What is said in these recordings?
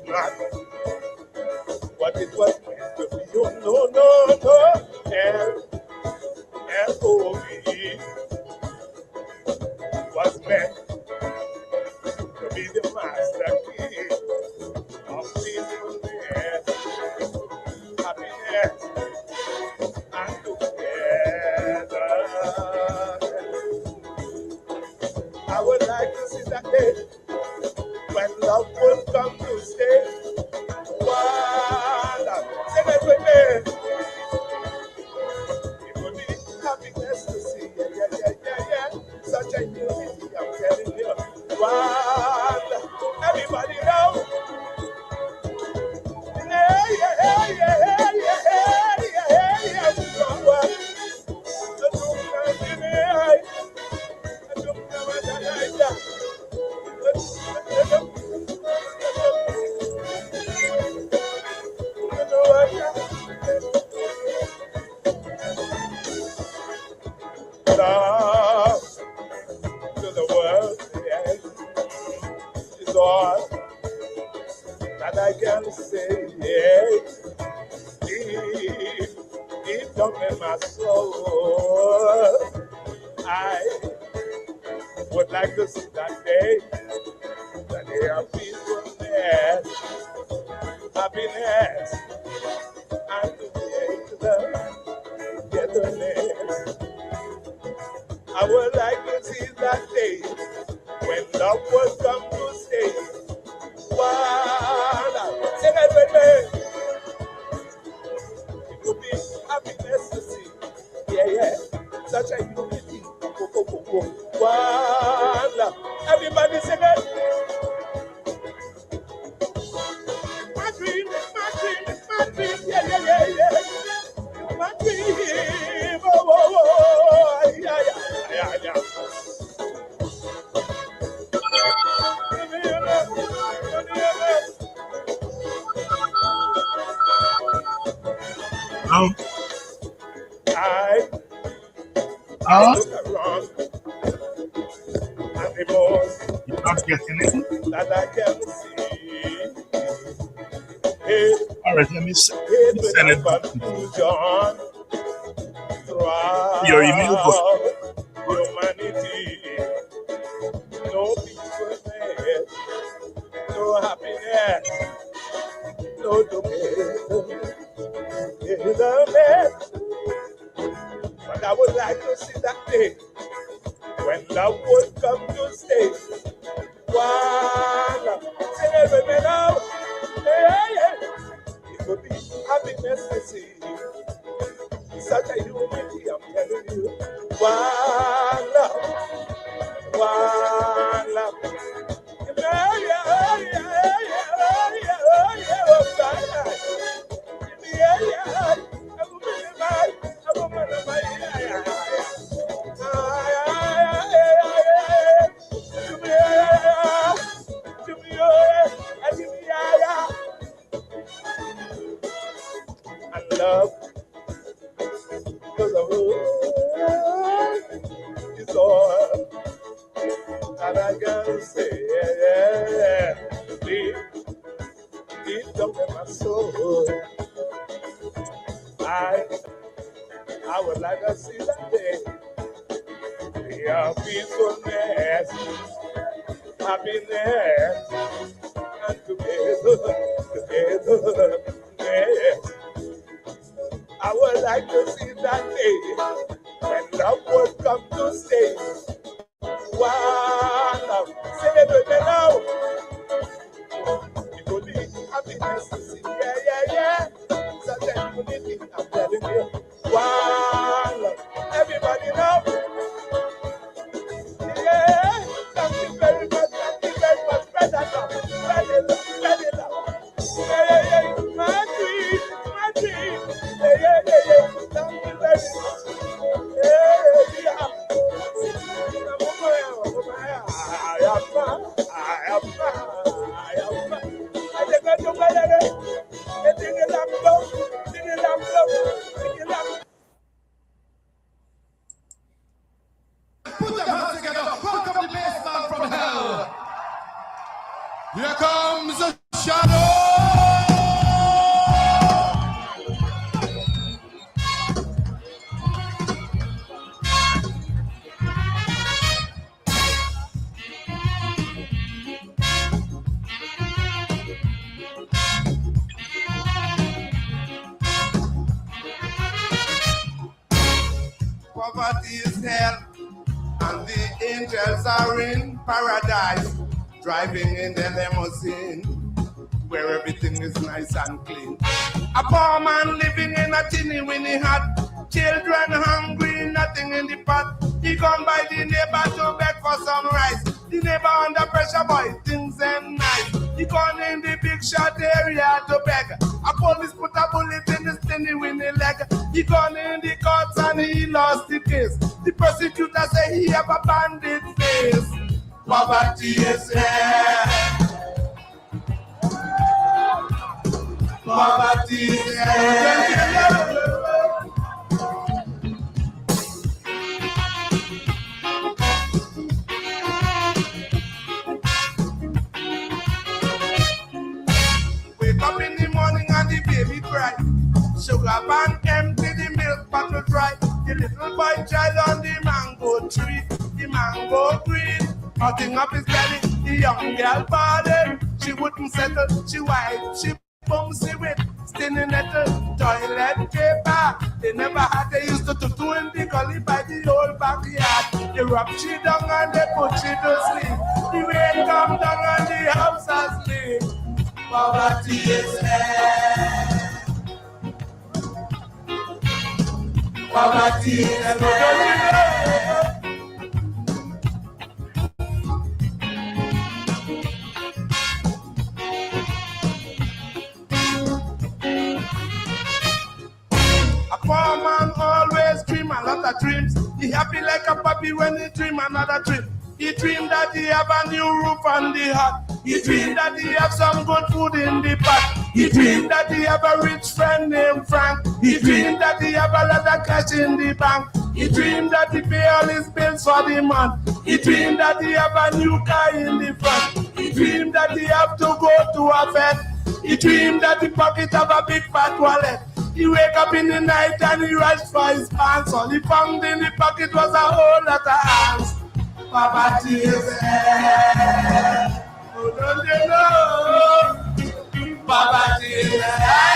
not what it was meant to be. You no. L-O-V-E was meant to be the master key of peacefulness, happiness, and together. I would like to see that day when love will come to stay. One, sing it with me. It would be happiness to see, yeah. Such a unity, I'm telling you. One, everybody know. Love to the world, yes, is all that I can say, yes. Deep down in my soul, I would like to see that day of peacefulness, happiness, and togetherness. I would like to see that day when love will come to stay. One, sing it with me. It would be happiness to see, yeah, such a unity. One, everybody sing it. My dream, yeah. My dream, oh, yeah. I look around and the most you're not getting it? that I can see. All right, let me send it back to your email. Humanity, no peacefulness, no happiness, no togetherness. But I would like to see that day when love would come to stay. One, sing it with me now. Yeah. It would be happiness to see. Such a unity, I'm telling you. One love. And love, because the world is all that I can say, deep down in my soul, I would like to see that day, your peacefulness, happiness, and together, yes. I would like to see that day when love would come to stay. One love, sing it with me now. It would be happiness to see, yeah. Such a unity, I'm telling you. One love, everybody know. Yeah, thank you very much, spread that love, spread it love. Yeah, my dream, yeah, thank you very much. Yeah. I am. Poverty is hell, and the angels are in paradise, driving in their limousine, where everything is nice and clean. A poor man living in a tinny-winny hut, children hungry, nothing in the pot. He gone by the neighbor to beg for some rice. The neighbor under pressure, boy, things ain't nice. He gone in the big shot area to beg. A police put a bullet in his tinny-winny leg. He gone in the courts and he lost the case. The prosecutor say he have a bandit face. Poverty is here. Poverty is here. Wake up in the morning and the baby cry. Sugar pan empty, the milk bottle dry. The little boy child on the mango tree. The mango green, nothing up his belly. The young girl body, she wouldn't settle. She white, she bumsy with stinny nettle. Toilet paper, they never had. They used to tutu in the gully by the old backyard. They rub she down and they put she to sleep. The rain come down and the house asleep. Poverty is hell. Poverty is hell. A poor man always dream a lot of dreams. He happy like a puppy when he dream another dream. He dream that he have a new roof on the hut. He dream that he have some good food in the pot. He dream that he have a rich friend named Frank. He dream that he have a lot of cash in the bank. He dream that he pay all his bills for the month. He dream that he have a new car in the front. He dream that he have to go to a vet. He dream that he pocket have a big fat wallet. He wake up in the night and he rush for his pants. All he found in the pocket was a whole lot of hands. Poverty is hell. Oh, don't you know? Poverty is hell.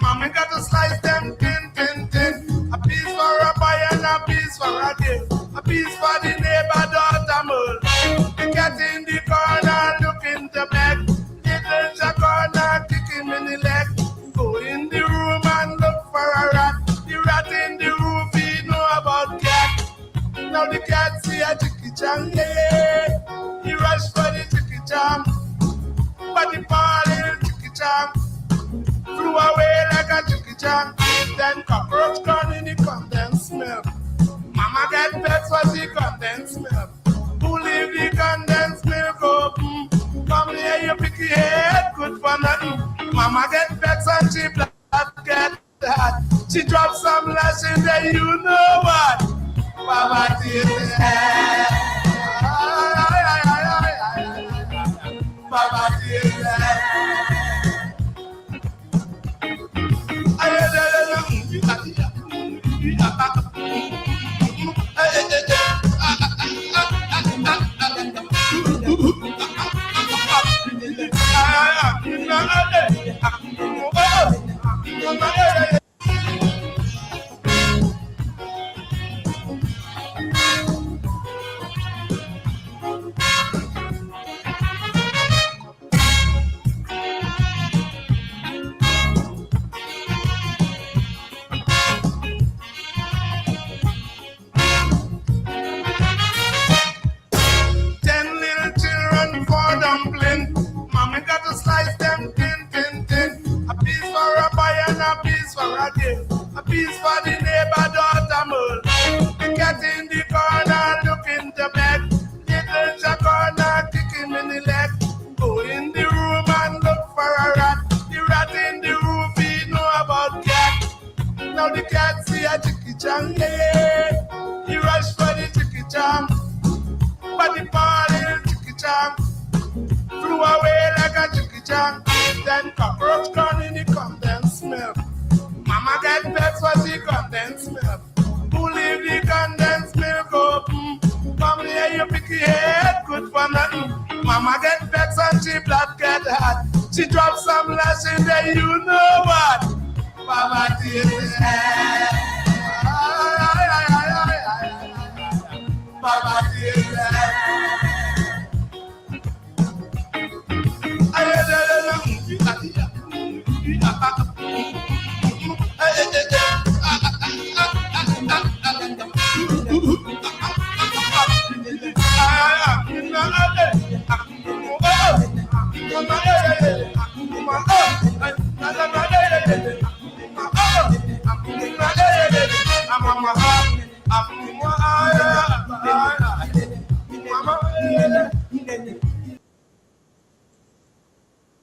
Mommy got to slice them thin, thin, thin. A piece for a boy and a piece for a girl. A piece for the neighbor daughter mole. The cat in the corner looking to beg. Little Jack corner kick him in the leg. Go in the room and look for a rat. The rat in the roof, he know about cat. Now the cat see a chicky chang, yeah. He rush for the chicky chang. But the poor little chicky chang flew away like a chicky chang. Then cockroach gone in the condensed milk. Mama get vexed for the condensed milk. Who leave the condensed milk open? Come here, you picky head, good for nothing. Mama get vexed and she blood get that. She drops some lash in there, you know what? Poverty is hell. Poverty is hell. A piece for the neighbor daughter mole. The cat in the corner looking to beg. Little Jack corner kick him in the leg. Go in the room and look for a rat. The rat in the roof, he know about cat. Now the cat see a chicky chang, yeah. The rat rush for the chicky jam. But the party chicky jam flew away like a chicky jam. Then cockroach gone in the condensed milk. Mama get vexed for the condensed milk. Who leave the condensed milk open? Come here, you picky head, good for nothing. Mama get vexed and she blood get hot. She drops some lash in there, you know what? Mama did that. Mama did that.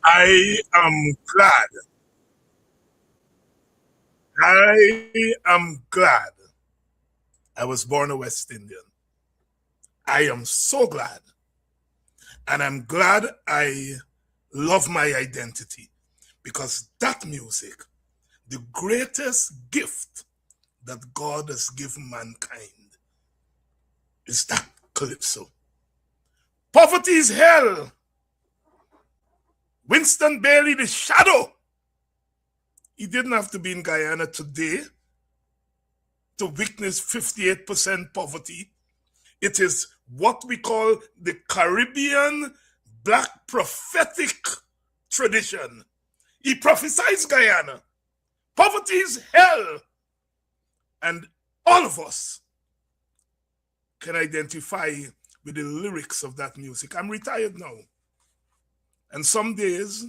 I am glad. I am glad I was born a West Indian. I am so glad. And I'm glad I love my identity, because that music, the greatest gift that God has given mankind, is that calypso. Poverty is hell. Winston Bailey, the shadow. He didn't have to be in Guyana today to witness 58% poverty. It is what we call the Caribbean Black prophetic tradition. He prophesies Guyana. Poverty is hell. And all of us can identify with the lyrics of that music. I'm retired now. And some days,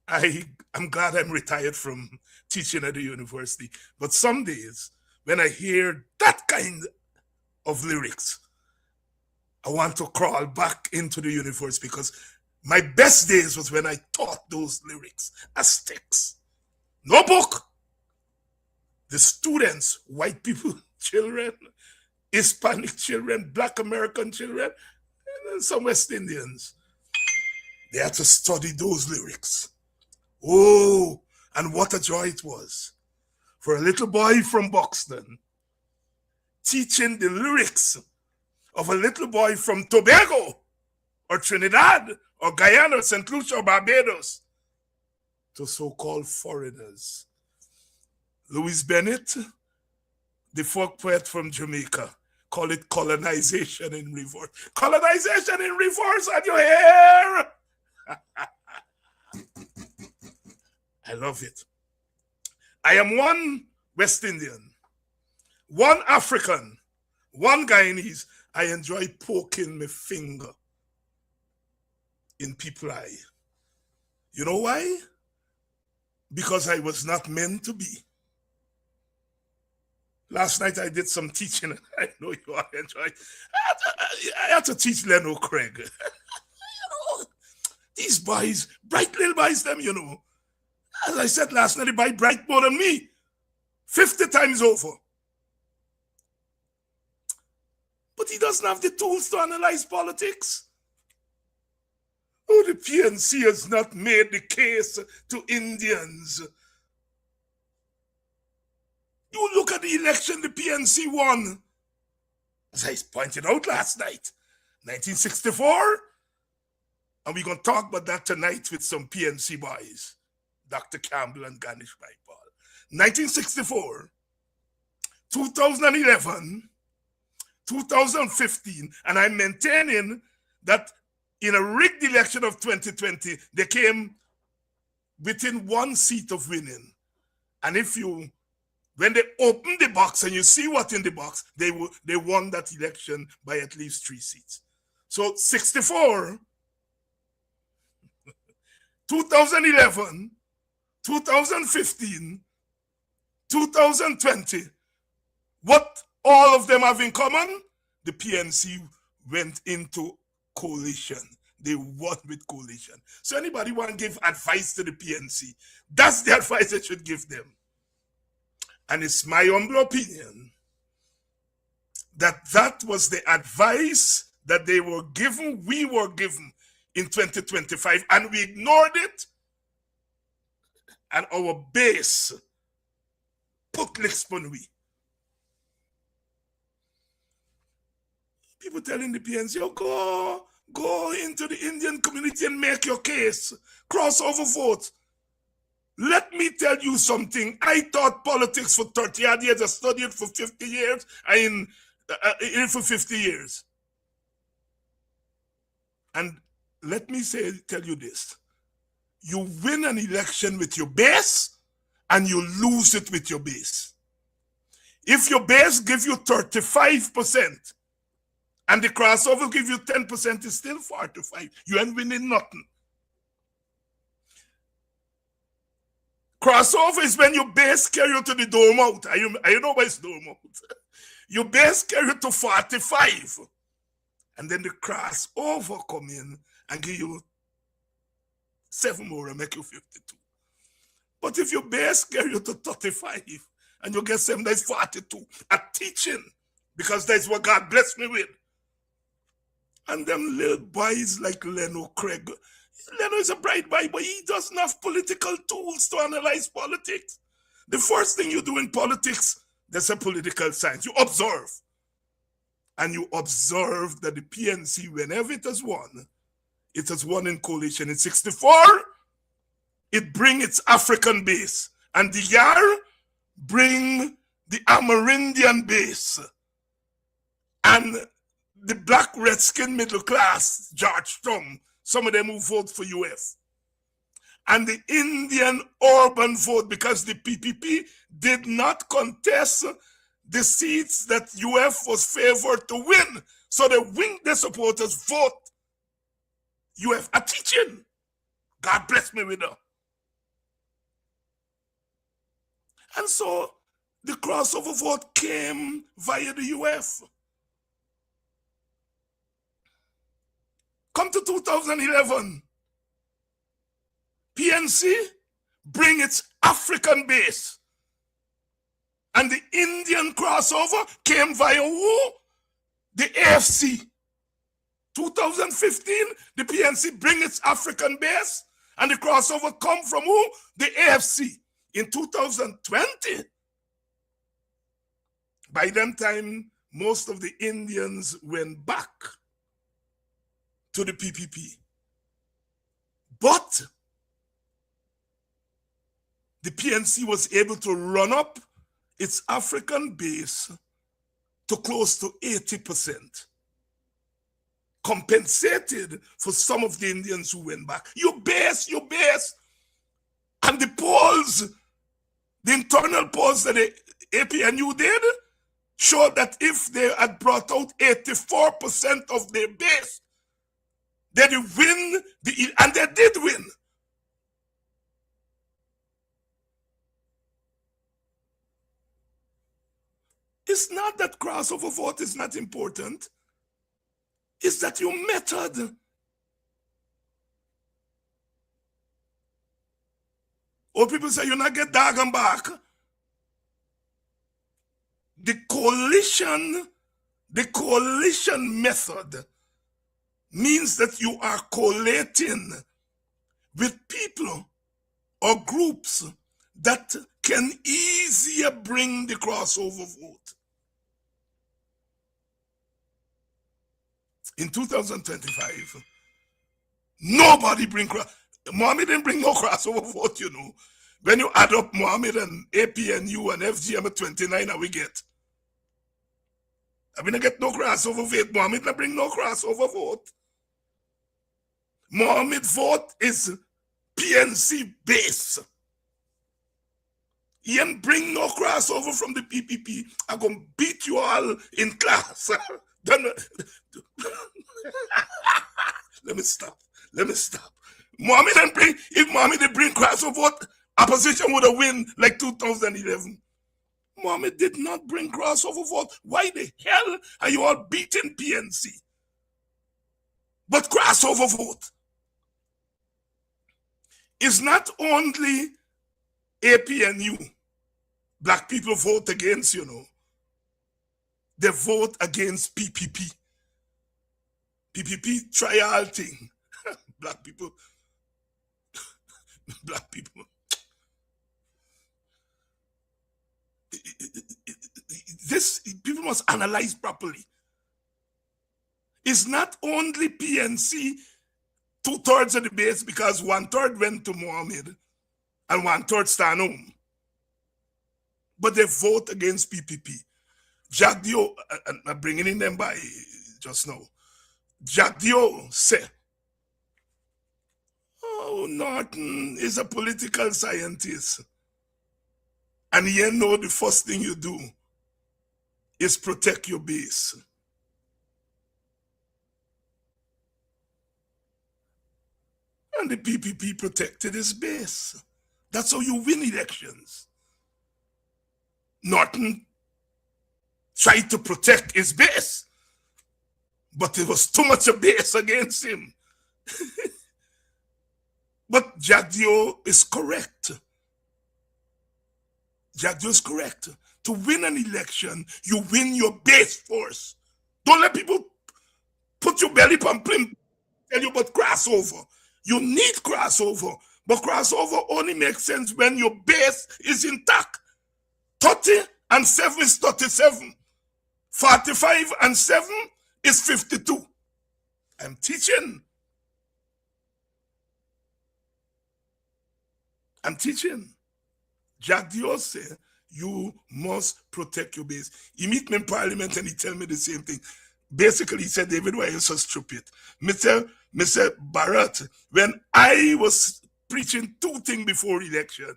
I'm glad I'm retired from teaching at the university. But some days, when I hear that kind of lyrics, I want to crawl back into the universe, because my best days was when I taught those lyrics as texts. No book. The students, white people, children, Hispanic children, Black American children, and some West Indians, they had to study those lyrics. Oh, and what a joy it was for a little boy from Buxton teaching the lyrics of a little boy from Tobago or Trinidad or Guyana, St. Lucia or Barbados to so-called foreigners. Louis Bennett, the folk poet from Jamaica, called it colonization in reverse. Colonization in reverse, and you hear? I love it. I am one West Indian, one African, one Guyanese. I enjoy poking my finger in people's eye. You know why? Because I was not meant to be. Last night I did some teaching, and I know you all enjoy. I had to teach Leno Craig. You know, these boys, bright little boys, them, you know. As I said last night, they buy bright more than me. 50 times over. But he doesn't have the tools to analyze politics. Oh, the PNC has not made the case to Indians. You look at the election the PNC won. As I pointed out last night, 1964. And we're going to talk about that tonight with some PNC boys. Dr. Campbell and Ganesh Mahaipaul. 1964, 2011, 2015, and I'm maintaining that in a rigged election of 2020, they came within one seat of winning. And when they open the box and you see what's in the box, they won that election by at least 3 seats. So 64, 2011, 2015, 2020, what all of them have in common? The PNC went into coalition. They won with coalition. So anybody want to give advice to the PNC, that's the advice they should give them. And it's my humble opinion that was the advice that they were given, we were given in 2025, and we ignored it, and our base put licks on we. People telling the PNC, oh, go into the Indian community and make your case. Crossover vote. Let me tell you something. I taught politics for 30 odd years. I studied for 50 years. I in for 50 years. And let me tell you this. You win an election with your base and you lose it with your base. If your base gives you 35% and the crossover give you 10%, it's still 45. You ain't winning nothing. Crossover is when your base carry you to the dome out. You know why it's dome out? Your base carry you to 45. And then the crossover come in and give you 7 more and make you 52. But if your base carry you to 35 and you get 7, that's 42. At teaching, because that's what God blessed me with. And them little boys like Leno Craig. Leno is a bright boy, but he doesn't have political tools to analyze politics. The first thing you do in politics, there's a political science. You observe. And you observe that the PNC, whenever it has won in coalition. In 64, it bring its African base. And the YAR bring the Amerindian base. And the black redskin middle class, Georgetown, some of them who vote for UF. And the Indian urban vote, because the PPP did not contest the seats that UF was favored to win. So the supporters vote UF a teaching. God bless me with her. And so the crossover vote came via the UF. Come to 2011. PNC bring its African base. And the Indian crossover came via who? The AFC. 2015, the PNC bring its African base, and the crossover come from who? The AFC. In 2020, by that time, most of the Indians went back to the PPP. But the PNC was able to run up its African base to close to 80%, compensated for some of the Indians who went back. Your base. And the polls, the internal polls that the APNU did, showed that if they had brought out 84% of their base, they'd win, and they did win. It's not that crossover vote is not important. It's that your method. Or people say you not get Dagon back. The coalition method means that you are collating with people or groups that can easier bring the crossover vote. In 2025, nobody bring Mohammed didn't bring no crossover vote, you know. When you add up Mohammed and APNU and FGM at 29, how we get? I mean, I get no crossover vote. Mohammed not bring no crossover vote. Mohammed vote is PNC base. He ain't bring no crossover from the PPP. I'm going to beat you all in class. Let me stop. Mohammed didn't bring, if Mohammed did bring crossover vote, opposition would have win like 2011. Mohammed did not bring crossover vote. Why the hell are you all beating PNC? But crossover vote is not only APNU. Black people vote against, you know. they vote against PPP. PPP trial thing. Black people. Black people. This people must analyze properly. It's not only PNC 2/3 of the base because 1/3 went to Mohammed and 1/3 stand home. But they vote against PPP. Jack Dio, I'm bringing in them by just now. Jack Dio said, oh, Norton is a political scientist. And he know the first thing you do is protect your base. And the PPP protected his base. That's how you win elections. Norton tried to protect his base, but there was too much of base against him. But Jagdio is correct. Jagdio is correct. To win an election, you win your base force. Don't let people put your belly pumping, tell you about crossover. You need crossover, but crossover only makes sense when your base is intact. 30 and 7 is 37. 45 and 7 is 52. I'm teaching. Jack Dior said, you must protect your base. He meet me in parliament and he tell me the same thing. Basically, he said, David, why are you so stupid? Mr. Barrett, when I was preaching 2 things before election,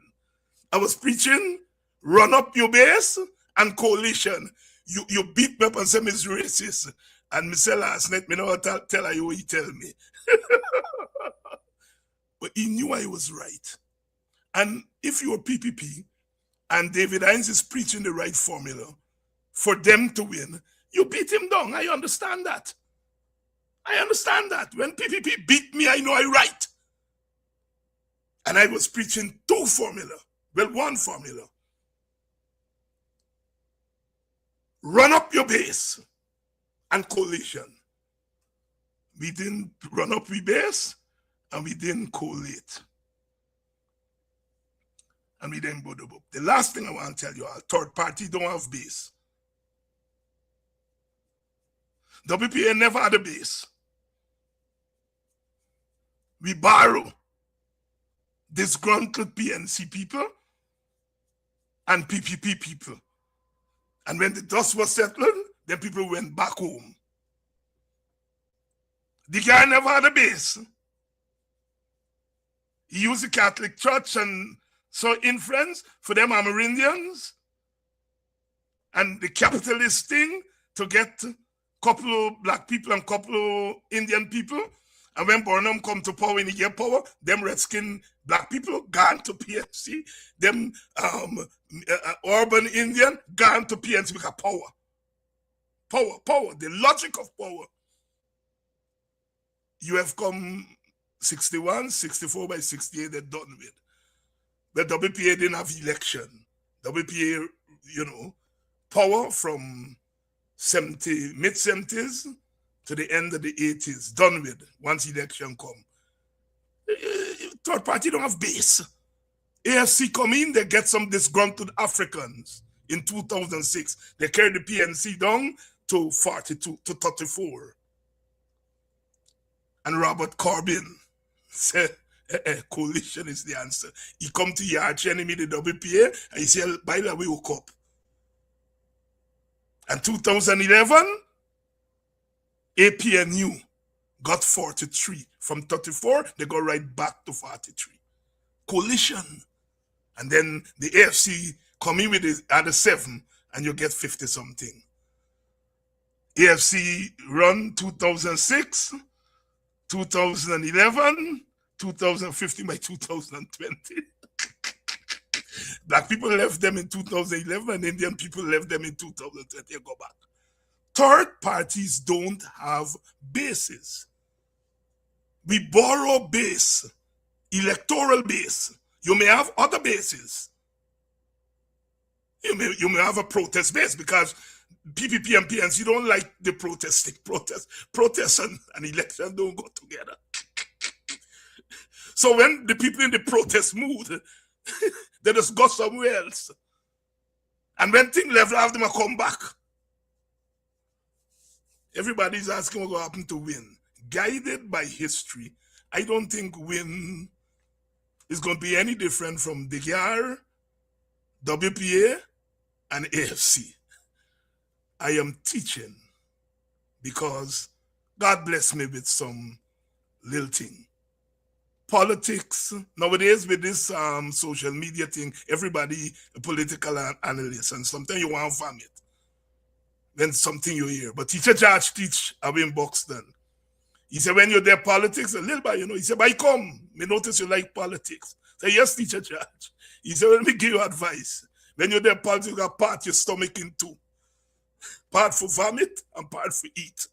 I was preaching run up your base and coalition. You beat me up and say me is racist. And me say last night, me know tell you what he tell me. But he knew I was right. And if you're PPP and David Hines is preaching the right formula for them to win, you beat him down. I understand that. When PPP beat me, I know I right. And I was preaching 2 formula. Well, 1 formula. Run up your base and coalition. We didn't run up our base and we didn't collate. And we didn't go to book. The last thing I want to tell you all, third party don't have base. WPA never had a base. We borrow disgruntled PNC people and PPP people. And when the dust was settled, then people went back home. The guy never had a base. He used the Catholic Church and so influence for them Amerindians and the capitalist thing to get a couple of black people and couple of Indian people. And when Burnham come to power and he get power, them redskin black people gone to PNC. Them urban Indian gone to PNC because power. Power. The logic of power. You have come 61, 64 by 68, they're done with. But WPA didn't have election. WPA, power from mid-70s to the end of the 80s, done with, once election come. Third party don't have base. AFC come in, they get some disgruntled Africans in 2006. They carry the PNC down to 42, to 34. And Robert Corbyn said, coalition is the answer. He come to your arch enemy, the WPA, and he said, by the way, woke up. And 2011, APNU got 43. From 34, they go right back to 43. Coalition. And then the AFC come in with the other 7, and you get 50-something. AFC run 2006, 2011, 2015 by 2020. Black people left them in 2011 and Indian people left them in 2020. Go back. Third parties don't have bases. We borrow base, electoral base. You may have other bases. You may have a protest base because PPP and PNC don't like the protesting. Protest and election don't go together. So when the people in the protest mood, they just go somewhere else. And when things level off, them come back. Everybody's asking what will happen to Win. Guided by history, I don't think Win is going to be any different from DGR, WPA, and AFC. I am teaching because God bless me with some little thing. Politics, nowadays with this social media thing, everybody a political analyst, and sometimes you want to farm it when something you hear. But Teacher George teach away in Buxton. He said, when you're there politics, a little bit, he said, "By come, me notice you like politics." I say, "Yes, Teacher George." He said, "Let me give you advice. When you're there politics, you got part your stomach in two. Part for vomit and part for eat."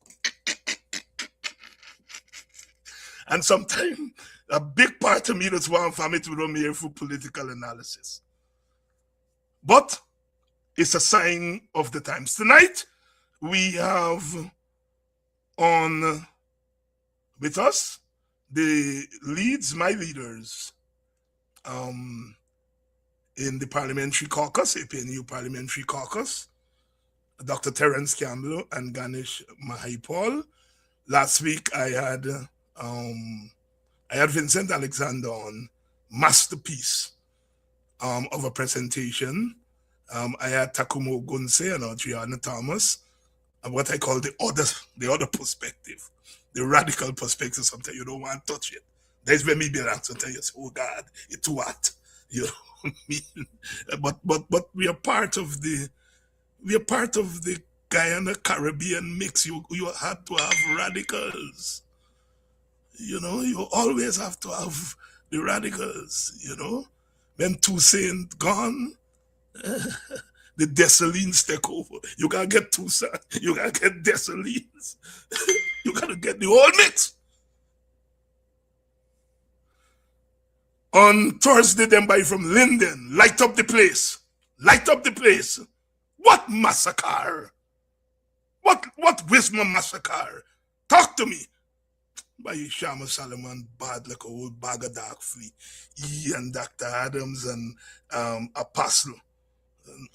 And sometimes a big part of me that's one vomit without me here for political analysis. But it's a sign of the times. Tonight, we have on with us the leads, my leaders, in the parliamentary caucus, APNU parliamentary caucus, Dr. Terrence Campbell and Ganesh Mahaipaul. Last week I had Vincent Alexander on, masterpiece of a presentation. I had Takumo Gunse and Adriana Thomas, and what I call the other perspective, the radical perspective. Sometimes you don't want to touch it. That's when me be like, sometimes you say, "Oh God, it's what?" You know what I mean? But we are part of the Guyana-Caribbean mix. You had to have radicals. You always have to have the radicals, When Toussaint gone, the Dessalines take over. You gotta get Toussaint, you gotta get Dessalines, you gotta get the whole mix. On Thursday, them by from Linden, light up the place. Light up the place. What massacre? What Wisma massacre? Talk to me. By Shama Solomon, bad like a whole bag of dark flea. He and Dr. Adams and Apostle.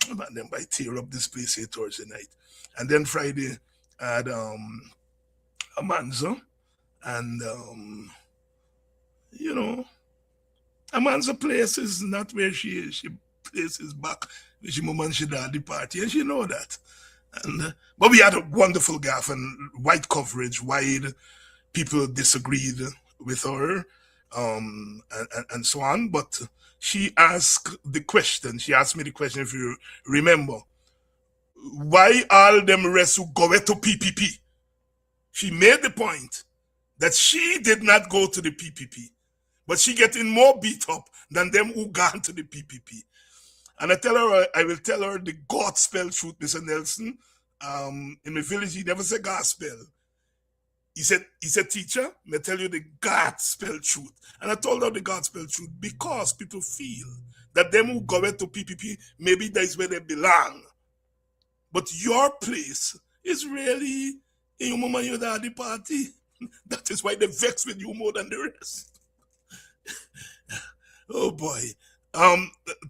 And then by tear up this place here Thursday night. And then Friday I had Amanza. And Amanza place is not where she is. She places back when she moment she had the party, and she know that. And but we had a wonderful gaff and wide coverage, wide. People disagreed with her, and so on. But she asked me the question, if you remember, why all them rest who go to PPP? She made the point that she did not go to the PPP, but she getting more beat up than them who gone to the PPP. And I will tell her the God spell truth, Mr. Nelson. In my village, he never said God spell. He said, "Teacher, may I tell you the God spell truth." And I told her the God spell truth because people feel that them who go to PPP, maybe that's where they belong. But your place is really in your mama, your daddy party. That is why they vex with you more than the rest. Oh boy.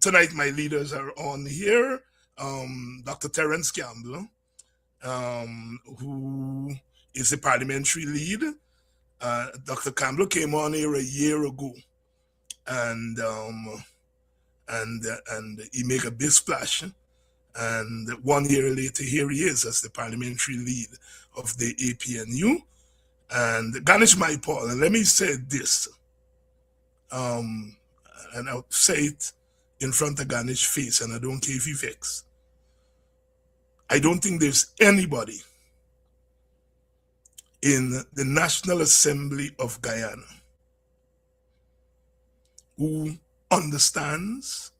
Tonight my leaders are on here. Dr. Terrence Campbell, who is the parliamentary lead. Dr. Campbell came on here a year ago, and he made a big splash. And 1 year later, here he is as the parliamentary lead of the APNU. And Ganesh Mahaipaul, and let me say this, and I'll say it in front of Ganesh's face, and I don't care if he vexes. I don't think there's anybody in the National Assembly of Guyana who understands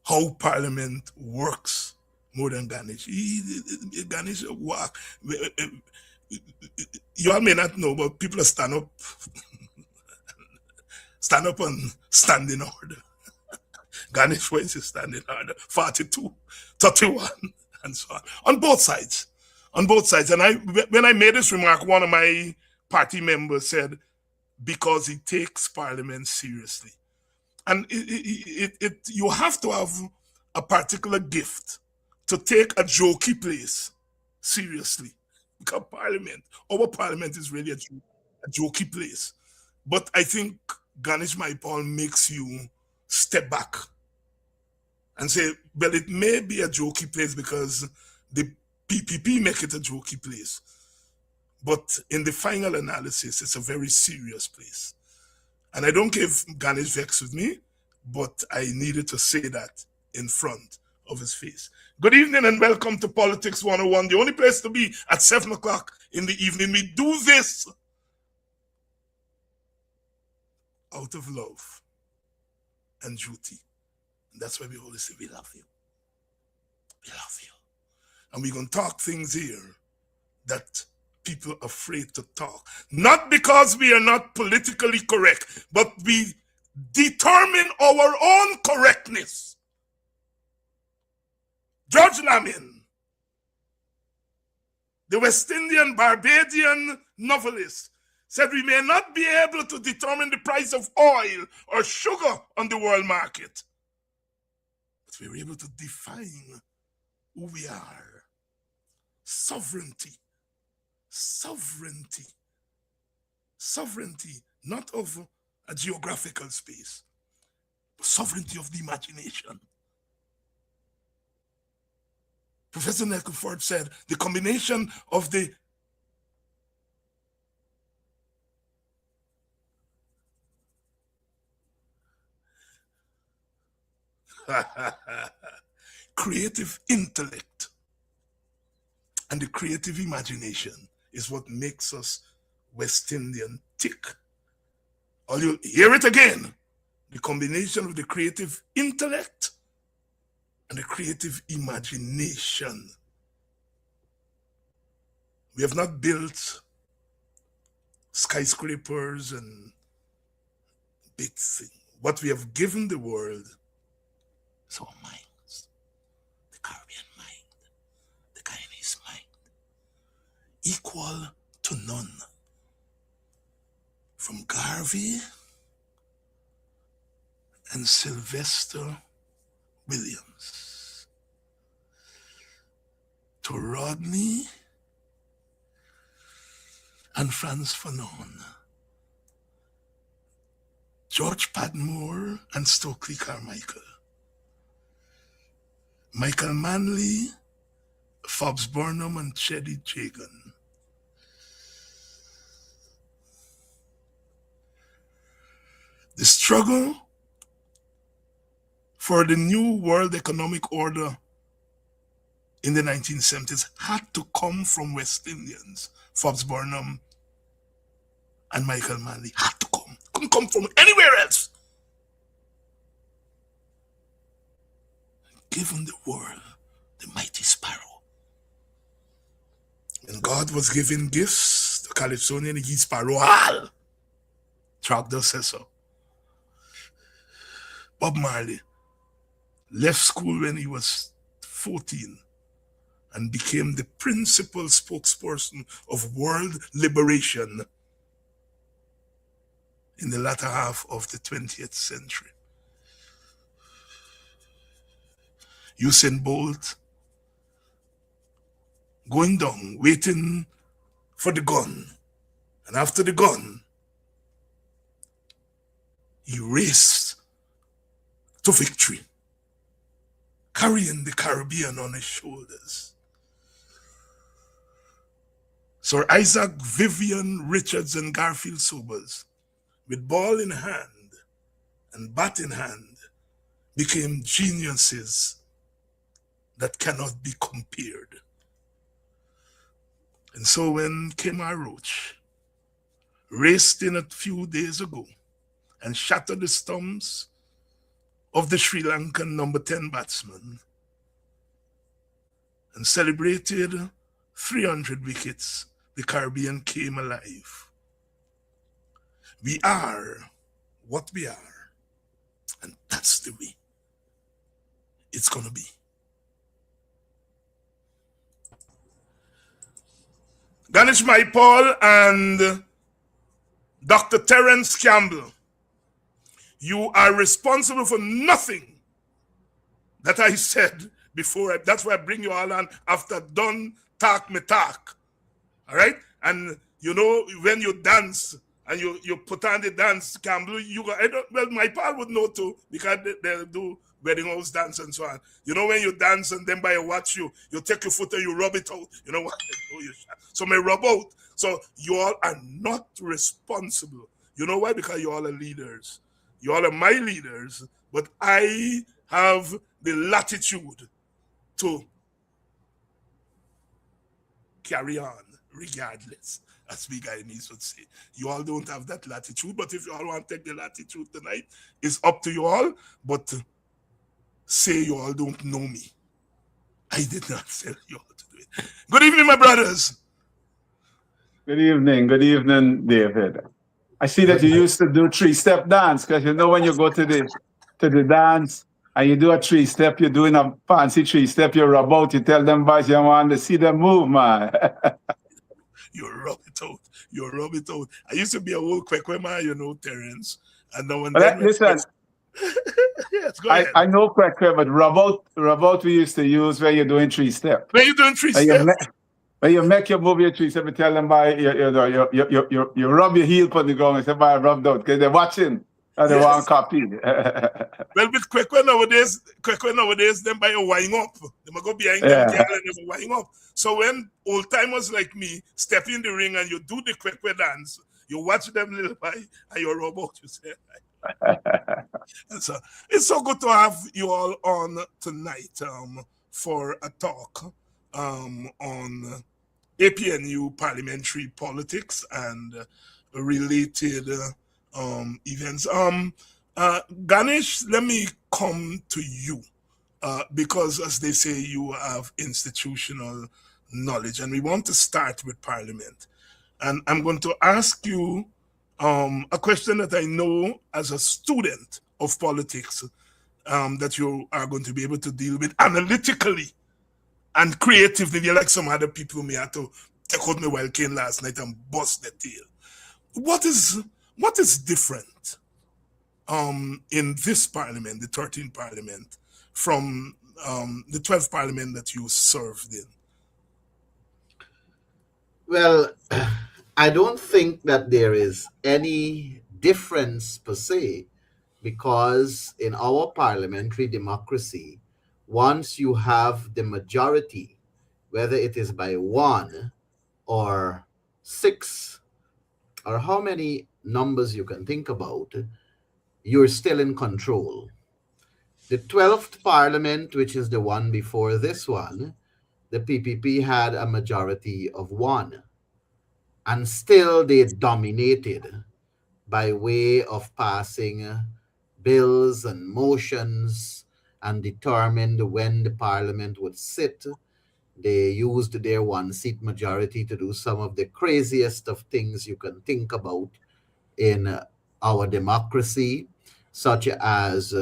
how Parliament works more than Ganesh. Ganesh walk. You all may not know, but people stand up and stand in order. Ganesh, where is he standing in order? 42, 31. and so on both sides, on both sides. And when I made this remark, one of my party members said, because he takes Parliament seriously. And you have to have a particular gift to take a jokey place seriously. Because our Parliament is really a jokey place. But I think Ganesh Mahaipaul makes you step back and say, well, it may be a jokey place because the PPP make it a jokey place. But in the final analysis, it's a very serious place. And I don't care if Ganesh vexed with me, but I needed to say that in front of his face. Good evening and welcome to Politics 101, the only place to be at 7 o'clock in the evening. We do this out of love and duty. And that's why we always say, we love you. We love you. And we're going to talk things here that people are afraid to talk. Not because we are not politically correct, but we determine our own correctness. George Lamin, the West Indian Barbadian novelist, said we may not be able to determine the price of oil or sugar on the world market, but we're able to define who we are. Sovereignty. Sovereignty. Sovereignty, not of a geographical space, but sovereignty of the imagination. Professor Neckelford said the combination of the creative intellect and the creative imagination is what makes us West Indian tick. Or you'll hear it again. The combination of the creative intellect and the creative imagination. We have not built skyscrapers and big things. What we have given the world is our minds. The Caribbean mind, the Guyanese mind, equal to none. From Garvey and Sylvester Williams to Rodney and Franz Fanon, George Padmore and Stokely Carmichael, Michael Manley, Fobbs Burnham and Cheddy Jagan, the struggle for the new world economic order in the 1970s had to come from West Indians. Fobbs Burnham and Michael Manley had to come. Couldn't come from anywhere else. Given the world the mighty sparrow. When God was giving gifts to Calypsonian, he sparrow all. Trogdor says so. Bob Marley left school when he was 14 and became the principal spokesperson of world liberation in the latter half of the 20th century. Usain Bolt going down, waiting for the gun. And after the gun, he raced to victory, carrying the Caribbean on his shoulders. Sir Isaac Vivian Richards and Garfield Sobers, with ball in hand and bat in hand, became geniuses that cannot be compared. And so when Kemar Roach raced in a few days ago and shattered the stumps of the Sri Lankan number 10 batsman and celebrated 300 wickets, the Caribbean came alive. We are what we are, and that's the way it's going to be. Ganesh Mahaipaul and Dr. Terrence Campbell, you are responsible for nothing that I said before. That's why I bring you all on after done talk me talk. All right? And you know, when you dance and you put on the dance, Campbell, you go, I don't, well, my pa would know too, because they do wedding house dance and so on. You know, when you dance and then by a watch, you take your foot and you rub it out. You know what? So may rub out. So you all are not responsible. You know why? Because you all are leaders. You all are my leaders, but I have the latitude to carry on regardless, as we Guyanese would say. You all don't have that latitude, but if you all want to take the latitude tonight, it's up to you all. But say you all don't know me. I did not tell you all to do it. Good evening, my brothers. Good evening, David. I see that you used to do three-step dance, because you know when you go to the dance and you do a three-step, you're doing a fancy three-step, you rub out, you tell them boys you want to see them move, man. You rub it out. You rub it out. I used to be a old kwekwe man, you know, Terrence. And now and then Listen, yes, go ahead. I know correctly, but rub out we used to use when you're doing three-step. When you're doing three-step? When you make your move your three-step, you tell them by you rub your heel on the ground and say, by rubbed out, because they're watching and they want to copy. Well, with kwekwe nowadays, them by a wind up. They might go behind them and they wind up. So when old timers like me step in the ring and you do the kwekwe dance, you watch them little by and you rub out, you say. So it's so good to have you all on tonight for a talk on APNU parliamentary politics and related events. Ganesh, let me come to you because, as they say, you have institutional knowledge, and we want to start with Parliament. And I'm going to ask you a question that I know as a student of politics that you are going to be able to deal with analytically and creatively, like some other people may have to take out my wild cane last night and bust their tail. What is different in this parliament, the 13th parliament, from the 12th parliament that you served in? Well, I don't think that there is any difference per se, because in our parliamentary democracy, once you have the majority, whether it is by 1 or 6 or how many numbers you can think about, you're still in control. The 12th parliament, which is the one before this one, the PPP had a majority of 1. And still they dominated by way of passing bills and motions and determined when the parliament would sit. They used their 1-seat majority to do some of the craziest of things you can think about in our democracy, such as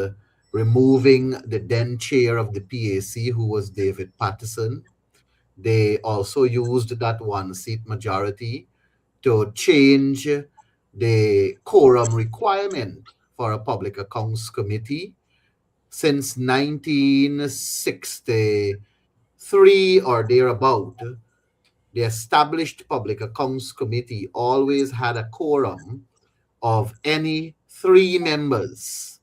removing the then chair of the PAC, who was David Patterson. They also used that 1-seat majority to change the quorum requirement for a public accounts committee. Since 1963 or thereabout, the established public accounts committee always had a quorum of any 3 members.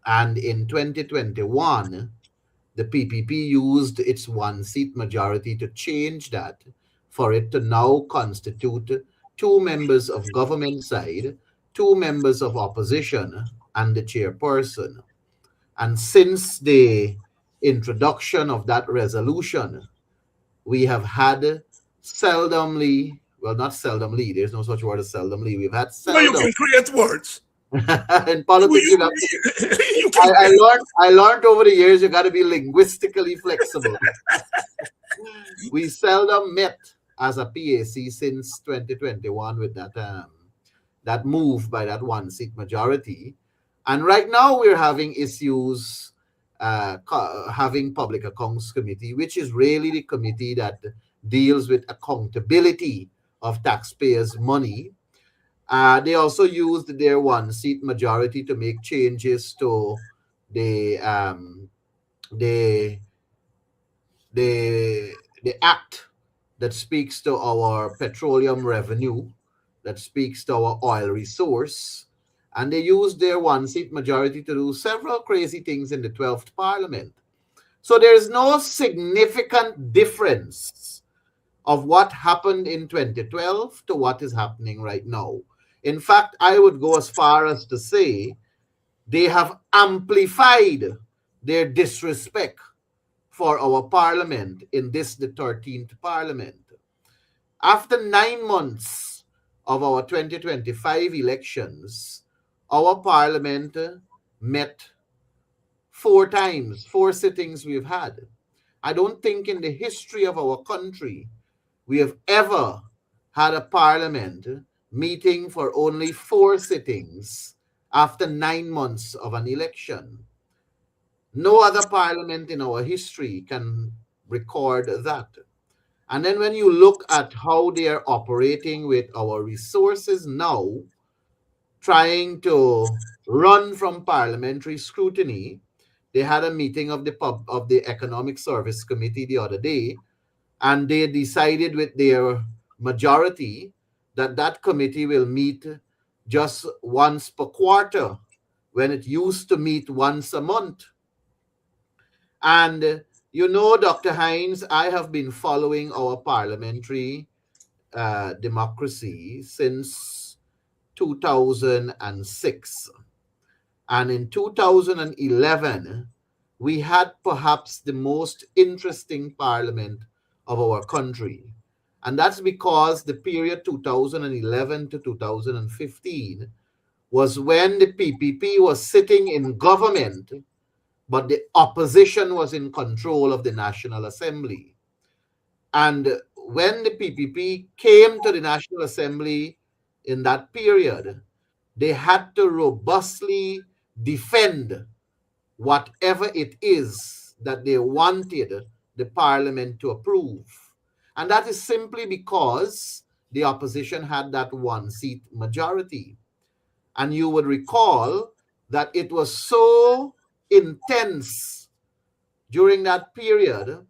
And in 2021, the PPP used its 1-seat majority to change that for it to now constitute 2 members of government side, 2 members of opposition, and the chairperson. And since the introduction of that resolution, we have had seldomly, well, not seldomly, there's no such word as seldomly, we've had seldom. Well, you can create words. In politics, I learned over the years you got to be linguistically flexible. We seldom met as a PAC since 2021 with that move by that 1-seat majority. And right now we're having issues having public accounts committee, which is really the committee that deals with accountability of taxpayers' money. They also used their one-seat majority to make changes to the the the act that speaks to our petroleum revenue, that speaks to our oil resource, and they used their one-seat majority to do several crazy things in the 12th Parliament. So there is no significant difference of what happened in 2012 to what is happening right now. In fact, I would go as far as to say they have amplified their disrespect for our parliament in this, the 13th Parliament. After 9 months of our 2025 elections, our parliament met 4 times, 4 sittings we've had. I don't think in the history of our country we have ever had a parliament meeting for only 4 sittings after 9 months of an election. No other parliament in our history can record that. And then when you look at how they are operating with our resources now, trying to run from parliamentary scrutiny, they had a meeting of the Economic Service Committee the other day, and they decided with their majority that that committee will meet just once per quarter when it used to meet once a month. And you know, Dr. Hines, I have been following our parliamentary democracy since 2006. And in 2011, we had perhaps the most interesting parliament of our country. And that's because the period 2011 to 2015 was when the PPP was sitting in government, but the opposition was in control of the National Assembly. And when the PPP came to the National Assembly in that period, they had to robustly defend whatever it is that they wanted the parliament to approve. And that is simply because the opposition had that one-seat majority. And you would recall that it was so intense during that period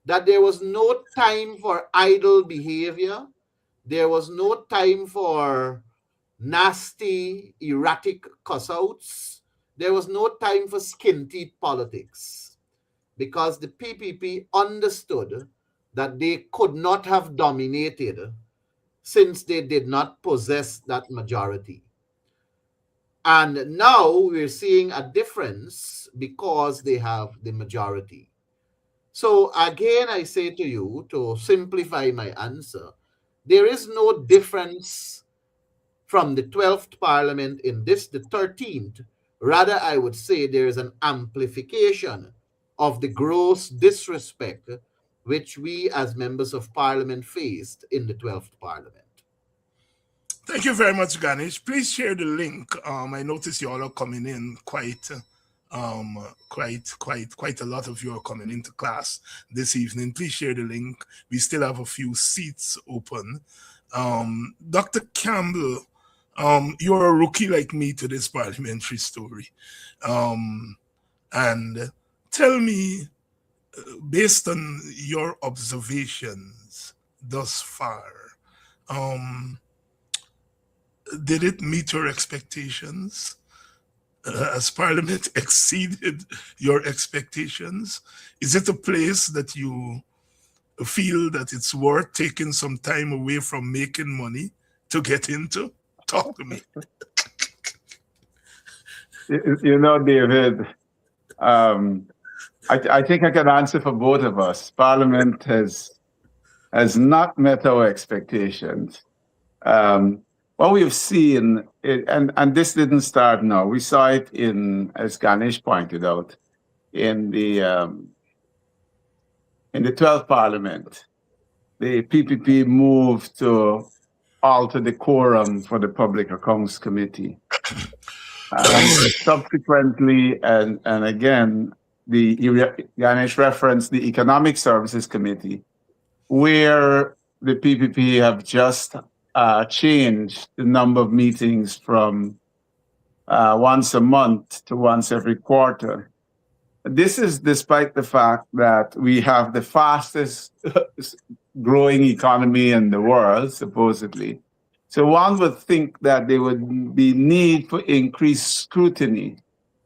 that there was no time for idle behavior. There was no time for nasty, erratic cuss-outs. There was no time for skin-teeth politics, because the PPP understood that they could not have dominated since they did not possess that majority. And now we're seeing a difference because they have the majority. So again, I say to you, to simplify my answer, there is no difference from the 12th Parliament in this, the 13th. Rather, I would say there is an amplification of the gross disrespect which we as members of Parliament faced in the 12th Parliament. Thank you very much, Ganesh. Please share the link. I notice you all are coming in quite a lot of you are coming into class this evening. Please share the link. We still have a few seats open. Dr. Campbell, you're a rookie like me to this parliamentary story. And tell me, based on your observations thus far, did it meet your expectations? Has Parliament exceeded your expectations? Is it a place that you feel that it's worth taking some time away from making money to get into? Talk to me. You know, David, I think I can answer for both of us. Parliament has not met our expectations. What we've seen, and this didn't start now, we saw it in, as Ganesh pointed out, in the 12th Parliament. The PPP moved to alter the quorum for the Public Accounts Committee. Subsequently, and again, Ganesh referenced the Economic Services Committee. where the PPP have just changed the number of meetings from once a month to once every quarter. This is despite the fact that we have the fastest growing economy in the world, supposedly. So one would think that there would be need for increased scrutiny.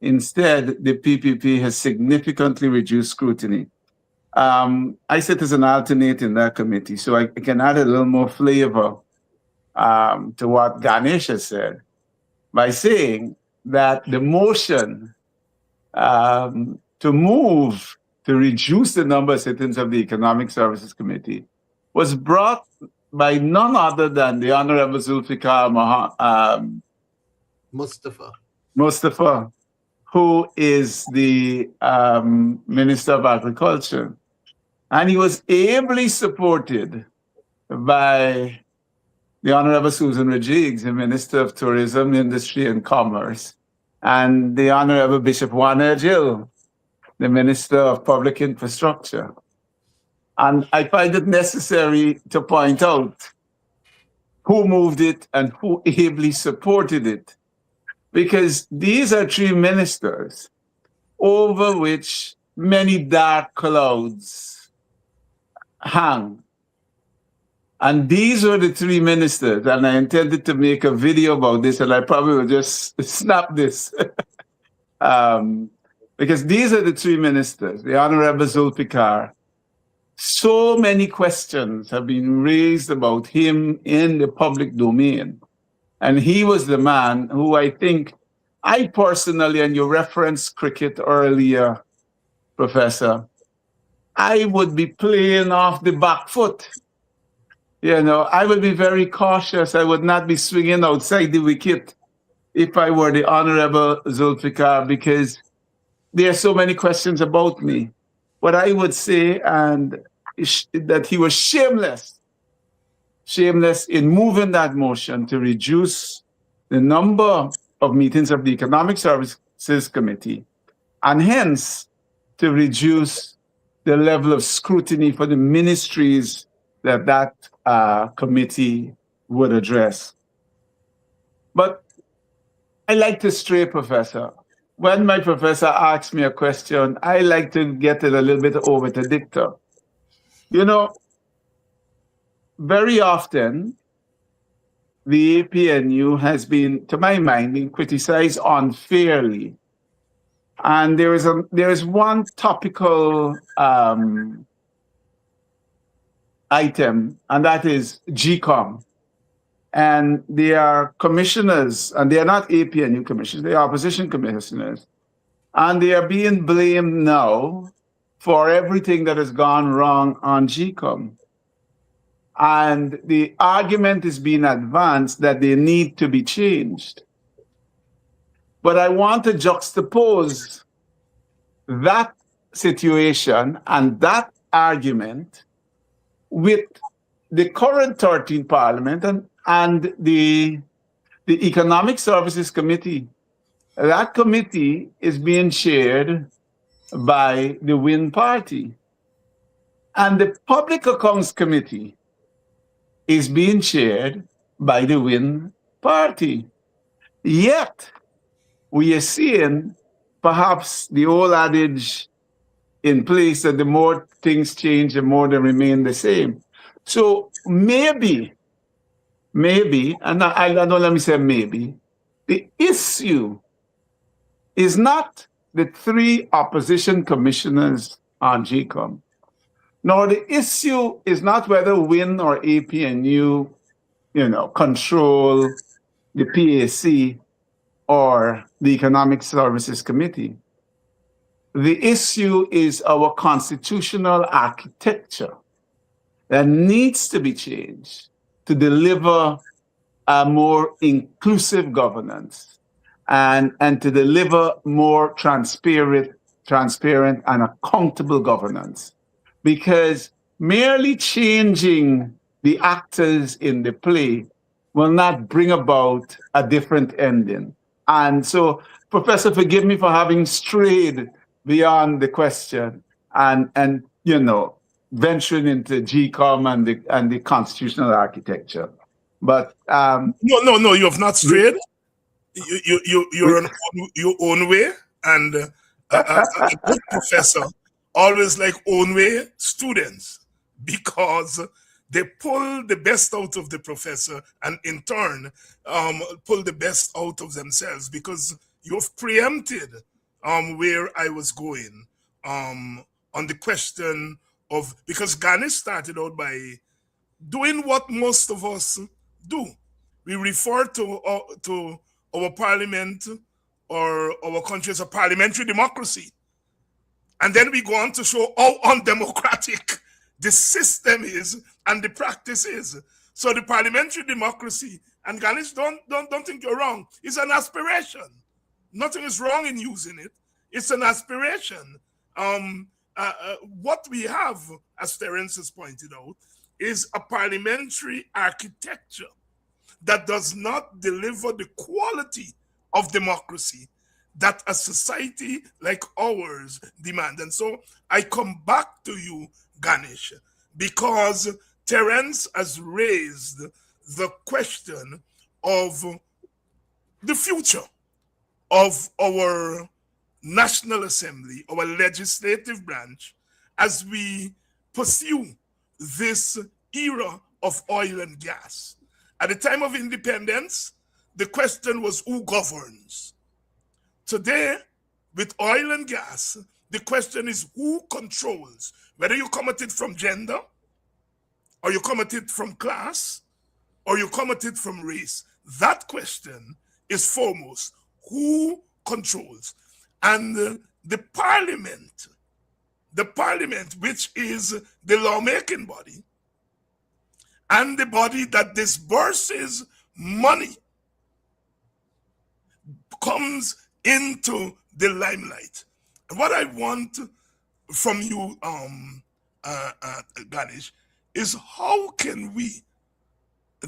Instead, the PPP has significantly reduced scrutiny. I sit as an alternate in that committee, so I can add a little more flavor to what Ganesh has said by saying that the motion to move to reduce the number of sittings of the Economic Services Committee was brought by none other than the Honorable Zulfikar Mustafa, who is the Minister of Agriculture. And he was ably supported by the Honorable Susan Rajigs, the Minister of Tourism, Industry and Commerce, and the Honorable Bishop Wana Jill, the Minister of Public Infrastructure. And I find it necessary to point out who moved it and who ably supported it, because these are three ministers over which many dark clouds hang. And these were the three ministers, and I intended to make a video about this, and I probably will just snap this. Because these are the three ministers, the Honorable Zulfikar. So many questions have been raised about him in the public domain. And he was the man who I think, I personally, and you referenced cricket earlier, Professor, I would be playing off the back foot. You know, I would be very cautious. I would not be swinging outside the wicket if I were the Honorable Zulfikar, because there are so many questions about me. What I would say, and that he was shameless in moving that motion to reduce the number of meetings of the Economic Services Committee, and hence to reduce the level of scrutiny for the ministries that committee would address. But I like to stray, Professor. When my professor asks me a question, I like to get it a little bit over to dicta. You know, very often, the APNU has been, to my mind, been criticized unfairly. And there is one topical item, and that is GCOM. And they are commissioners, and they are not APNU commissioners, they are opposition commissioners. And they are being blamed now for everything that has gone wrong on GCOM. And the argument is being advanced that they need to be changed. But I want to juxtapose that situation and that argument with the current 13th Parliament and the Economic Services Committee. That committee is being chaired by the Win Party. And the Public Accounts Committee is being chaired by the Win Party. Yet, we are seeing perhaps the old adage in place that the more things change, the more they remain the same. So maybe, and I don't let me say maybe, the issue is not the three opposition commissioners on GCOM, nor the issue is not whether WIN or APNU, control the PAC or the Economic Services Committee. The issue is our constitutional architecture that needs to be changed to deliver a more inclusive governance and to deliver more transparent and accountable governance. Because merely changing the actors in the play will not bring about a different ending. And so, Professor, forgive me for having strayed beyond the question and venturing into GCOM and the constitutional architecture. But No, you have not we, strayed. we, You're on your own way, and a good professor always like own way students because they pull the best out of the professor and in turn pull the best out of themselves because you've preempted where I was going on the question of because Ganesh started out by doing what most of us do. We refer to our parliament or our country as a parliamentary democracy. And then we go on to show how undemocratic the system is and the practice is. So the parliamentary democracy, and Ganesh, don't think you're wrong, is an aspiration. Nothing is wrong in using it. It's an aspiration. What we have, as Terrence has pointed out, is a parliamentary architecture that does not deliver the quality of democracy that a society like ours demand. And so I come back to you, Ganesh, because Terrence has raised the question of the future of our National Assembly, our legislative branch, as we pursue this era of oil and gas. At the time of independence, the question was who governs. Today, with oil and gas, the question is who controls. Whether you come at it from gender, or you come at it from class, or you come at it from race. That question is foremost. Who controls? And the parliament, which is the lawmaking body, and the body that disburses money, comes into the limelight. And what I want from you, Ganesh, is how can we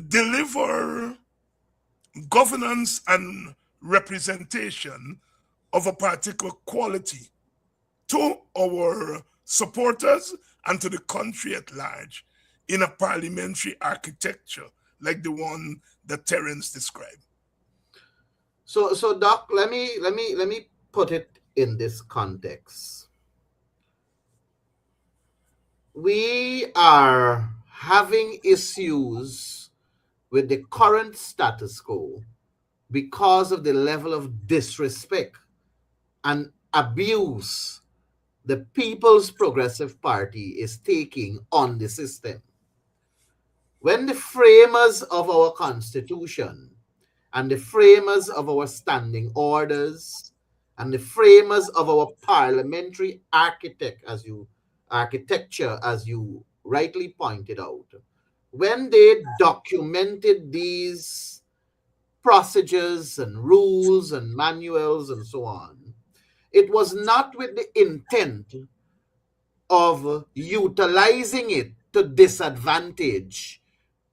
deliver governance and representation of a particular quality to our supporters and to the country at large in a parliamentary architecture like the one that Terrence described? So Doc, let me put it in this context. We are having issues with the current status quo because of the level of disrespect and abuse the People's Progressive Party is taking on the system. When the framers of our Constitution and the framers of our standing orders and the framers of our parliamentary architecture, as you rightly pointed out, when they documented these procedures and rules and manuals and so on, it was not with the intent of utilizing it to disadvantage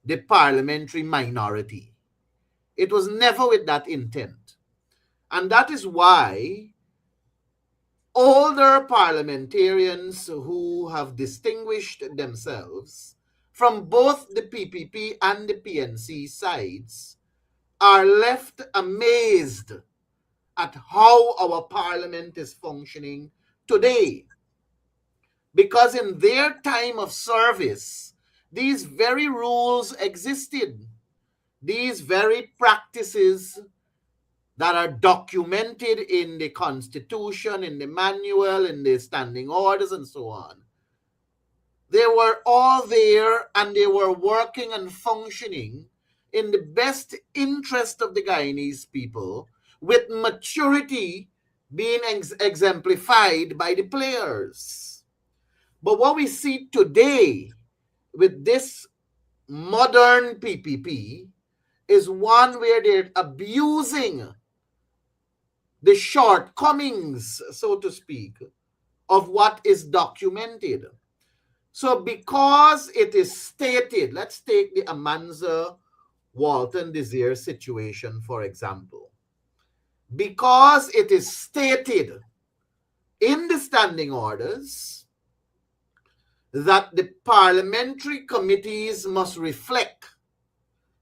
the parliamentary minority. It was never with that intent. And that is why older parliamentarians who have distinguished themselves from both the PPP and the PNC sides are left amazed at how our parliament is functioning today. Because in their time of service, these very rules existed. These very practices that are documented in the Constitution, in the manual, in the standing orders, and so on. They were all there and they were working and functioning in the best interest of the Guyanese people, with maturity being exemplified by the players. But what we see today with this modern PPP is one where they're abusing the shortcomings, so to speak, of what is documented. So because it is stated, let's take the Amanza Walton Desir situation, for example. Because it is stated in the standing orders that the parliamentary committees must reflect.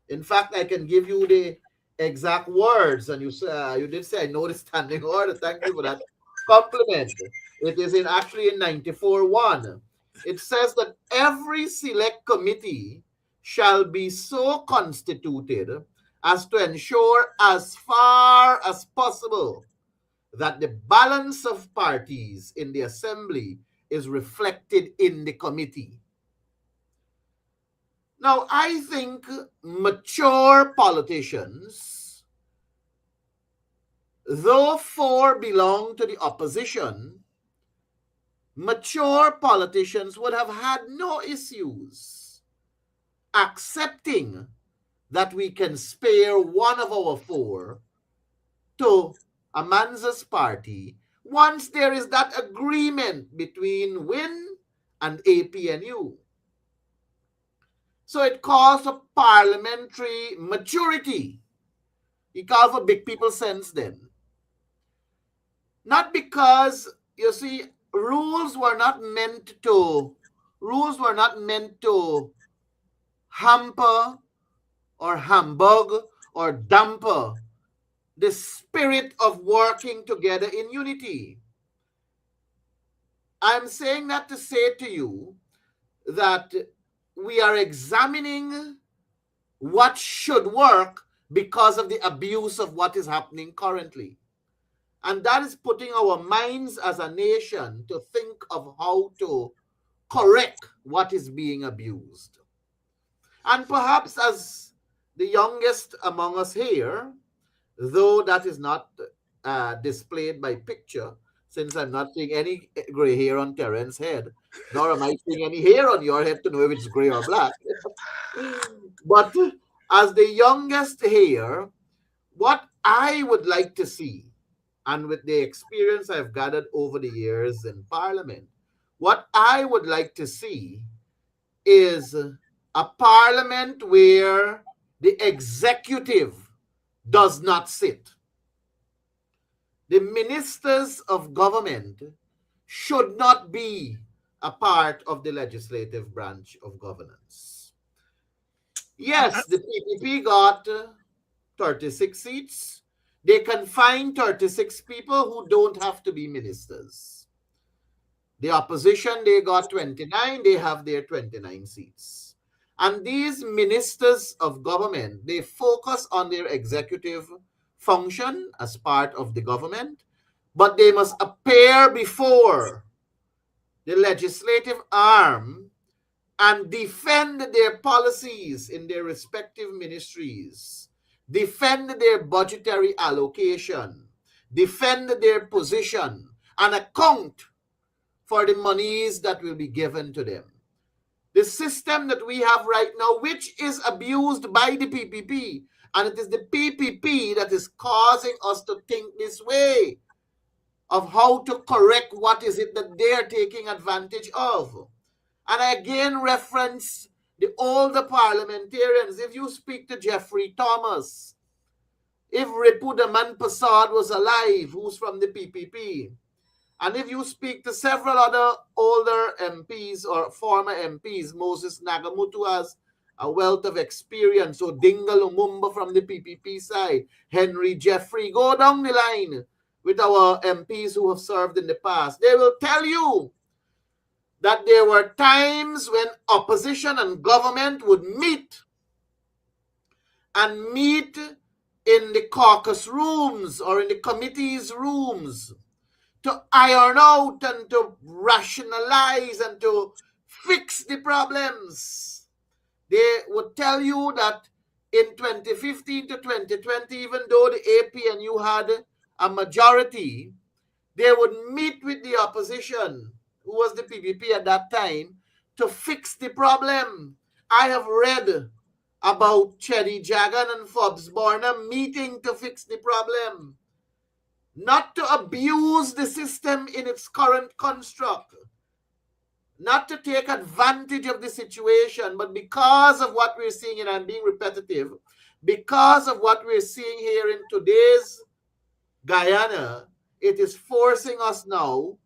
In fact, I can give you the exact words, and you did say I know the standing order. Thank you for that compliment. It is actually in 94.1. It says that every select committee shall be so constituted as to ensure as far as possible that the balance of parties in the assembly is reflected in the committee. Now, I think mature politicians, though 4 belong to the opposition, mature politicians would have had no issues accepting that we can spare one of our 4 to Amanza's party once there is that agreement between WIN and APNU. So it calls for parliamentary maturity. It calls for big people sense then. Not because, you see, rules were not meant to hamper or humbug or damper the spirit of working together in unity. I'm saying that to say to you that we are examining what should work because of the abuse of what is happening currently. And that is putting our minds as a nation to think of how to correct what is being abused. And perhaps as the youngest among us here, though that is not displayed by picture, since I'm not seeing any gray hair on Terrence's head, nor am I seeing any hair on your head to know if it's gray or black. But as the youngest here, what I would like to see, and with the experience I've gathered over the years in Parliament, what I would like to see is a Parliament where the executive does not sit. The ministers of government should not be a part of the legislative branch of governance. Yes, the PPP got 36 seats. They can find 36 people who don't have to be ministers. The opposition, they got 29. They have their 29 seats. And these ministers of government, they focus on their executive function as part of the government, but they must appear before the legislative arm and defend their policies in their respective ministries, defend their budgetary allocation, defend their position, and account for the monies that will be given to them. The system that we have right now, which is abused by the PPP, and it is the PPP that is causing us to think this way of how to correct what is it that they are taking advantage of. And I again reference the older parliamentarians. If you speak to Jeffrey Thomas, if Ripudaman Prasad was alive, who's from the PPP, and if you speak to several other older MPs or former MPs, Moses Nagamutu has a wealth of experience, so Dinga Lumumba from the PPP side, Henry Jeffrey, go down the line with our MPs who have served in the past. They will tell you that there were times when opposition and government would meet in the caucus rooms or in the committees rooms to iron out and to rationalize and to fix the problems. They would tell you that in 2015 to 2020, even though the APNU had a majority, they would meet with the opposition, who was the PPP at that time, to fix the problem. I have read about Chedi Jagan and Forbes Borna meeting to fix the problem. Not to abuse the system in its current construct, not to take advantage of the situation, but because of what we're seeing, and I'm being repetitive, because of what we're seeing here in today's Guyana, it is forcing us now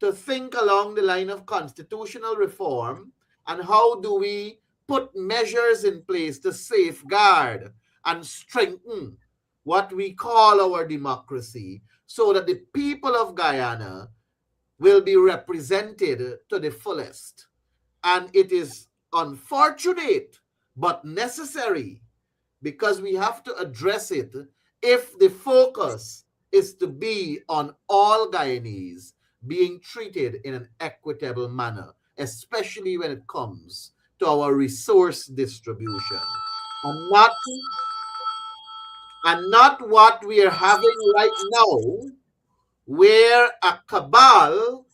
to think along the line of constitutional reform and how do we put measures in place to safeguard and strengthen what we call our democracy so that the people of Guyana will be represented to the fullest. And it is unfortunate but necessary because we have to address it if the focus is to be on all Guyanese being treated in an equitable manner, especially when it comes to our resource distribution. And not what we are having right now, where a cabal,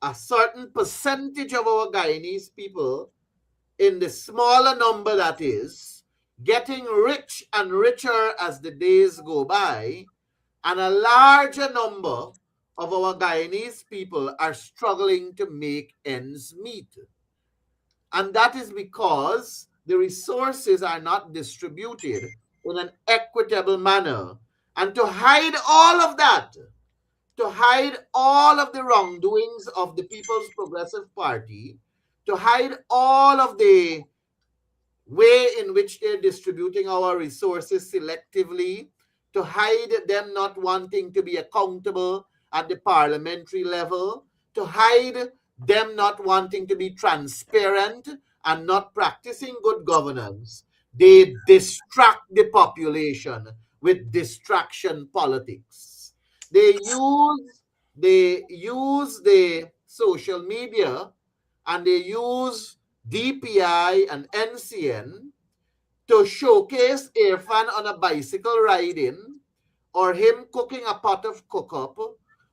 a certain percentage of our Guyanese people, in the smaller number that is, getting rich and richer as the days go by, and a larger number of our Guyanese people are struggling to make ends meet. And that is because the resources are not distributed in an equitable manner. And to hide all of that, to hide all of the wrongdoings of the People's Progressive Party, to hide all of the way in which they're distributing our resources selectively, to hide them not wanting to be accountable at the parliamentary level, to hide them not wanting to be transparent and not practicing good governance, they distract the population with distraction politics. They use the social media and they use DPI and NCN to showcase Irfan on a bicycle riding, or him cooking a pot of cook-up,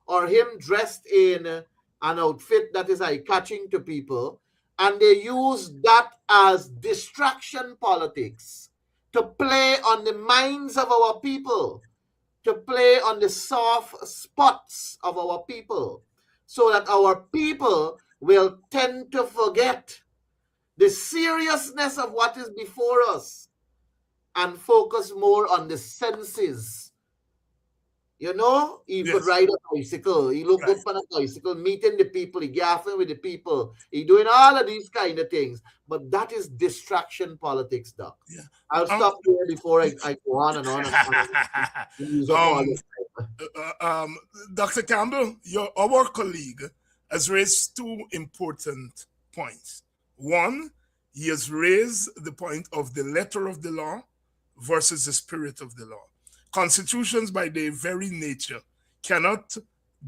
or him dressed in an outfit that is eye-catching to people, and they use that as distraction politics to play on the minds of our people, to play on the soft spots of our people, so that our people will tend to forget the seriousness of what is before us and focus more on the senses. You know, he could ride a bicycle. He look good on a bicycle, meeting the people, he gaffing with the people. He doing all of these kind of things. But that is distraction politics, Doc. Yeah. I'll stop here before I go on and on and use up all this time. Dr. Campbell, our colleague has raised two important points. One, he has raised the point of the letter of the law versus the spirit of the law. Constitutions, by their very nature, cannot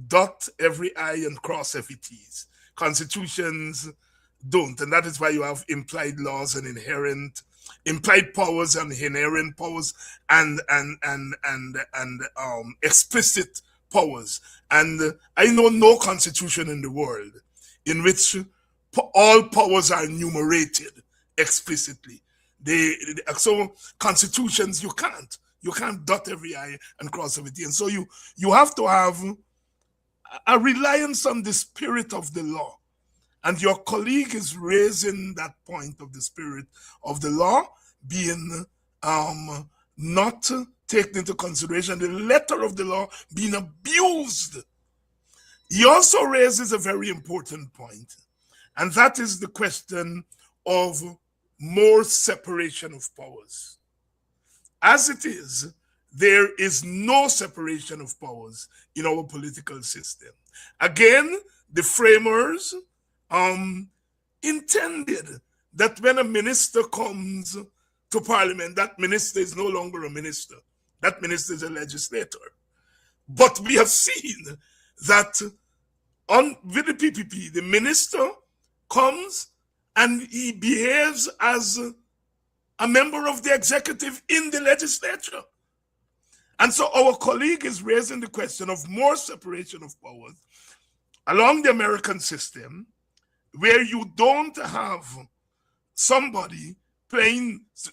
dot every I and cross every T's. Constitutions don't, and that is why you have implied laws and implied powers and inherent powers and explicit powers. And I know no constitution in the world in which all powers are enumerated explicitly. So constitutions, you can't dot every I and cross every T. And so you have to have a reliance on the spirit of the law. And your colleague is raising that point of the spirit of the law being not taken into consideration, the letter of the law being abused. He also raises a very important point, and that is the question of more separation of powers. As it is, there is no separation of powers in our political system. Again, the framers intended that when a minister comes to parliament, that minister is no longer a minister. That minister is a legislator. But we have seen that with the PPP, the minister comes and he behaves as a member of the executive in the legislature. And so our colleague is raising the question of more separation of powers along the American system, where you don't have somebody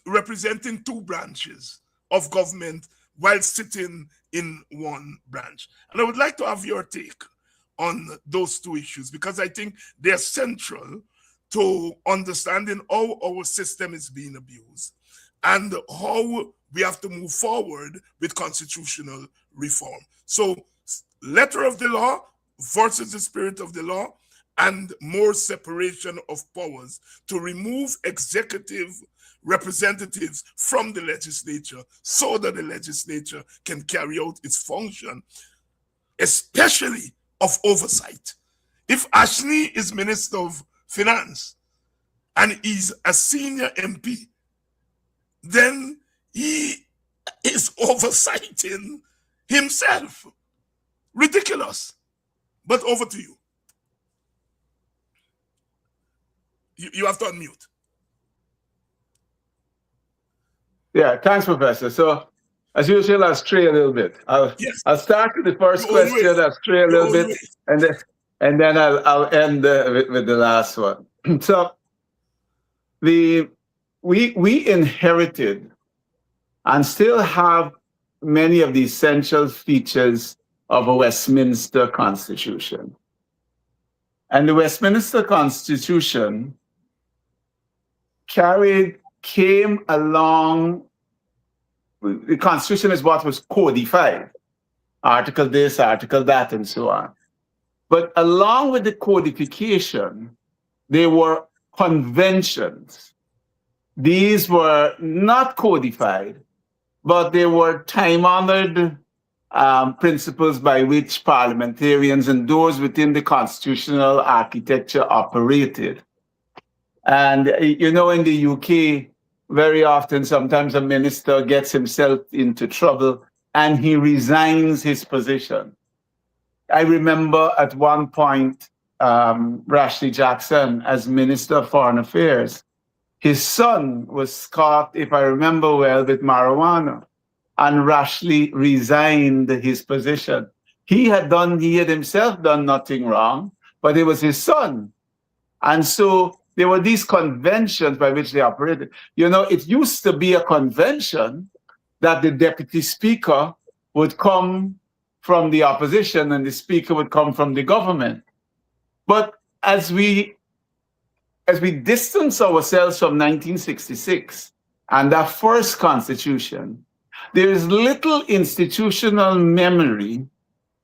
representing two branches of government while sitting in one branch. And I would like to have your take on those two issues, because I think they're central to understanding how our system is being abused and how we have to move forward with constitutional reform. So, letter of the law versus the spirit of the law, and more separation of powers to remove executive representatives from the legislature so that the legislature can carry out its function, especially of oversight. If Ashley is Minister of Finance and he's a senior MP, then he is oversighting himself. Ridiculous. But over to you. You have to unmute. Yeah, thanks, Professor. So, as usual, I'll stray a little bit. I'll start with the first question. I'll stray a little bit, and then I'll end with the last one. So, we inherited and still have many of the essential features of a Westminster Constitution. And the Westminster Constitution came along. The Constitution is what was codified, article this, article that, and so on. But along with the codification, there were conventions. These were not codified, but they were time-honored principles by which parliamentarians and those within the constitutional architecture operated. And, you know, in the UK, very often, sometimes a minister gets himself into trouble and he resigns his position. I remember at one point, Rashley Jackson, as Minister of Foreign Affairs, his son was caught, if I remember well, with marijuana, and Rashley resigned his position. He had himself done nothing wrong, but it was his son. And so there were these conventions by which they operated. You know, it used to be a convention that the deputy speaker would come from the opposition and the speaker would come from the government. But as we distance ourselves from 1966 and that first constitution, there is little institutional memory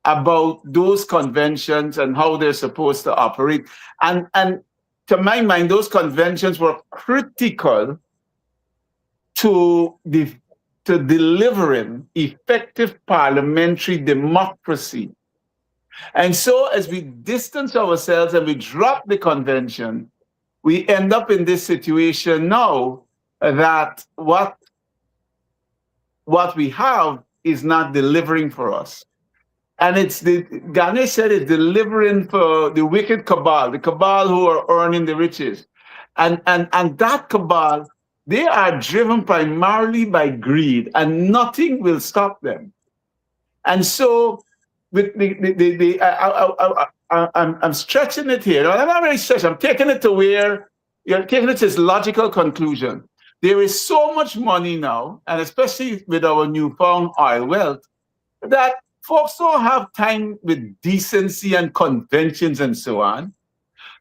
about those conventions and how they're supposed to operate. And to my mind, those conventions were critical to delivering effective parliamentary democracy. And so as we distance ourselves and we drop the convention, we end up in this situation now that what we have is not delivering for us. And Ganesh said it's delivering for the wicked cabal, the cabal who are earning the riches. And that cabal, they are driven primarily by greed, and nothing will stop them. And so with I'm stretching it here. I'm not really stretching. I'm taking it to where you're taking it to its logical conclusion. There is so much money now, and especially with our newfound oil wealth, that folks don't have time with decency and conventions and so on.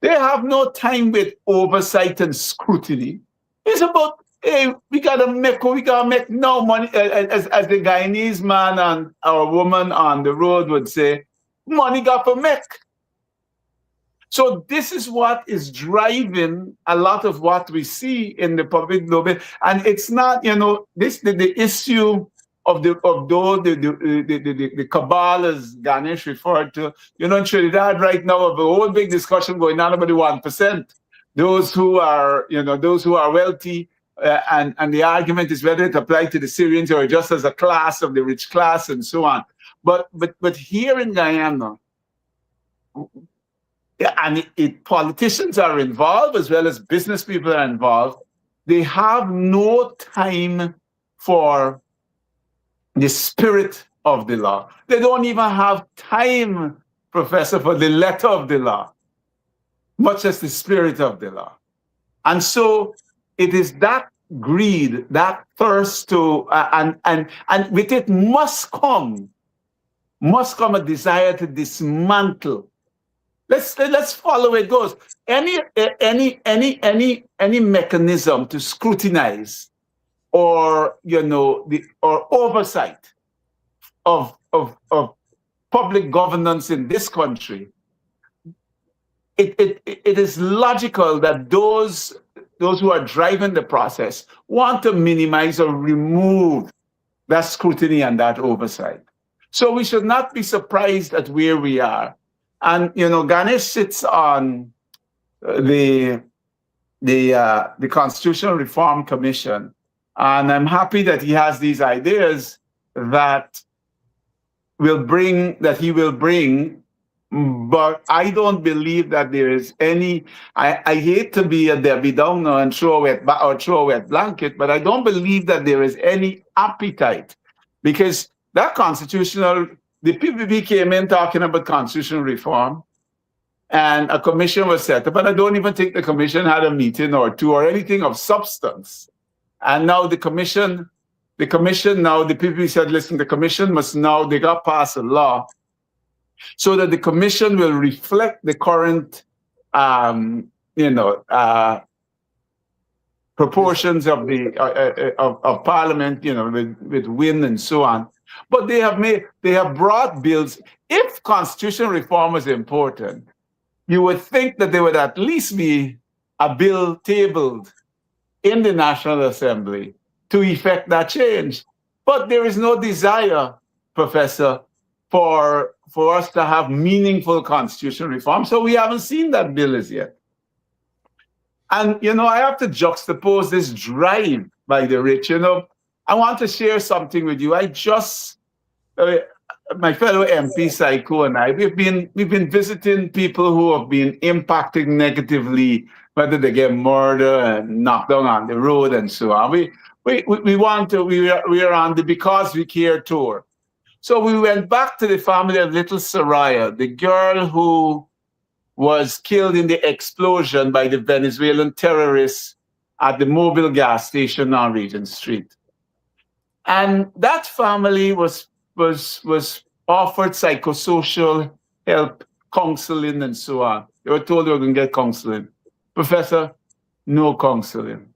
They have no time with oversight and scrutiny. It's about, hey, we gotta make no money, as the Guyanese man or woman on the road would say, money got to make. So this is what is driving a lot of what we see in the public domain. And it's not, you know, the issue of the cabal, as Ganesh referred to. You know, in Trinidad right now, of a whole big discussion going on about the 1%. Those who are wealthy, and the argument is whether it applies to the Syrians or just as a class of the rich class and so on. But here in Guyana, and politicians are involved as well as business people are involved. They have no time for the spirit of the law. They don't even have time, Professor, for the letter of the law, much as the spirit of the law. And so it is that greed, that thirst to, and with it must come a desire to dismantle. Let's follow where it goes. Any mechanism to scrutinize or or oversight of public governance in this country, it is logical that those who are driving the process want to minimize or remove that scrutiny and that oversight. So we should not be surprised at where we are. And Ganesh sits on the Constitutional Reform Commission, and I'm happy that he has these ideas that he will bring. But I don't believe that there is any. I hate to be a Debbie Downer and throw a wet blanket, but I don't believe that there is any appetite, because the PPP came in talking about constitutional reform, and a commission was set up, but I don't even think the commission had a meeting or two or anything of substance. And now the PPP said, listen, the commission must now, they got passed a law so that the commission will reflect the current, proportions of the of Parliament, with wind and so on. But they have brought bills. If constitutional reform is important, you would think that there would at least be a bill tabled in the National Assembly to effect that change. But there is no desire, Professor, for us to have meaningful constitutional reform. So we haven't seen that bill as yet. And, I have to juxtapose this drive by the rich. I want to share something with you. My fellow MP Psycho and I, we've been visiting people who have been impacted negatively, whether they get murdered and knocked down on the road and so on. We are on the Because We Care tour. So we went back to the family of little Soraya, the girl who was killed in the explosion by the Venezuelan terrorists at the Mobile gas station on Regent Street. And that family was offered psychosocial help, counseling, and so on. They were told they were going to get counseling. Professor, no counseling.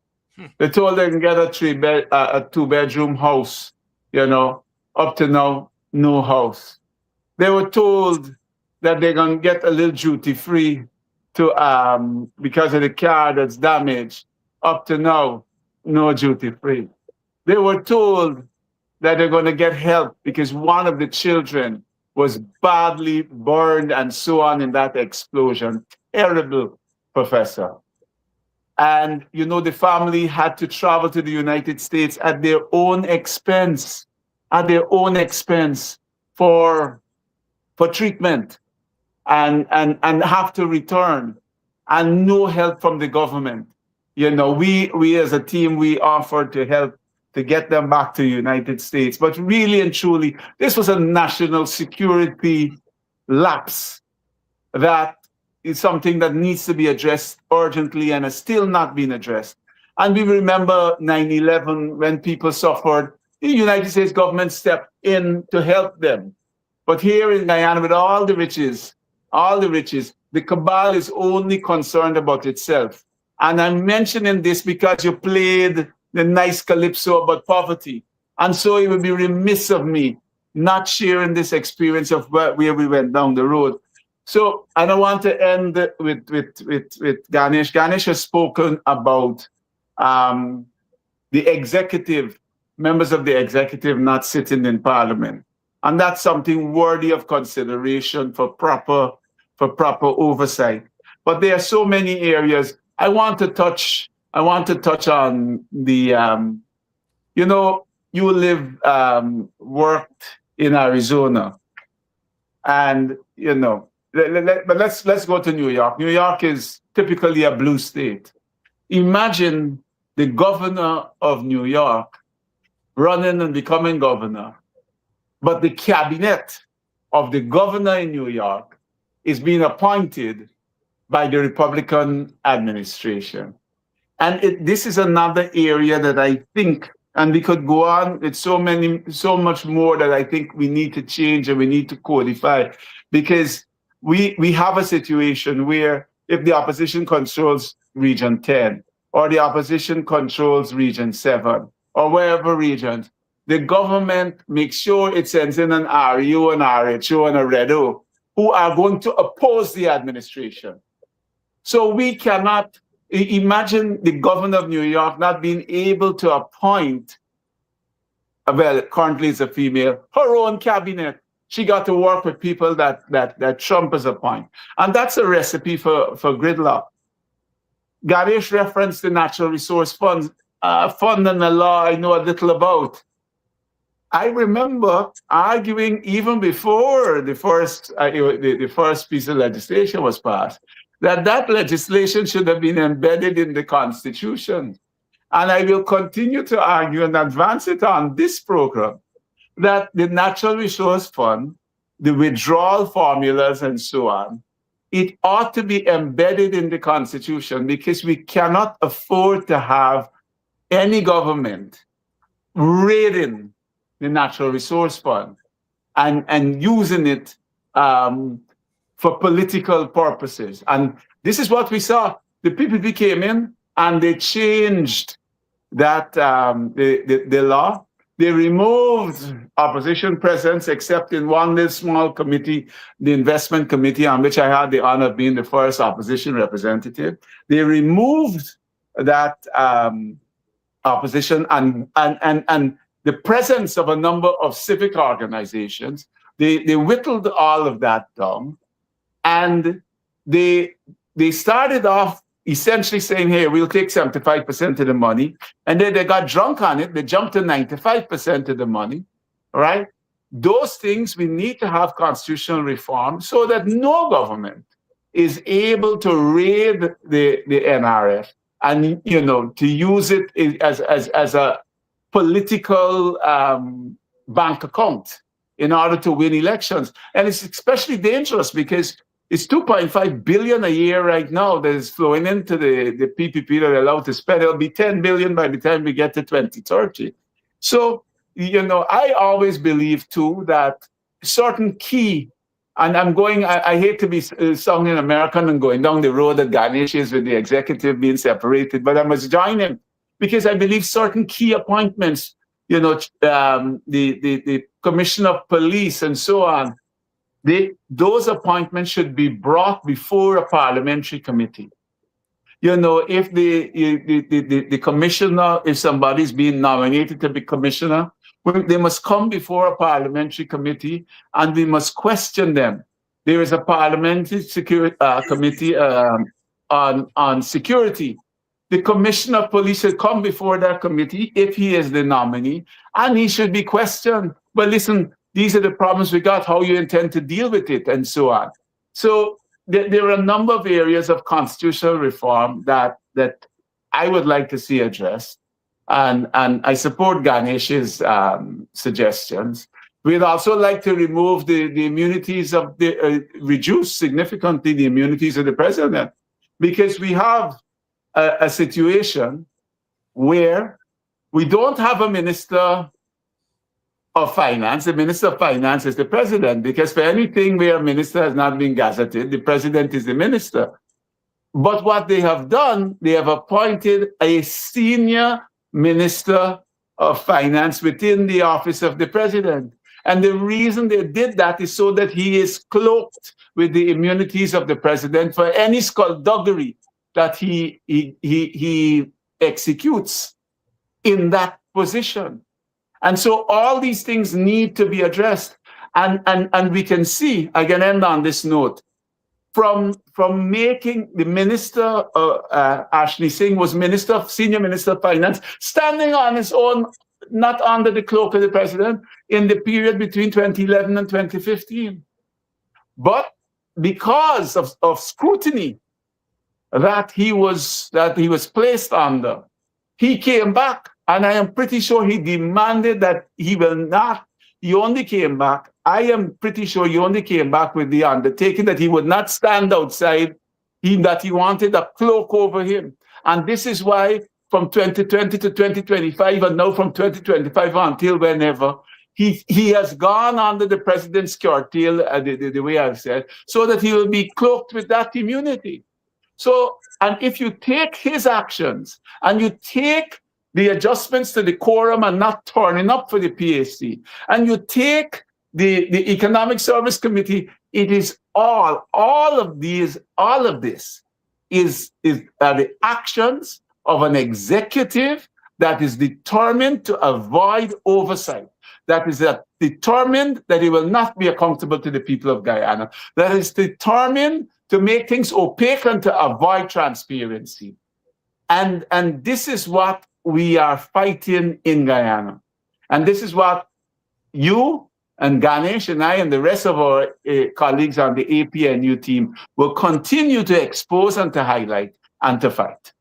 They told they can get a 2-bedroom house, up to now, no house. They were told that they're going to get a little duty-free because of the car that's damaged. Up to now, no duty-free. They were told that they're going to get help because one of the children was badly burned and so on in that explosion. Terrible, Professor. And, the family had to travel to the United States at their own expense, for treatment and have to return, and no help from the government. We as a team, we offered to help to get them back to the United States. But really and truly, this was a national security lapse that is something that needs to be addressed urgently and has still not been addressed. And we remember 9/11 when people suffered. The United States government stepped in to help them. But here in Guyana, with all the riches, the cabal is only concerned about itself. And I'm mentioning this because you played the nice calypso about poverty. And so it would be remiss of me not sharing this experience of where we went down the road. So, and I want to end with Ganesh. Ganesh has spoken about the executive, members of the executive not sitting in Parliament. And that's something worthy of consideration for proper oversight. But there are so many areas. I want to touch on the, you worked in Arizona, and, but let's go to New York. New York is typically a blue state. Imagine the governor of New York running and becoming governor, but the cabinet of the governor in New York is being appointed by the Republican administration. And this is another area that I think, and we could go on with so much more that I think we need to change and we need to codify, because we have a situation where if the opposition controls Region 10, or the opposition controls Region 7, or wherever region, the government makes sure it sends in an REO, an RHO, and a REDO who are going to oppose the administration. So we cannot imagine the governor of New York not being able to appoint, well, currently it's a female, her own cabinet. She got to work with people that Trump has appointed. And that's a recipe for gridlock. Ganesh referenced the Natural Resource Fund and the law I know a little about. I remember arguing even before the first piece of legislation was passed, that legislation should have been embedded in the Constitution. And I will continue to argue and advance it on this program, that the Natural Resource Fund, the withdrawal formulas and so on, it ought to be embedded in the Constitution, because we cannot afford to have any government raiding the Natural Resource Fund and using it for political purposes. And this is what we saw. The PPP came in and they changed that the law. They removed opposition presence, except in one little small committee, the investment committee, on which I had the honor of being the first opposition representative. They removed that opposition and the presence of a number of civic organizations. They whittled all of that down, and they started off essentially saying, hey, we'll take 75% of the money. And then they got drunk on it. They jumped to 95% of the money, all right? Those things, we need to have constitutional reform so that no government is able to raid the NRF and, to use it as a political bank account in order to win elections. And it's especially dangerous because it's 2.5 billion a year right now that is flowing into the PPP that are allowed to spend. It'll be 10 billion by the time we get to 2030. So, I always believe too that certain key, and I hate to be sounding American and going down the road that Ganesh is with the executive being separated, but I must join him because I believe certain key appointments, the commissioner of police and so on, those appointments should be brought before a parliamentary committee. If the commissioner, if somebody's being nominated to be commissioner, they must come before a parliamentary committee and we must question them. There is a parliamentary security committee on security. The commissioner of police should come before that committee if he is the nominee, and he should be questioned. But listen, these are the problems we got, how you intend to deal with it, and so on. So there are a number of areas of constitutional reform that I would like to see addressed. And I support Ganesh's suggestions. We'd also like to remove the immunities of reduce significantly the immunities of the president, because we have a situation where we don't have a minister of finance. The minister of finance is the president, because for anything where a minister has not been gazetted, the president is the minister. But what they have done, they have appointed a senior minister of finance within the office of the president. And the reason they did that is so that he is cloaked with the immunities of the president for any skullduggery that he executes in that position. And so all these things need to be addressed. And we can see, I can end on this note, from making the minister, Ashley Singh was senior minister of finance, standing on his own, not under the cloak of the president, in the period between 2011 and 2015. But because of scrutiny that he was placed under, he came back. And I am pretty sure he demanded that he will not. He only came back. I am pretty sure he only came back with the undertaking that he would not stand outside, that he wanted a cloak over him. And this is why from 2020 to 2025, and now from 2025 until whenever, he has gone under the president's curtail, the way I've said, so that he will be cloaked with that immunity. So, and if you take his actions and you take the adjustments to the quorum and not turning up for the PhD, and you take the Economic Service Committee, it is all of this is the actions of an executive that is determined to avoid oversight, that is determined that he will not be accountable to the people of Guyana, that is determined to make things opaque and to avoid transparency. And this is what we are fighting in Guyana. And this is what you and Ganesh and I and the rest of our colleagues on the APNU team will continue to expose and to highlight and to fight.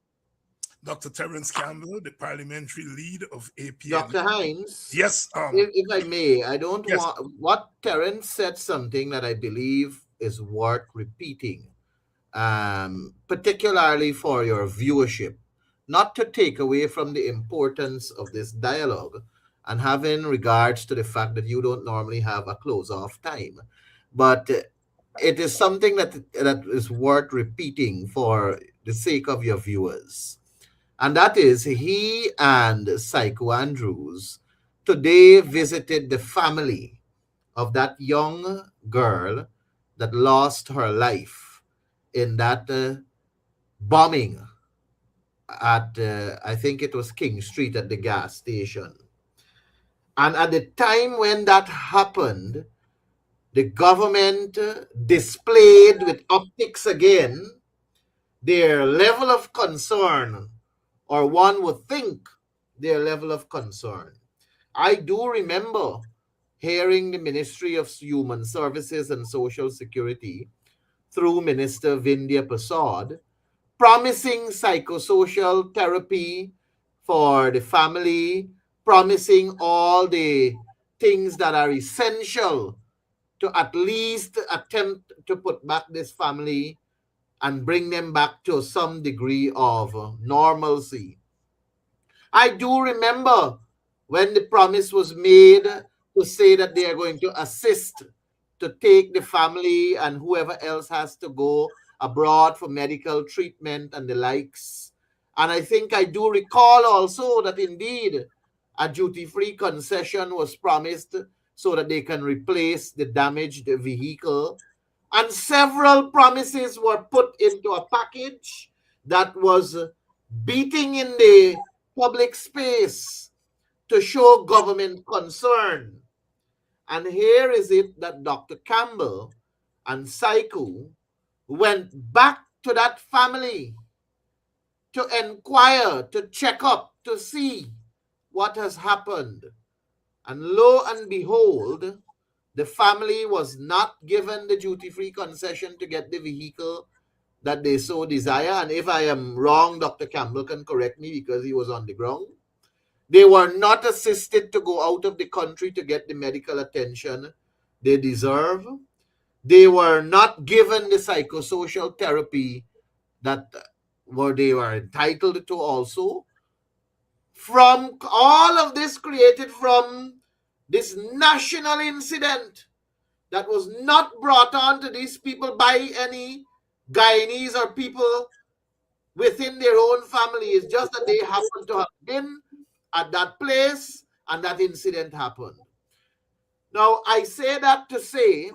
Dr. Terrence Campbell, the parliamentary lead of APNU. Dr. Hines, yes, if I may, I don't yes. want what Terrence said something that I believe is worth repeating, particularly for your viewership, not to take away from the importance of this dialogue and having regards to the fact that you don't normally have a close-off time. But it is something that is worth repeating for the sake of your viewers. And that is, he and Psycho Andrews today visited the family of that young girl that lost her life in that bombing at, I think it was King Street at the gas station. And at the time when that happened, the government displayed with optics again their level of concern, or one would think their level of concern. I do remember hearing the Ministry of Human Services and Social Security through Minister Vindhya Prasad promising psychosocial therapy for the family, promising all the things that are essential to at least attempt to put back this family and bring them back to some degree of normalcy. I do remember when the promise was made to say that they are going to assist to take the family and whoever else has to go abroad for medical treatment and the likes. And I think I do recall also that indeed a duty-free concession was promised so that they can replace the damaged vehicle. And several promises were put into a package that was beating in the public space to show government concern. And here is it that Dr. Campbell and Psycho went back to that family to inquire, to check up, to see what has happened. And lo and behold, the family was not given the duty-free concession to get the vehicle that they so desire. And if I am wrong, Dr. Campbell can correct me because he was on the ground. They were not assisted to go out of the country to get the medical attention they deserve. They were not given the psychosocial therapy that they were entitled to also. From all of this created from this national incident that was not brought on to these people by any Guyanese or people within their own family. It's just that they happen to have been at that place and that incident happened. Now, I say that to say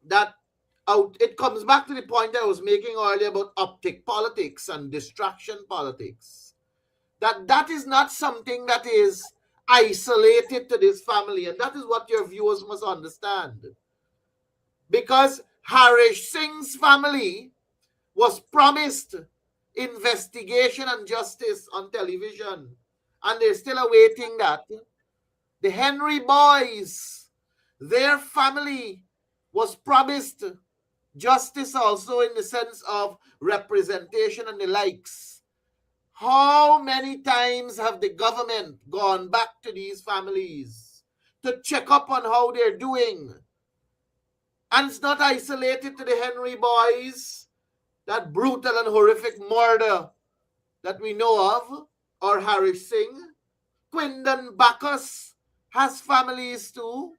that it comes back to the point I was making earlier about optic politics and distraction politics. That is not something that is isolated to this family, and that is what your viewers must understand. Because Harish Singh's family was promised investigation and justice on television, and they're still awaiting that. The Henry boys, their family was promised justice also in the sense of representation and the likes. How many times have the government gone back to these families to check up on how they're doing? And it's not isolated to the Henry boys, that brutal and horrific murder that we know of, or Harish Singh. Quindon Bacchus has families too.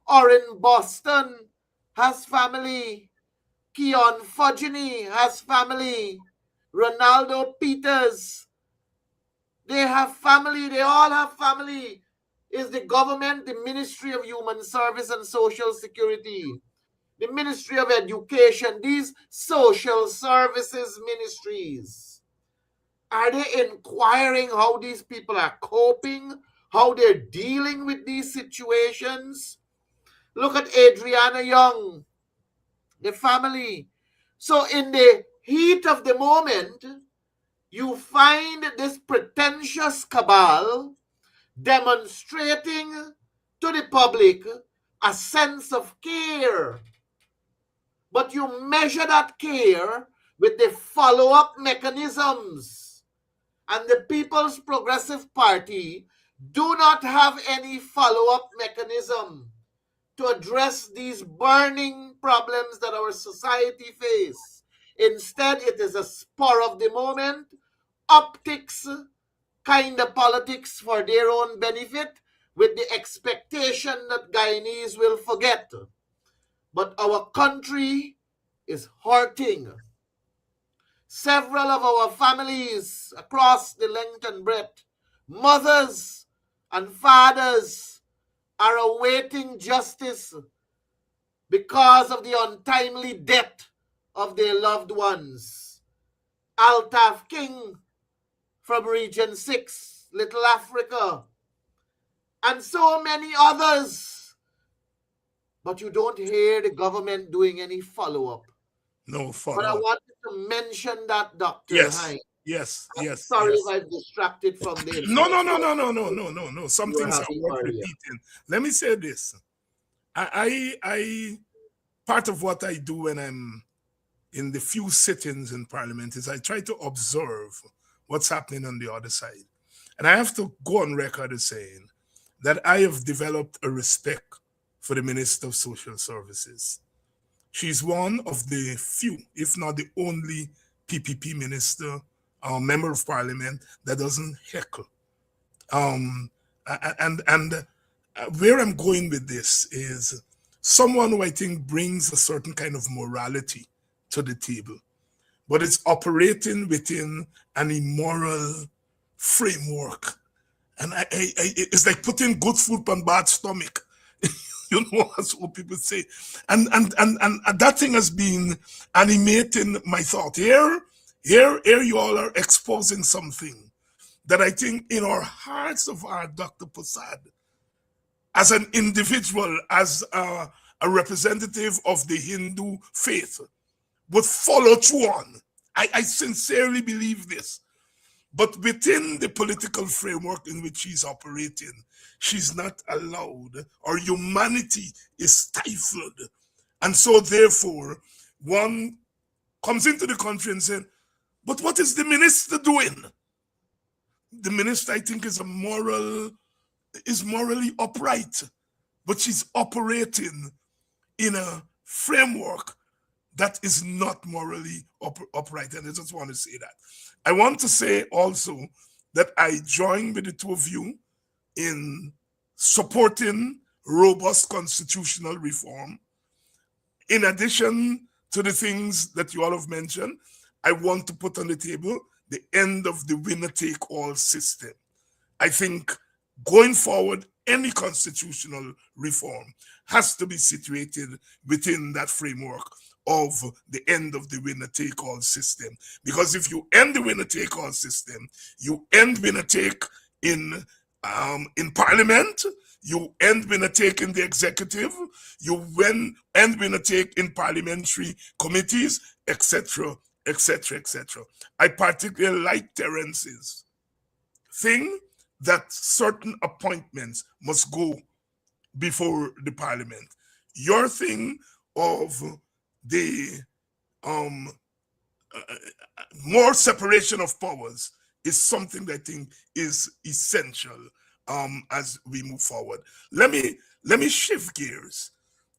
Or in Boston has family. Keon Fudgeny has family. Ronaldo Peters They have family. They all have family. Is the government, the Ministry of Human Service and Social Security, the Ministry of Education, these social services ministries, are they inquiring how these people are coping, how they're dealing with these situations? Look at Adriana Young, the family. So in the heat of the moment, you find this pretentious cabal demonstrating to the public a sense of care. But you measure that care with the follow-up mechanisms. And the People's Progressive Party do not have any follow-up mechanism to address these burning problems that our society face. Instead, it is a spur of the moment, optics kind of politics for their own benefit, with the expectation that Guyanese will forget. But our country is hurting. Several of our families across the length and breadth, mothers and fathers, are awaiting justice because of the untimely death of their loved ones. Altaf King from Region 6, Little Africa, and so many others. But you don't hear the government doing any follow-up. No But follow I up. wanted to mention that, Dr. Yes, Hine. yes, I'm yes, sorry yes. if I've distracted from the No, no, important no, work no, no, no, no, no, no. Some you were things are having worth earlier. repeating. Let me say this. I part of what I do when I'm in the few sittings in Parliament is I try to observe what's happening on the other side. And I have to go on record as saying that I have developed a respect for the Minister of Social Services. She's one of the few, if not the only, PPP minister, member of parliament that doesn't heckle. Um, and where I'm going with this is someone who I think brings a certain kind of morality to the table, but it's operating within an immoral framework. And it's like putting good food on bad stomach. You know, that's what people say. And that thing has been animating my thought. Here you all are exposing something that I think in our hearts of heart, Dr. Prasad, as an individual, as a representative of the Hindu faith, would follow through on. I sincerely believe this. But within the political framework in which she's operating, she's not allowed, or humanity is stifled. And so, therefore, one comes into the country and says, but what is the minister doing? The minister, I think, is morally upright, but she's operating in a framework that is not morally upright. And I just want to say that. I want to say also that I join with the two of you in supporting robust constitutional reform. In addition to the things that you all have mentioned, I want to put on the table the end of the winner-take-all system. I think going forward, any constitutional reform has to be situated within that framework of the end of the winner-take-all system. Because if you end the winner-take-all system, you end winner-take in Parliament, you end winner-take in the executive, you end winner-take in parliamentary committees, etc., etc., etc. I particularly like Terrence's thing that certain appointments must go before the parliament. Your thing of the more separation of powers is something that I think is essential as we move forward. Let me shift gears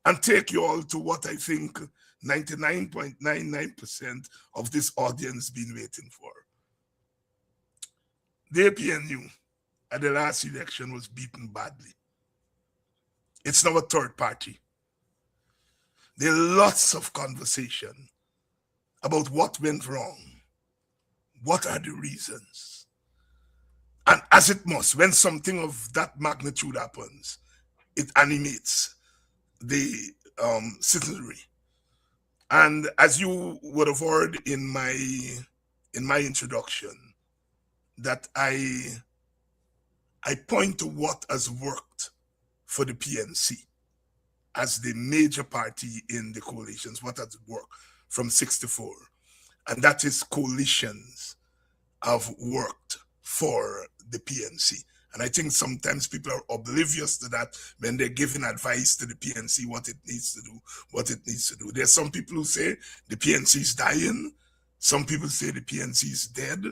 and take you all to what I think 99.99% of this audience been waiting for. The APNU at the last election was beaten badly. It's now a third party. There are lots of conversation about what went wrong. What are the reasons? And as it must, when something of that magnitude happens, it animates the citizenry. And as you would have heard in my introduction, that I point to what has worked for the PNC as the major party in the coalitions, what has worked from 64. And that is coalitions have worked for the PNC. And I think sometimes people are oblivious to that when they're giving advice to the PNC what it needs to do, what it needs to do. There's some people who say the PNC is dying. Some people say the PNC is dead.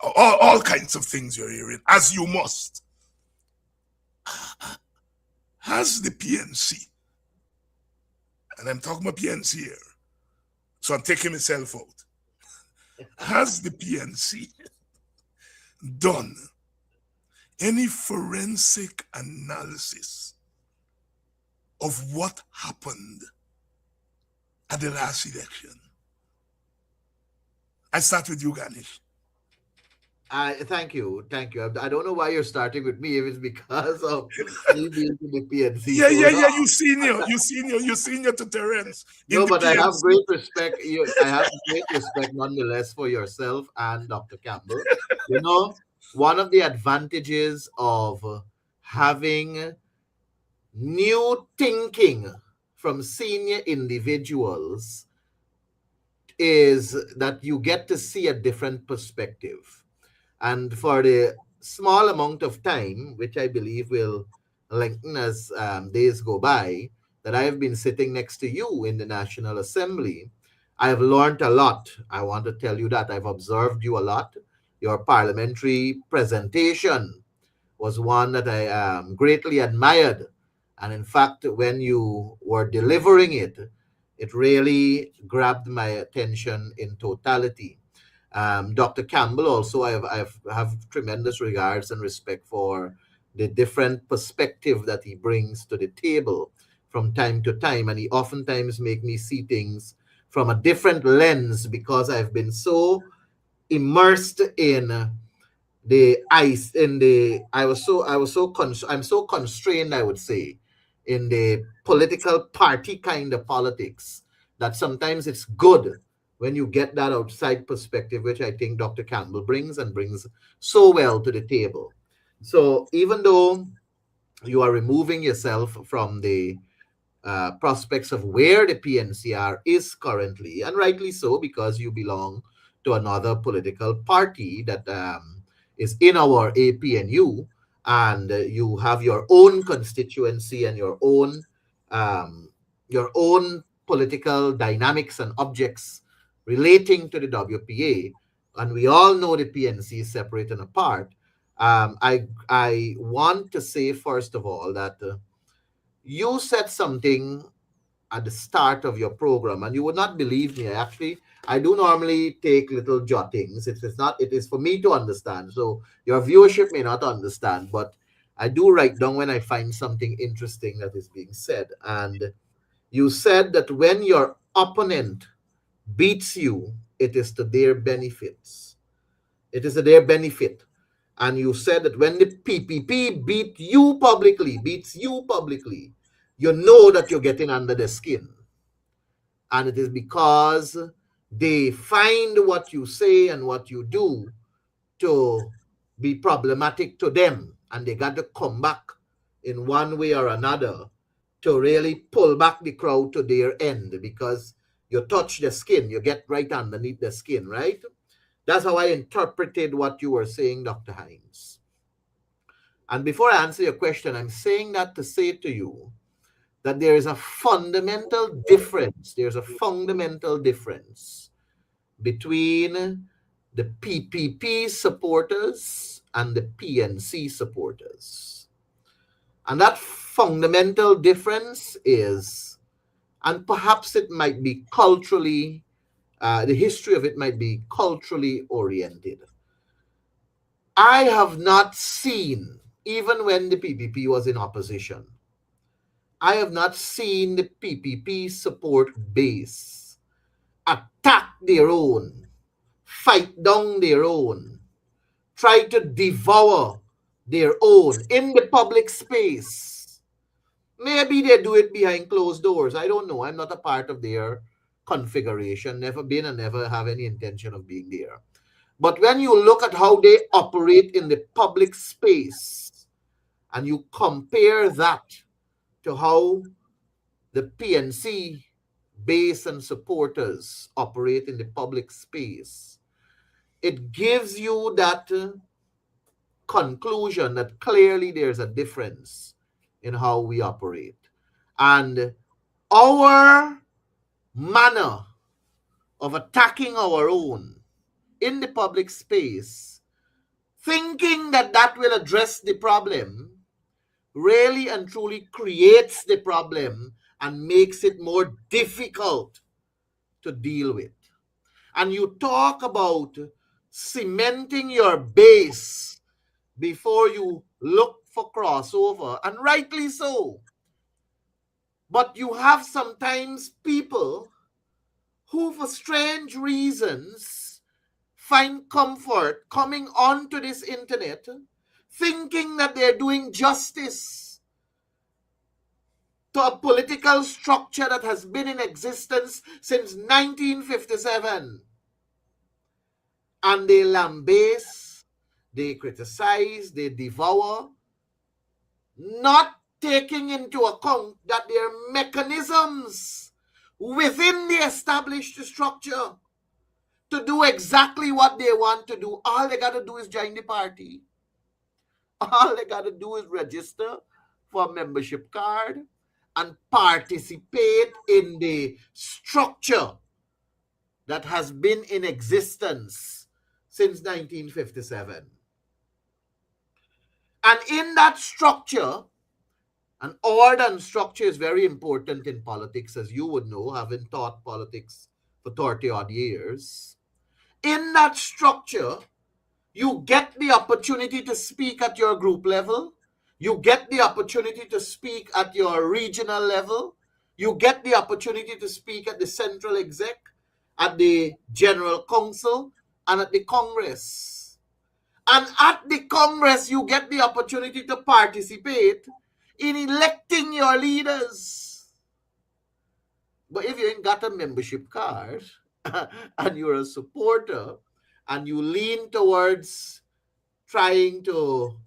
All kinds of things you're hearing, as you must. Has the PNC, and I'm talking about PNC here, so I'm taking myself out. Has the PNC done any forensic analysis of what happened at the last election? I start with you, Ganesh. Thank you, thank you. I don't know why you're starting with me. If it's because of me being in the PNC Yeah, so yeah, yeah. long. You senior to Terrence in No, the but I have PNC. great respect. I have great respect nonetheless for yourself and Dr. Campbell. You know, one of the advantages of having new thinking from senior individuals is that you get to see a different perspective. And for the small amount of time, which I believe will lengthen as days go by, that I have been sitting next to you in the National Assembly, I have learned a lot. I want to tell you that I've observed you a lot. Your parliamentary presentation was one that I greatly admired. And in fact, when you were delivering it, it really grabbed my attention in totality. Dr. Campbell also, I have tremendous regards and respect for the different perspective that he brings to the table from time to time, and he oftentimes make me see things from a different lens because I've been so immersed in the ice in the I was so I'm so constrained, I would say, in the political party kind of politics, that sometimes it's good when you get that outside perspective, which I think Dr. Campbell brings and brings so well to the table. So even though you are removing yourself from the prospects of where the PNCR is currently, and rightly so, because you belong to another political party that is in our APNU, and you have your own constituency and your own political dynamics and objects relating to the WPA, and we all know the PNC is separate and apart. I want to say first of all that you said something at the start of your program, and you would not believe me. I do normally take little jottings. It's not. It is for me to understand. So your viewership may not understand, but I do write down when I find something interesting that is being said. And you said that when your opponent beats you, it is to their benefits. It is to their benefit. And you said that when the PPP beats you publicly, you know that you're getting under the skin. And it is because they find what you say and what you do to be problematic to them. And they got to come back in one way or another to really pull back the crowd to their end, because you touch the skin, you get right underneath the skin, right? That's how I interpreted what you were saying, Dr. Hines. And before I answer your question, I'm saying that to say to you that there is a fundamental difference. There's a fundamental difference between the PPP supporters and the PNC supporters. And that fundamental difference is, and perhaps it might be culturally, the history of it might be culturally oriented. I have not seen, even when the PPP was in opposition, I have not seen the PPP support base attack their own, fight down their own, try to devour their own in the public space. Maybe they do it behind closed doors. I don't know. I'm not a part of their configuration. Never been and never have any intention of being there. But when you look at how they operate in the public space and you compare that to how the PNC base and supporters operate in the public space, it gives you that conclusion that clearly there's a difference in how we operate. And our manner of attacking our own in the public space, thinking that that will address the problem, really and truly creates the problem and makes it more difficult to deal with. And you talk about cementing your base before you look for crossover, and rightly so. But you have sometimes people who, for strange reasons, find comfort coming onto this internet, thinking that they're doing justice to a political structure that has been in existence since 1957. And they lambaste, they criticize, they devour, not taking into account that there are mechanisms within the established structure to do exactly what they want to do. All they got to do is join the party. All they got to do is register for a membership card and participate in the structure that has been in existence since 1957. And in that structure, an order and structure is very important in politics, as you would know, having taught politics for 30-odd years. In that structure, you get the opportunity to speak at your group level. You get the opportunity to speak at your regional level. You get the opportunity to speak at the central exec, at the general council, and at the Congress. And at the Congress, you get the opportunity to participate in electing your leaders. But if you ain't got a membership card and you're a supporter and you lean towards trying to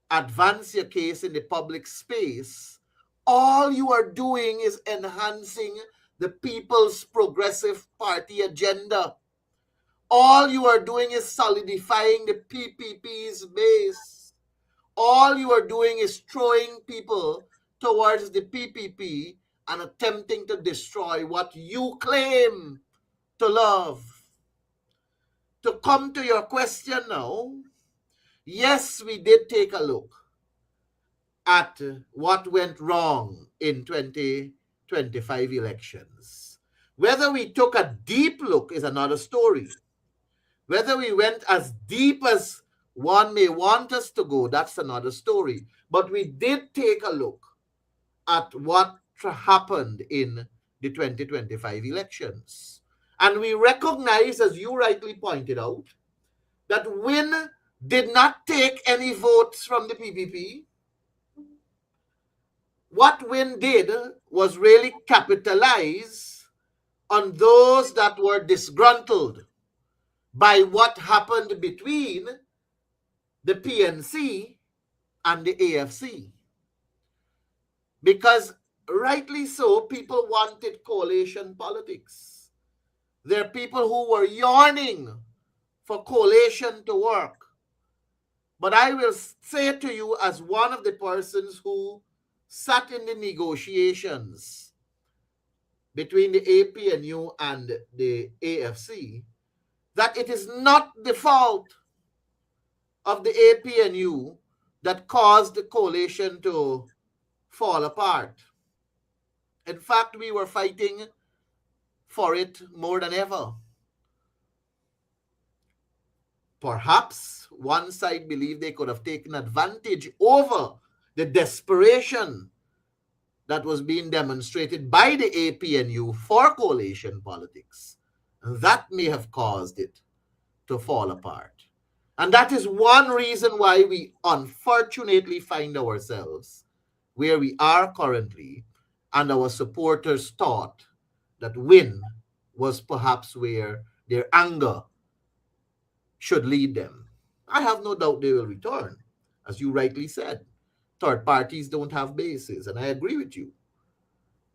advance your case in the public space, all you are doing is enhancing the People's Progressive Party agenda. All you are doing is solidifying the PPP's base. All you are doing is throwing people towards the PPP and attempting to destroy what you claim to love. To come to your question now, yes, we did take a look at what went wrong in 2025 elections. Whether we took a deep look is another story. Whether we went as deep as one may want us to go, that's another story. But we did take a look at what happened in the 2025 elections. And we recognize, as you rightly pointed out, that Win did not take any votes from the PPP. What Win did was really capitalize on those that were disgruntled by what happened between the PNC and the AFC. Because rightly so, people wanted coalition politics. There are people who were yearning for coalition to work. But I will say to you, as one of the persons who sat in the negotiations between the APNU and the AFC, that it is not the fault of the APNU that caused the coalition to fall apart. In fact, we were fighting for it more than ever. Perhaps one side believed they could have taken advantage over the desperation that was being demonstrated by the APNU for coalition politics. And that may have caused it to fall apart. And that is one reason why we unfortunately find ourselves where we are currently, and our supporters thought that win was perhaps where their anger should lead them. I have no doubt they will return. As you rightly said, third parties don't have bases, and I agree with you.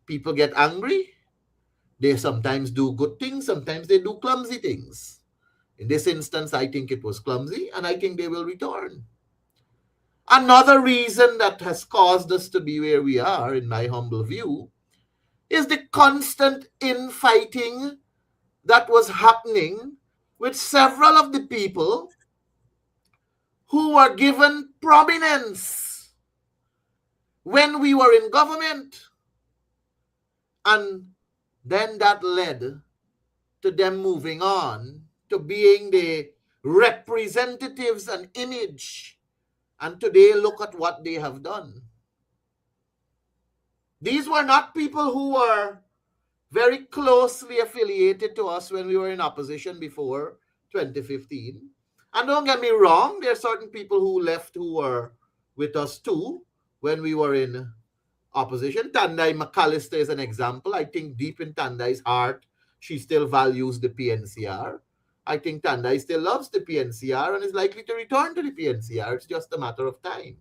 People get angry, they sometimes do good things, sometimes they do clumsy things. In this instance, I think it was clumsy, and I think they will return. Another reason that has caused us to be where we are, in my humble view, is the constant infighting that was happening with several of the people who were given prominence when we were in government. And then that led to them moving on to being the representatives and image. And today, look at what they have done. These were not people who were very closely affiliated to us when we were in opposition before 2015. And don't get me wrong, there are certain people who left who were with us too when we were in opposition. Tandai McAllister is an example. I think deep in Tandai's heart, she still values the PNCR. I think Tandai still loves the PNCR and is likely to return to the PNCR. It's just a matter of time.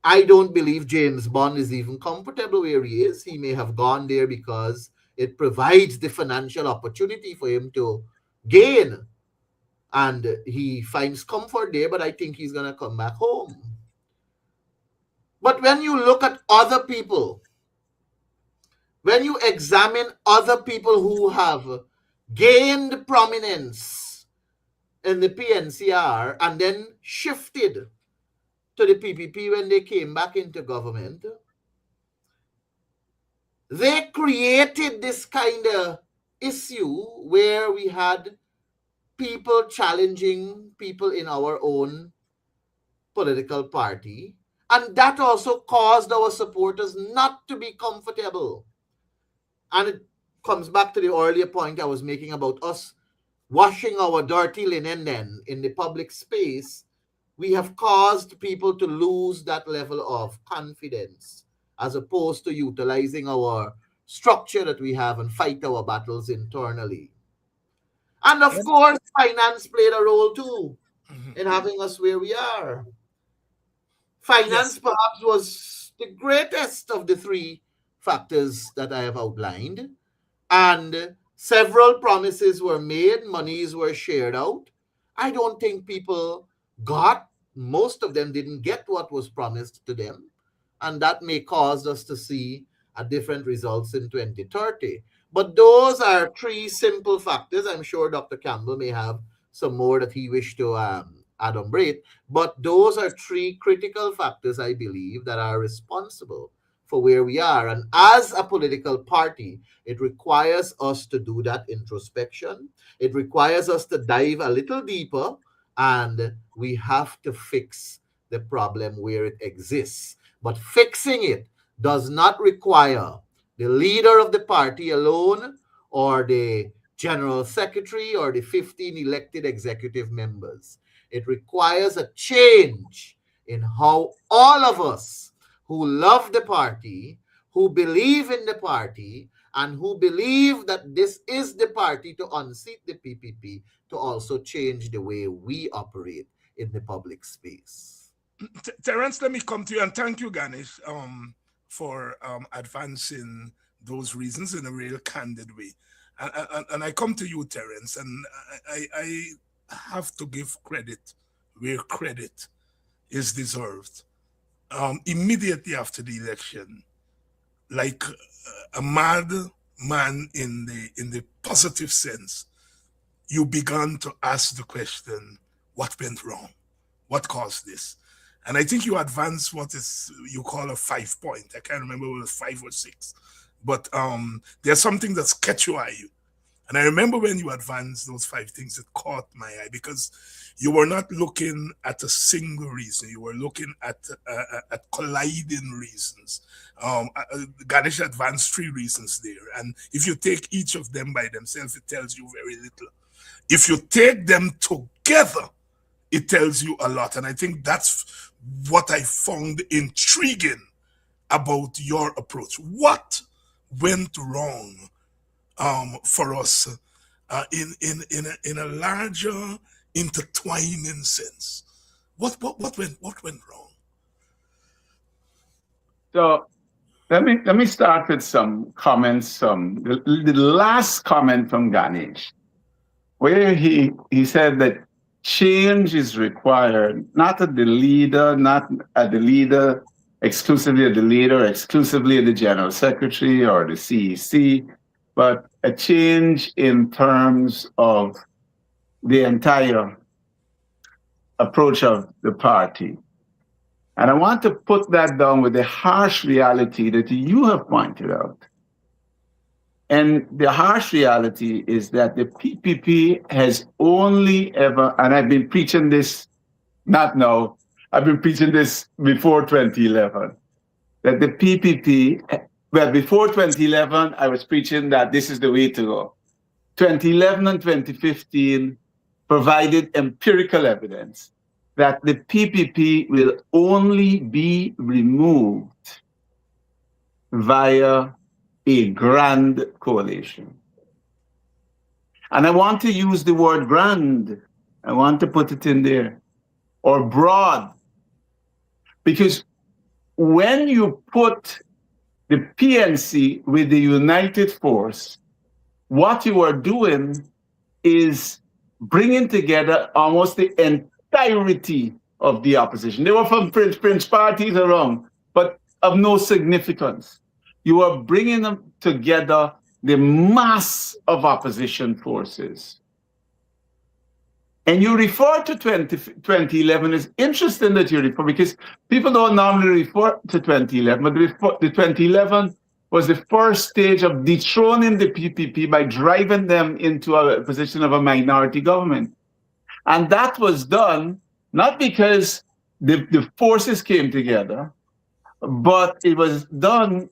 I don't believe James Bond is even comfortable where he is. He may have gone there because it provides the financial opportunity for him to gain. And he finds comfort there, but I think he's going to come back home. But when you look at other people, when you examine other people who have gained prominence in the PNCR and then shifted to the PPP when they came back into government, they created this kind of issue where we had people challenging people in our own political party. And that also caused our supporters not to be comfortable. And it comes back to the earlier point I was making about us washing our dirty linen then in the public space. We have caused people to lose that level of confidence as opposed to utilizing our structure that we have and fight our battles internally. And of course, finance played a role too in having us where we are. Finance Yes. perhaps was the greatest of the three factors that I have outlined. And several promises were made, monies were shared out. I don't think people most of them didn't get what was promised to them. And that may cause us to see a different results in 2030. But those are three simple factors. I'm sure Dr. Campbell may have some more that he wished to adumbrate. But those are three critical factors, I believe, that are responsible for where we are. And as a political party, it requires us to do that introspection. It requires us to dive a little deeper, and we have to fix the problem where it exists. But fixing it does not require the leader of the party alone or the general secretary or the 15 elected executive members. It requires a change in how all of us who love the party, who believe in the party, and who believe that this is the party to unseat the PPP, to also change the way we operate in the public space. Terrence, let me come to you and thank you, Ganesh, for advancing those reasons in a real candid way. And I come to you, Terrence, and I have to give credit where credit is deserved. Immediately after the election, like a mad man in the positive sense, you began to ask the question, what went wrong? What caused this? And I think you advanced what is you call a 5 point. I can't remember whether it was 5 or 6. But there's something that's catch your eye. And I remember when you advanced those 5 things, it caught my eye because you were not looking at a single reason. You were looking at colliding reasons. Ganesh advanced 3 reasons there. And if you take each of them by themselves, it tells you very little. If you take them together, together, it tells you a lot. And I think that's what I found intriguing about your approach. What went wrong for us in a larger intertwining sense? What went wrong? So let me start with some comments. The last comment from Ganesh, where he said that change is required, not at the leader, exclusively at the leader, exclusively at the general secretary or the CEC, but a change in terms of the entire approach of the party. And I want to put that down with the harsh reality that you have pointed out. And the harsh reality is that the PPP has only ever, and I've been preaching this, not now, I've been preaching this before 2011, that the PPP, well, before 2011, I was preaching that this is the way to go. 2011 and 2015 provided empirical evidence that the PPP will only be removed via a grand coalition. And I want to use the word grand. I want to put it in there, or broad, because when you put the PNC with the united force, what you are doing is bringing together almost the entirety of the opposition. They were from fringe parties around, but of no significance. You are bringing them together, the mass of opposition forces. And you refer to 2011. It's interesting that you refer, because people don't normally refer to 2011, but the 2011 was the first stage of dethroning the PPP by driving them into a position of a minority government. And that was done not because the forces came together, but it was done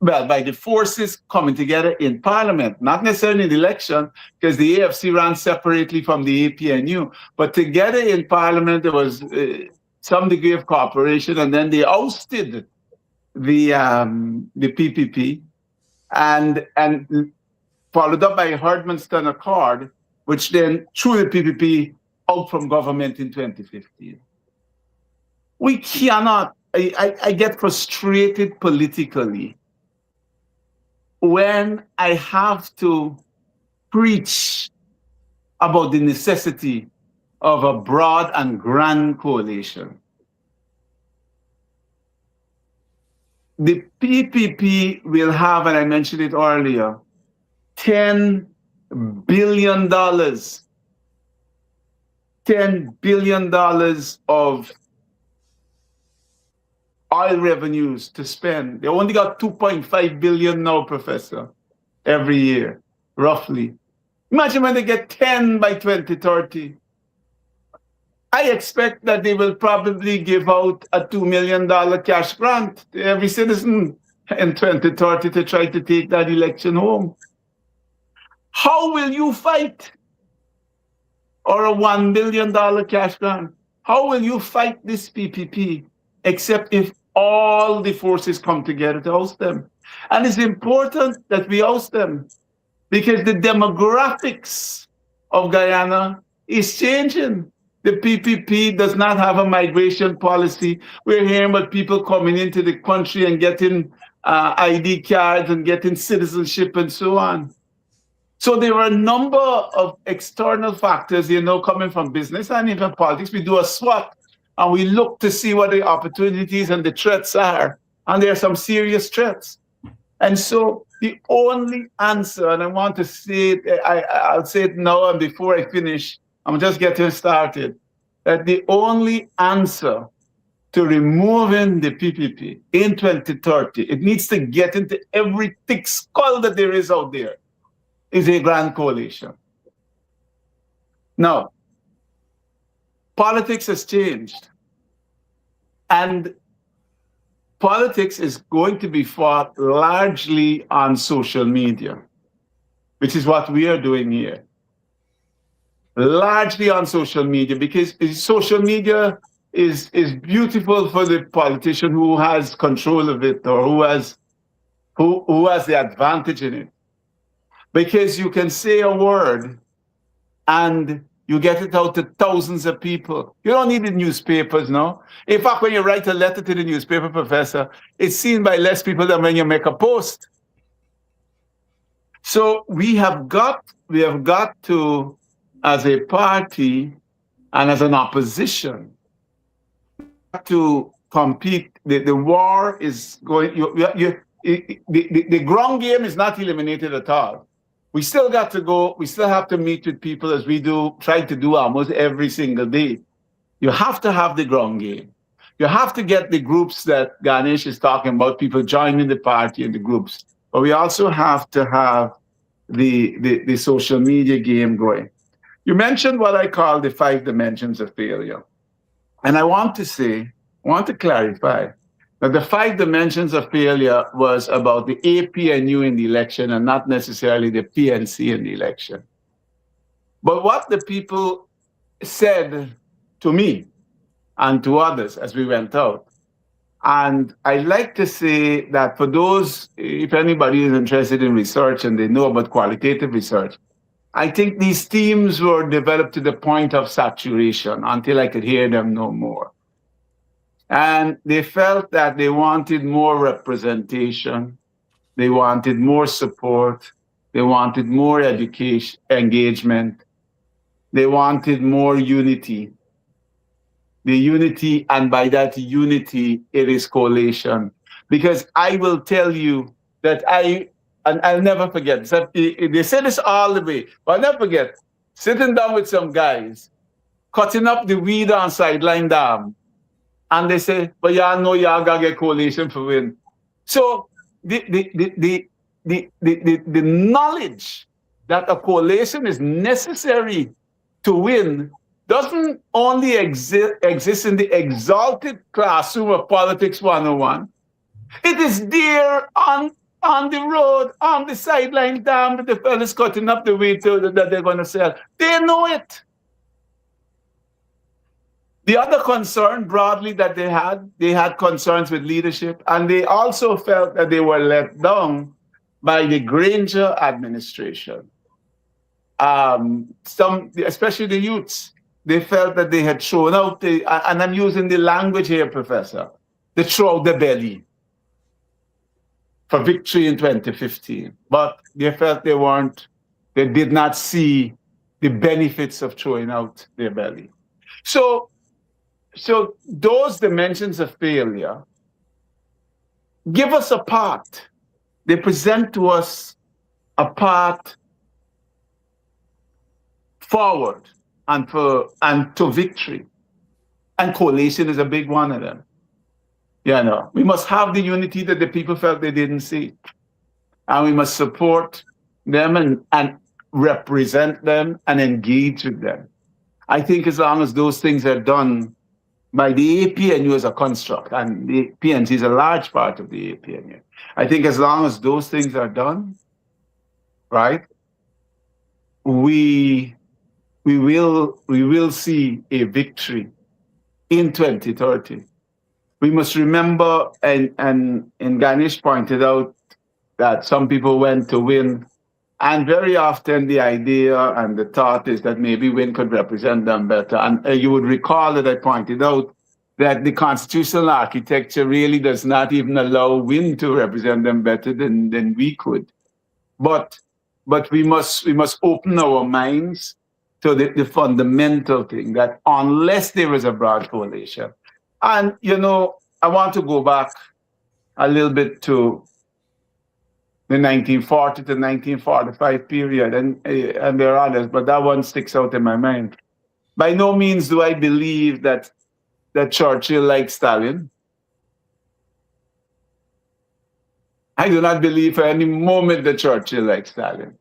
by the forces coming together in parliament, not necessarily in the election, because the AFC ran separately from the APNU, but together in parliament, there was some degree of cooperation, and then they ousted the PPP, and followed up by a Herdman-Stunner Accord, which then threw the PPP out from government in 2015. We cannot, I get frustrated politically when I have to preach about the necessity of a broad and grand coalition. The PPP will have, and I mentioned it earlier, $10 billion. $10 billion of oil revenues to spend. They only got 2.5 billion now, Professor, every year, roughly. Imagine when they get 10 by 2030. I expect that they will probably give out a $2 million cash grant to every citizen in 2030 to try to take that election home. How will you fight? Or a $1 billion cash grant? How will you fight this PPP except if all the forces come together to oust them? And it's important that we oust them because the demographics of Guyana is changing. The PPP does not have a migration policy. We're hearing about people coming into the country and getting ID cards and getting citizenship and so on. So there are a number of external factors, coming from business and even politics. We do a SWOT and we look to see what the opportunities and the threats are. And there are some serious threats. And so the only answer, and I want to say it, I'll say it now and before I finish, I'm just getting started, that the only answer to removing the PPP in 2030, it needs to get into every thick skull that there is out there, is a grand coalition. Now, politics has changed. And politics is going to be fought largely on social media, which is what we are doing here. largely on social media, because social media is beautiful for the politician who has control of it, or who has the advantage in it, because you can say a word and you get it out to thousands of people. You don't need the newspapers, no? In fact, when you write a letter to the newspaper, Professor, it's seen by less people than when you make a post. So we have got to, as a party and as an opposition, to compete. The war is going. The ground game is not eliminated at all. We still got to go. We still have to meet with people, as we try to do almost every single day. You have to have the ground game. You have to get the groups that Ganesh is talking about, people joining the party and the groups. But we also have to have the social media game going. You mentioned what I call the 5 dimensions of failure. And I want to clarify that the 5 dimensions of failure was about the APNU in the election and not necessarily the PNC in the election. But what the people said to me and to others as we went out, and I like to say that for those, if anybody is interested in research and they know about qualitative research, I think these teams were developed to the point of saturation until I could hear them no more. And they felt that they wanted more representation, they wanted more support, they wanted more education, engagement, they wanted more unity. The unity, and by that unity, it is coalition. Because I will tell you that and I'll never forget, they say this all the way, but I'll never forget, sitting down with some guys, cutting up the weed on Sideline Dam, and they say, but y'all know y'all gotta get coalition for win. So the knowledge that a coalition is necessary to win doesn't only exist in the exalted classroom of Politics 101. It is there on the road, on the Sideline Dam, with the fellas cutting up the weed that they're going to sell. They know it. The other concern broadly that they had concerns with leadership, and they also felt that they were let down by the Granger administration. Especially the youths, they felt that they had thrown out and I'm using the language here, Professor, they throw out the belly for victory in 2015. But they felt they did not see the benefits of throwing out their belly. So those dimensions of failure give us a path. They present to us a path forward and to victory. And coalition is a big one of them. We must have the unity that the people felt they didn't see. And we must support them and represent them and engage with them. I think as long as those things are done by the APNU as a construct, and the PNC is a large part of the APNU. I think as long as those things are done, right, we will see a victory in 2030. We must remember, and Ganesh pointed out that some people went to win, and very often the idea and the thought is that maybe win could represent them better. And you would recall that I pointed out that the constitutional architecture really does not even allow win to represent them better than we could. But we must open our minds to the fundamental thing that unless there is a broad coalition, and I want to go back a little bit to the 1940 to 1945 period, and there are others, but that one sticks out in my mind. By no means do I believe that Churchill liked Stalin. I do not believe for any moment that Churchill liked Stalin.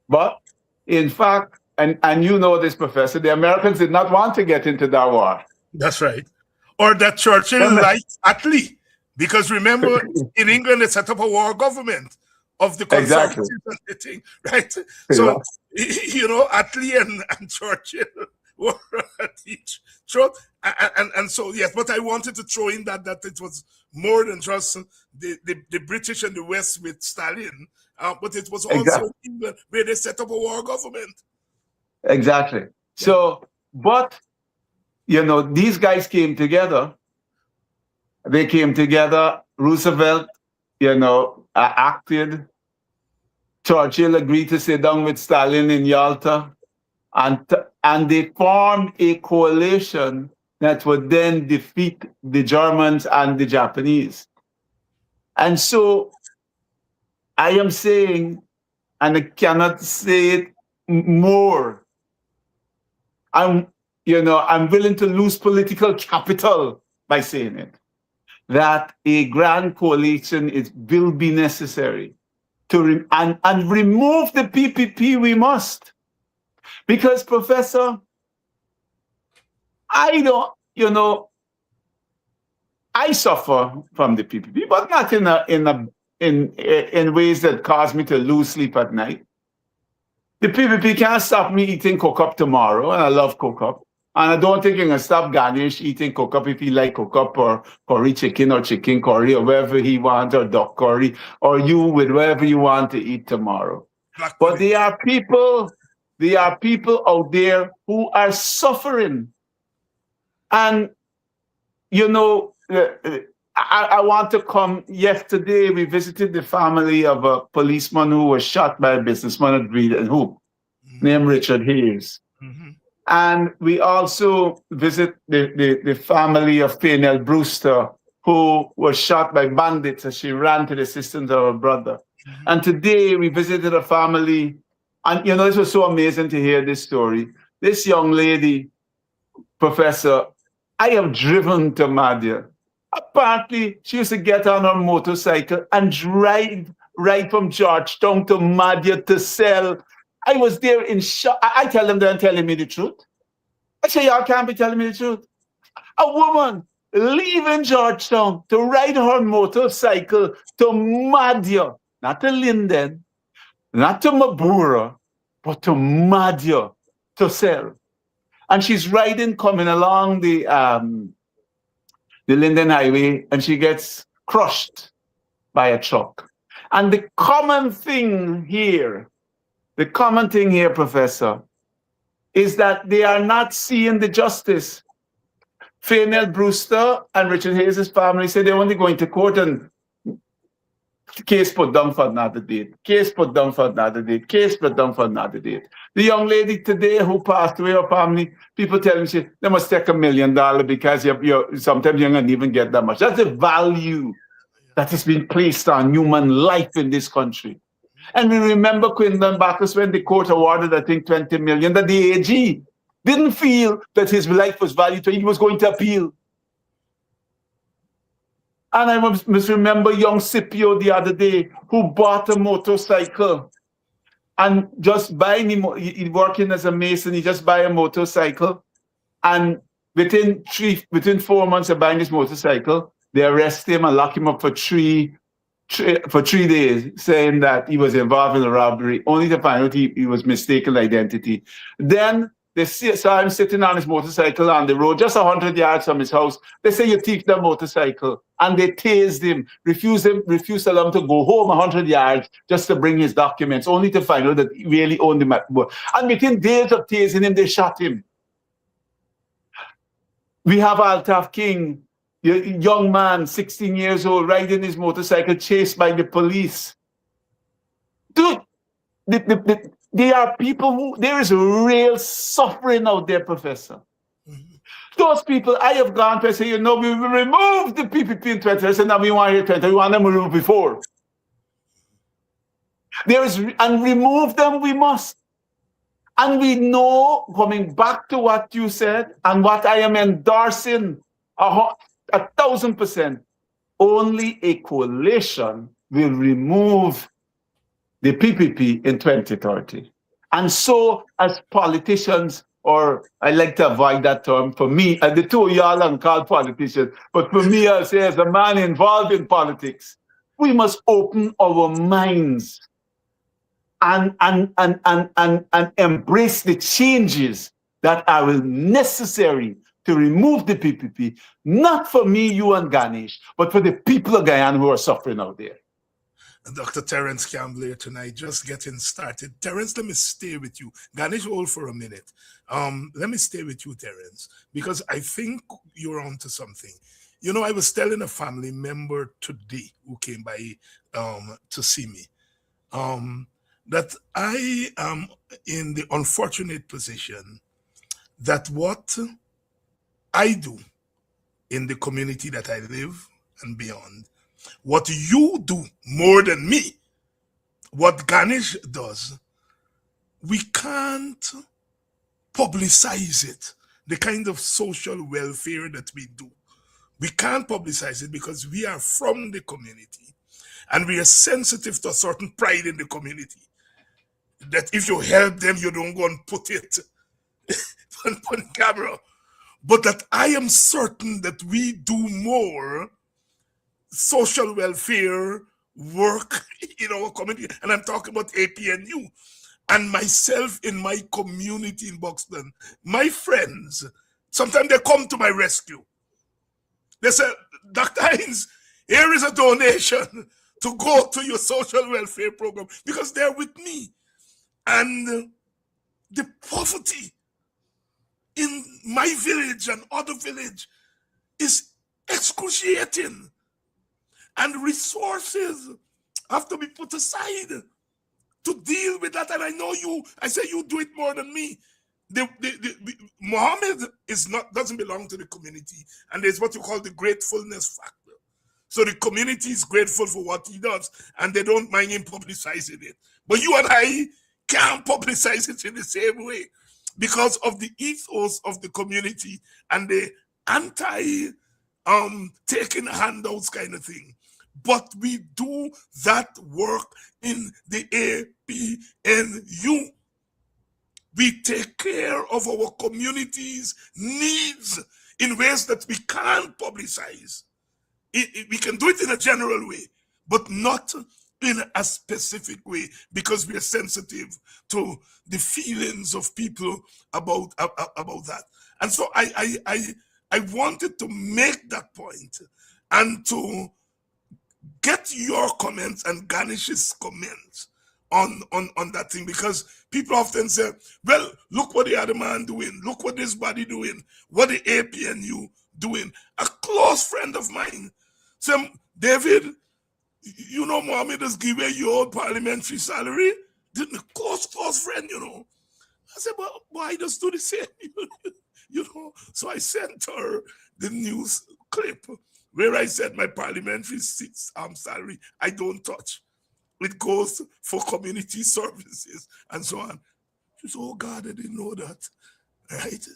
But in fact, and you know this, Professor, the Americans did not want to get into that war. That's right. Or that Churchill liked Attlee. Because remember, in England, they set up a war government of the conservatives and the thing, right? So You know, Attlee and Churchill were at each throat. And so, yes, but I wanted to throw in that it was more than just the British and the West with Stalin, but it was also Exactly. England where they set up a war government. Exactly. So, but, you know, these guys came together. They came together. Roosevelt, you know, acted. Churchill agreed to sit down with Stalin in Yalta, and they formed a coalition that would then defeat the Germans and the Japanese. And so I am saying, and I cannot say it more, I'm willing to lose political capital by saying it, that a grand coalition will be necessary to and remove the PPP. We must, because, Professor, I suffer from the PPP, but not in ways that cause me to lose sleep at night. The PPP can't stop me eating cook-up tomorrow, and I love cook-up. And I don't think it can stop Ganesh eating cook-up if he like cook-up or curry chicken or chicken curry or wherever he wants, or duck curry, or you with whatever you want to eat tomorrow. But there are people out there who are suffering. And, you know, I want to come. Yesterday, we visited the family of a policeman who was shot by a businessman at Reed and Hoop, named Richard Hayes. Mm-hmm. And we also visit the family of Pernell Brewster, who was shot by bandits as she ran to the assistance of her brother. Mm-hmm. And today we visited a family, and you know, it was so amazing to hear this story. This young lady, Professor, I have driven to Madhya. Apparently, she used to get on her motorcycle and drive right from Georgetown to Madhya to sell. I was there in shock. I tell them they're telling me the truth. I say, y'all can't be telling me the truth. A woman leaving Georgetown to ride her motorcycle to Madhya, not to Linden, not to Mabura, but to Madhya to sell. And she's riding, coming along the Linden Highway, and she gets crushed by a truck. And the common thing here, Professor, is that they are not seeing the justice. Pernell Brewster and Richard Hayes' family say they're only going to court, and case put down for another date. Case put down for another date. Case put down for another date. The young lady today who passed away, her family, people tell me they must take $1 million because sometimes you don't even get that much. That's the value that has been placed on human life in this country. And we remember Quinlan Bacchus, when the court awarded, I think, $20 million, that the AG didn't feel that his life was valued, so he was going to appeal. And I must remember young Scipio the other day, who bought a motorcycle, and just buying him, working as a mason, he just buy a motorcycle, and within 4 months of buying this motorcycle, they arrest him and lock him up for 3 days, saying that he was involved in a robbery, only to find out he was mistaken identity. Then they saw him sitting on his motorcycle on the road, just 100 yards from his house. They say, you thief the motorcycle. And they tased him, refused to allow him to go home 100 yards just to bring his documents, only to find out that he really owned him. And within days of tasing him, they shot him. We have Altaf King, a young man, 16 years old, riding his motorcycle, chased by the police. Dude, there are people who, there is real suffering out there, Professor. Mm-hmm. Those people, I have gone to say, we will remove the PPP in 20. I said, no, we want here 20. We want them removed before. And remove them, we must. And we know, coming back to what you said, and what I am endorsing 1,000%, only a coalition will remove the PPP in 2030. And so, as politicians, or I like to avoid that term, for me, and the two of y'all are called politicians, but for me, I'll say as a man involved in politics, we must open our minds and embrace the changes that are necessary to remove the PPP, not for me, you, and Ganesh, but for the people of Guyana who are suffering out there. Dr. Terrence Campbell here tonight, just getting started. Terrence, let me stay with you. Ganesh, hold for a minute. Let me stay with you, Terrence, because I think you're onto something. You know, I was telling a family member today who came by to see me that I am in the unfortunate position that what I do in the community that I live and beyond, what you do more than me, what Ganesh does, we can't publicize it. The kind of social welfare that we do, we can't publicize it because we are from the community and we are sensitive to a certain pride in the community. That if you help them, you don't go and put it on camera. But that I am certain that we do more social welfare work in our community. And I'm talking about APNU. And myself in my community in Buxton, my friends, sometimes they come to my rescue. They say, Dr. Hines, here is a donation to go to your social welfare program because they're with me. And the poverty in my village and other village is excruciating. And resources have to be put aside to deal with that. And I know you, I say you do it more than me. Mohammed doesn't belong to the community. And there's what you call the gratefulness factor. So the community is grateful for what he does, and they don't mind him publicizing it. But you and I can't publicize it in the same way because of the ethos of the community and the anti taking handouts kind of thing. But we do that work in the APNU. We take care of our community's needs in ways that we can't publicize. We can do it in a general way, but not in a specific way because we are sensitive to the feelings of people about that. And so I wanted to make that point and to get your comments and Ganesh's comments on that thing, because people often say, well, look what the other man doing, look what this body doing, what the APNU doing. A close friend of mine said, David, you know Mohammed has given you your parliamentary salary? The close friend, you know. I said, well, why just do the same? You know, so I sent her the news clip where I said my parliamentary salary, I don't touch. It goes for community services and so on. She said, oh God, I didn't know that. Right?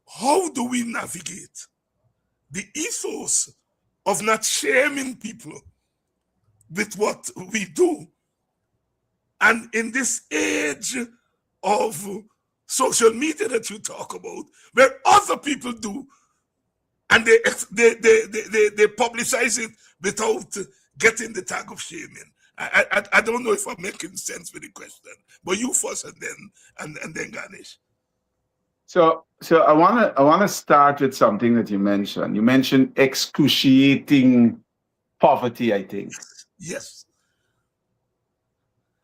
How do we navigate the ethos of not shaming people with what we do? And in this age of social media that you talk about, where other people do, and they publicize it without getting the tag of shaming. I don't know if I'm making sense with the question, but you first and then Ganesh. So I wanna start with something that you mentioned. You mentioned excruciating poverty, I think. Yes.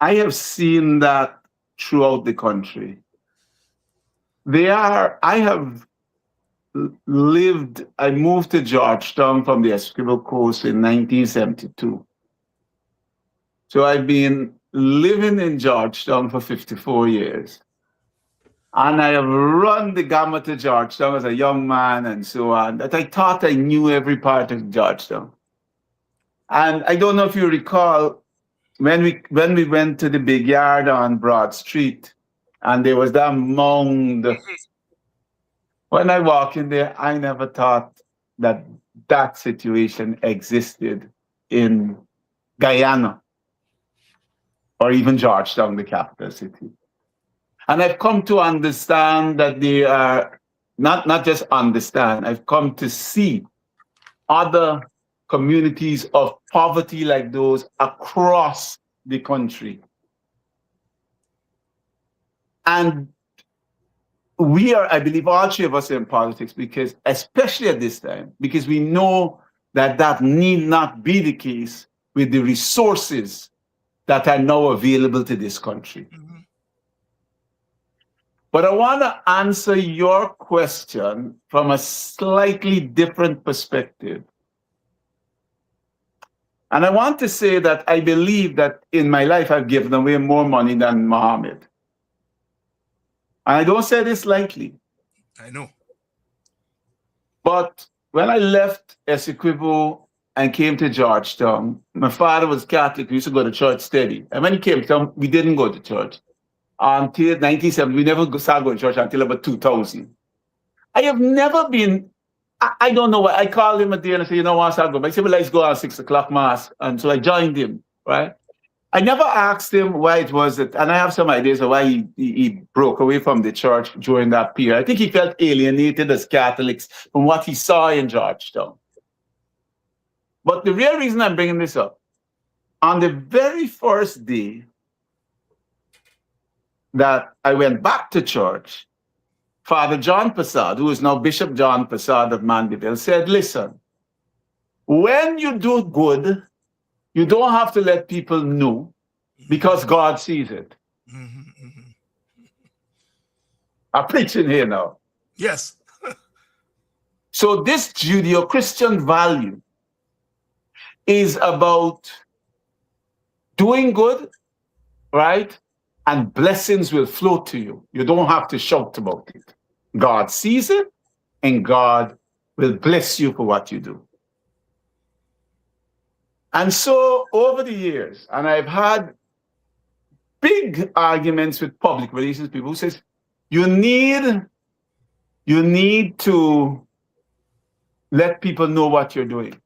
I have seen that throughout the country. I moved to Georgetown from the Essequibo Coast in 1972. So I've been living in Georgetown for 54 years. And I have run the gamut to Georgetown as a young man and so on, that I thought I knew every part of Georgetown. And I don't know if you recall, when we went to the big yard on Broad Street, and there was that mound. When I walk in there, I never thought that situation existed in Guyana or even Georgetown, the capital city. And I've come to understand that they are, not just understand, I've come to see other communities of poverty like those across the country. And we are, I believe, all three of us are in politics because, especially at this time, because we know that that need not be the case with the resources that are now available to this country. But I want to answer your question from a slightly different perspective. And I want to say that I believe that in my life I've given away more money than Muhammad. And I don't say this lightly. I know. But when I left Essequibo and came to Georgetown, my father was Catholic. We used to go to church steady. And when he came to town, we didn't go to church. Until 1970, we never started going to church until about 2000. I have never been, I don't know why. I called him a day and I said, you know what, I'll go. I said, well, let's go on 6 o'clock mass. And so I joined him, right? I never asked him why it was that, and I have some ideas of why he broke away from the church during that period. I think he felt alienated as Catholics from what he saw in Georgetown. But the real reason I'm bringing this up, on the very first day that I went back to church, Father John Prasad, who is now Bishop John Prasad of Mandeville, said, listen, when you do good, you don't have to let people know because God sees it. I'm preaching here now. Yes. So this Judeo-Christian value is about doing good, right? And blessings will flow to you. You don't have to shout about it. God sees it, and God will bless you for what you do. And so over the years, and I've had big arguments with public relations people who says, you need to let people know what you're doing.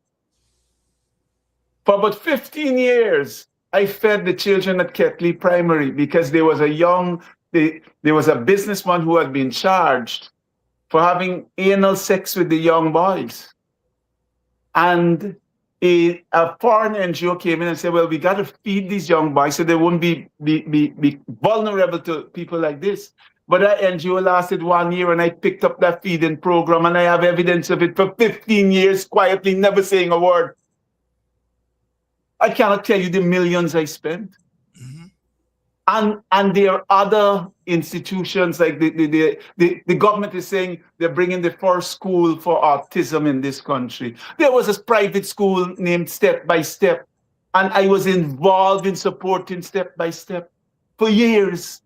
For about 15 years, I fed the children at Ketley Primary because there was a businessman who had been charged for having anal sex with the young boys. And a foreign NGO came in and said, well, we got to feed these young boys so they won't be vulnerable to people like this. But that NGO lasted 1 year and I picked up that feeding program and I have evidence of it for 15 years, quietly, never saying a word. I cannot tell you the millions I spent. And there are other institutions, like the government is saying they're bringing the first school for autism in this country. There was a private school named Step by Step, and I was involved in supporting Step by Step for years.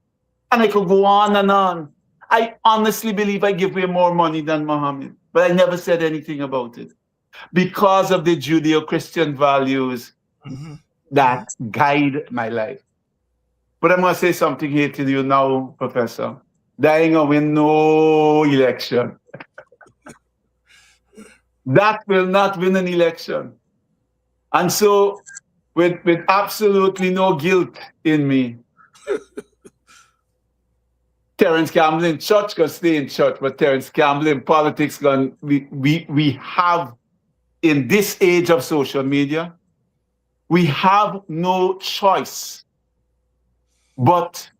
And I could go on and on. I honestly believe I give away more money than Muhammad, but I never said anything about it because of the Judeo-Christian values that guide my life. But I'm going to say something here to you now, Professor. That ain't going to win no election. That will not win an election. And so, with absolutely no guilt in me, Terrence Campbell in church can stay in church, but Terrence Campbell in politics, we have, in this age of social media, we have no choice but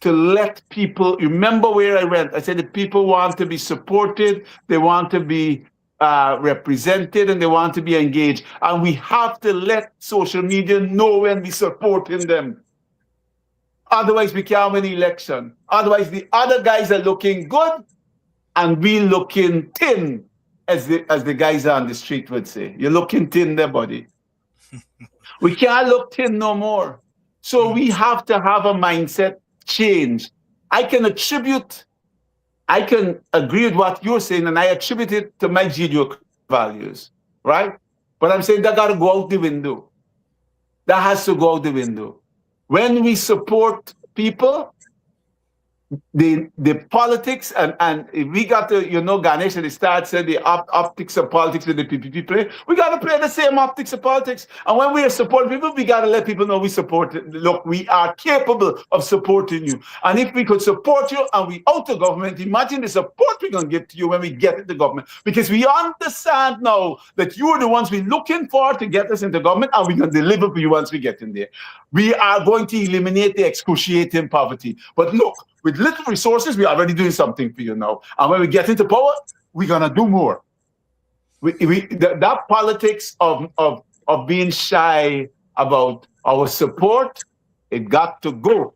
to let people, remember where I went. I said the people want to be supported, they want to be represented, and they want to be engaged. And we have to let social media know when we're supporting them. Otherwise, we can't win the election. Otherwise, the other guys are looking good, and we looking thin, as the guys on the street would say. You're looking thin there, buddy. We can't look thin no more. So we have to have a mindset change. I can agree with what you're saying, and I attribute it to my Judeo values, right? But I'm saying that got to go out the window. That has to go out the window. When we support people, the politics, and we got to, Ganesh at the start said the optics of politics that the PPP play. We got to play the same optics of politics. And when we are supporting people, we got to let people know we support it. Look, we are capable of supporting you. And if we could support you and we out of government, imagine the support we're going to give to you when we get into government. Because we understand now that you are the ones we're looking for to get us into government, and we're going to deliver for you once we get in there. We are going to eliminate the excruciating poverty. But look, with little resources, we're already doing something for you now. And when we get into power, we're gonna do more. That politics of being shy about our support, it got to go.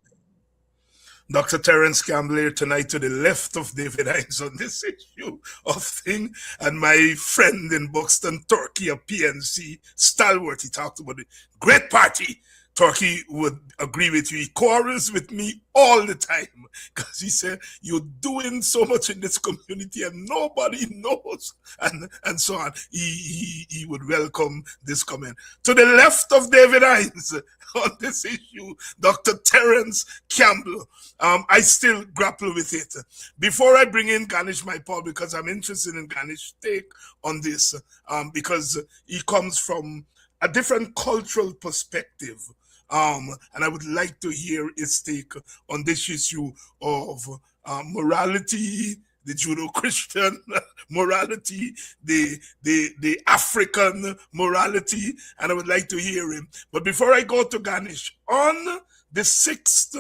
Dr. Terrence Campbell here tonight to the left of David Hines on this issue of thing. And my friend in Buxton, Turkey, a PNC stalwart, he talked about it. Great party. Turkey would agree with you. He quarrels with me all the time because he said, you're doing so much in this community and nobody knows, and so on. He would welcome this comment. To the left of David Hines on this issue, Dr. Terrence Campbell. I still grapple with it. Before I bring in Ganesh Mahaipaul, because I'm interested in Ganesh's take on this, because he comes from a different cultural perspective. And I would like to hear his take on this issue of morality, the Judeo-Christian morality, the African morality, and I would like to hear him. But before I go to Ganesh, on the 6th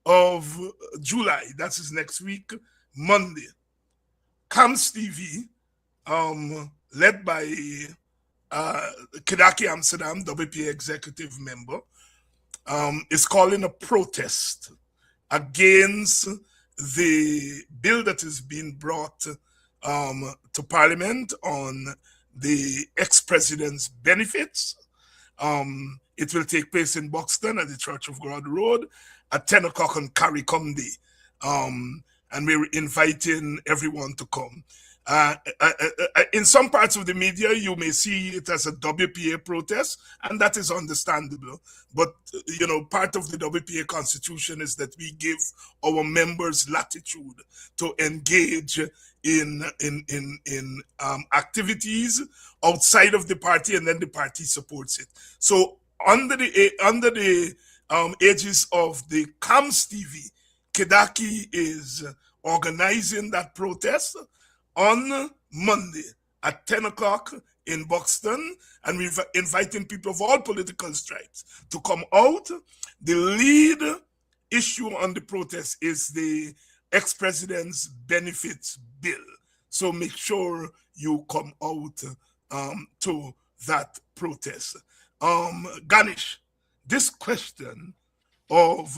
of July, that's his next week, Monday, Camps TV, led by Kidaki Amsterdam, WPA executive member, is calling a protest against the bill that is being brought to Parliament on the ex-president's benefits. It will take place in Buxton at the Church of God Road at 10 o'clock on Caricom Day. And we're inviting everyone to come. In some parts of the media, you may see it as a WPA protest, and that is understandable. But, you know, part of the WPA constitution is that we give our members latitude to engage in activities outside of the party, and then the party supports it. So under the aegis of the CAMS TV, Kidaki is organizing that protest on Monday at 10 o'clock in Buxton, and we're inviting people of all political stripes to come out. The lead issue on the protest is the ex-president's benefits bill. So make sure you come out to that protest. Ganesh, this question of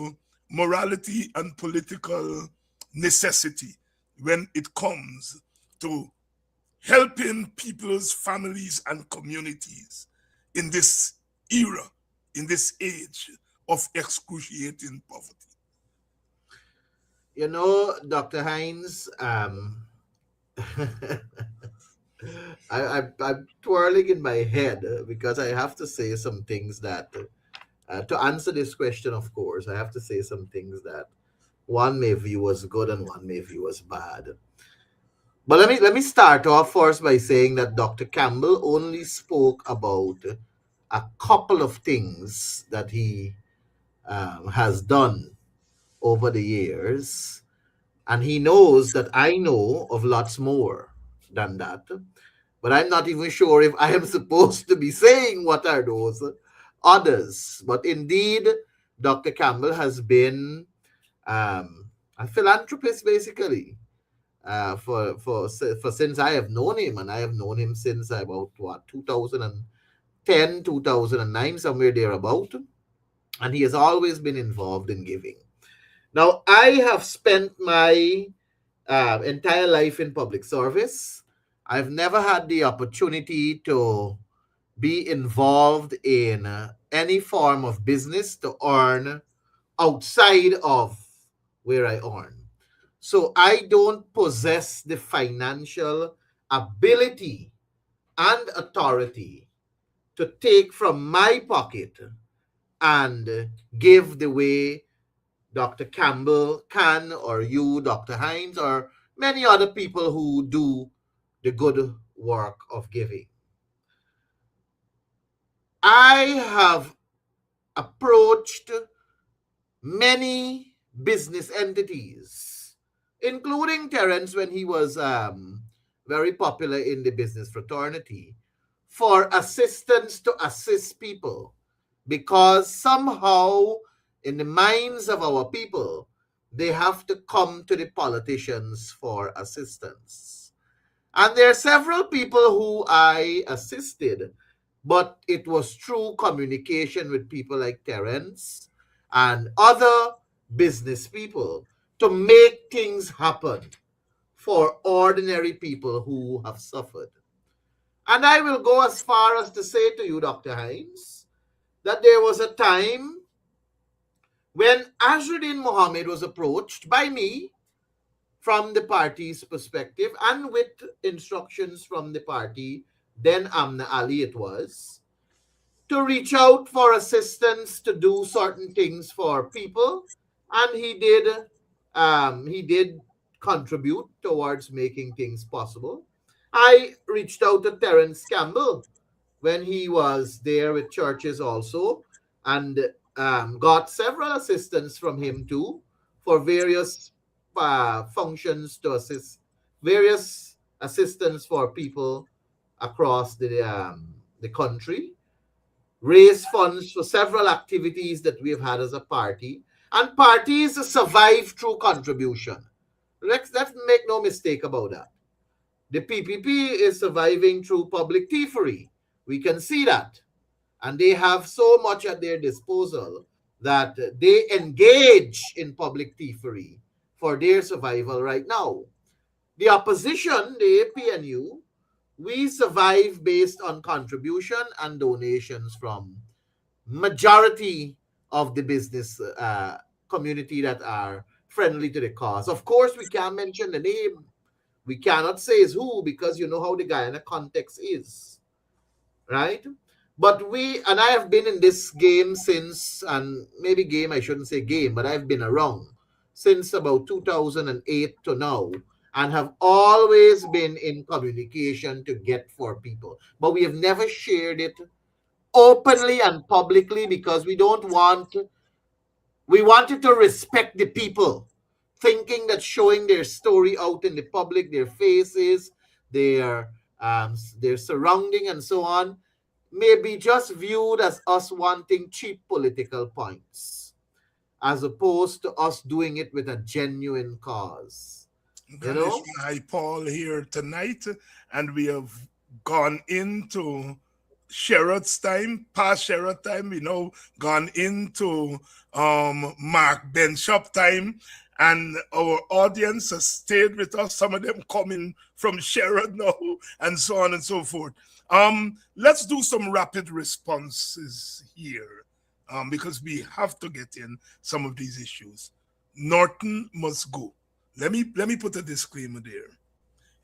morality and political necessity when it comes to helping people's families and communities in this era, in this age of excruciating poverty. You know, Dr. Hines, I'm twirling in my head because I have to say some things that, to answer this question, of course, I have to say some things that one may view as good and one may view as bad. But let me start off first by saying that Dr. Campbell only spoke about a couple of things that he has done over the years, and he knows that I know of lots more than that. But I'm not even sure if I am supposed to be saying what are those others. But indeed, Dr. Campbell has been a philanthropist, basically. For since I have known him, and I have known him since about 2010, 2009, somewhere thereabout, and he has always been involved in giving. Now, I have spent my entire life in public service. I've never had the opportunity to be involved in any form of business to earn outside of where I earn. So I don't possess the financial ability and authority to take from my pocket and give the way Dr. Campbell can, or you, Dr. Hines, or many other people who do the good work of giving. I have approached many business entities, including Terrence when he was very popular in the business fraternity, for assistance to assist people, because somehow in the minds of our people, they have to come to the politicians for assistance. And there are several people who I assisted, but it was through communication with people like Terrence and other business people to make things happen for ordinary people who have suffered. And I will go as far as to say to you, Dr. Hines, that there was a time when Azruddin Mohammed was approached by me from the party's perspective and with instructions from the party, then Amna Ali it was, to reach out for assistance to do certain things for people, and he did contribute towards making things possible. I reached out to Terrence Campbell when he was there with churches also, and got several assistance from him too for various functions to assist various assistance for people across the country, raise funds for several activities that we've had as a party, and parties survive through contribution. Let's make no mistake about that. The PPP is surviving through public thievery. We can see that. And they have so much at their disposal that they engage in public thievery for their survival right now. The opposition, the APNU, we survive based on contribution and donations from majority of the business community that are friendly to the cause. Of course, we can't mention the name. We cannot say is who, because you know how the Guyana context is, right? But and I have been in this game since, and maybe game, I shouldn't say game, but I've been around since about 2008 to now, and have always been in communication to get for people. But we have never shared it openly and publicly because we wanted to respect the people, thinking that showing their story out in the public, their faces, their surrounding and so on, may be just viewed as us wanting cheap political points, as opposed to us doing it with a genuine cause. Ganesh Mahaipaul here tonight, and we have gone into Sherrod's time, past Sherrod time, gone into Mark Benshop time, and our audience has stayed with us. Some of them coming from Sherrod now, and so on and so forth. Let's do some rapid responses here, because we have to get in some of these issues. Norton must go. Let me put a disclaimer there.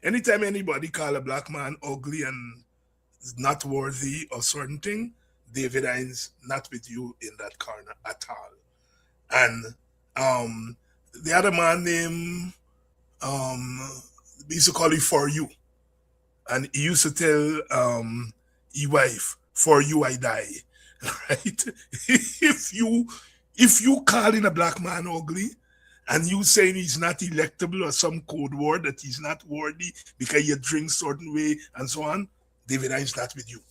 Anytime anybody call a black man ugly and is not worthy of certain thing, David Hines not with you in that corner at all. And the other man named we used to call him For You. And he used to tell his wife, for you I die. Right? If you calling a black man ugly and you saying he's not electable or some code word that he's not worthy because you drink certain way and so on, David Hines not with you.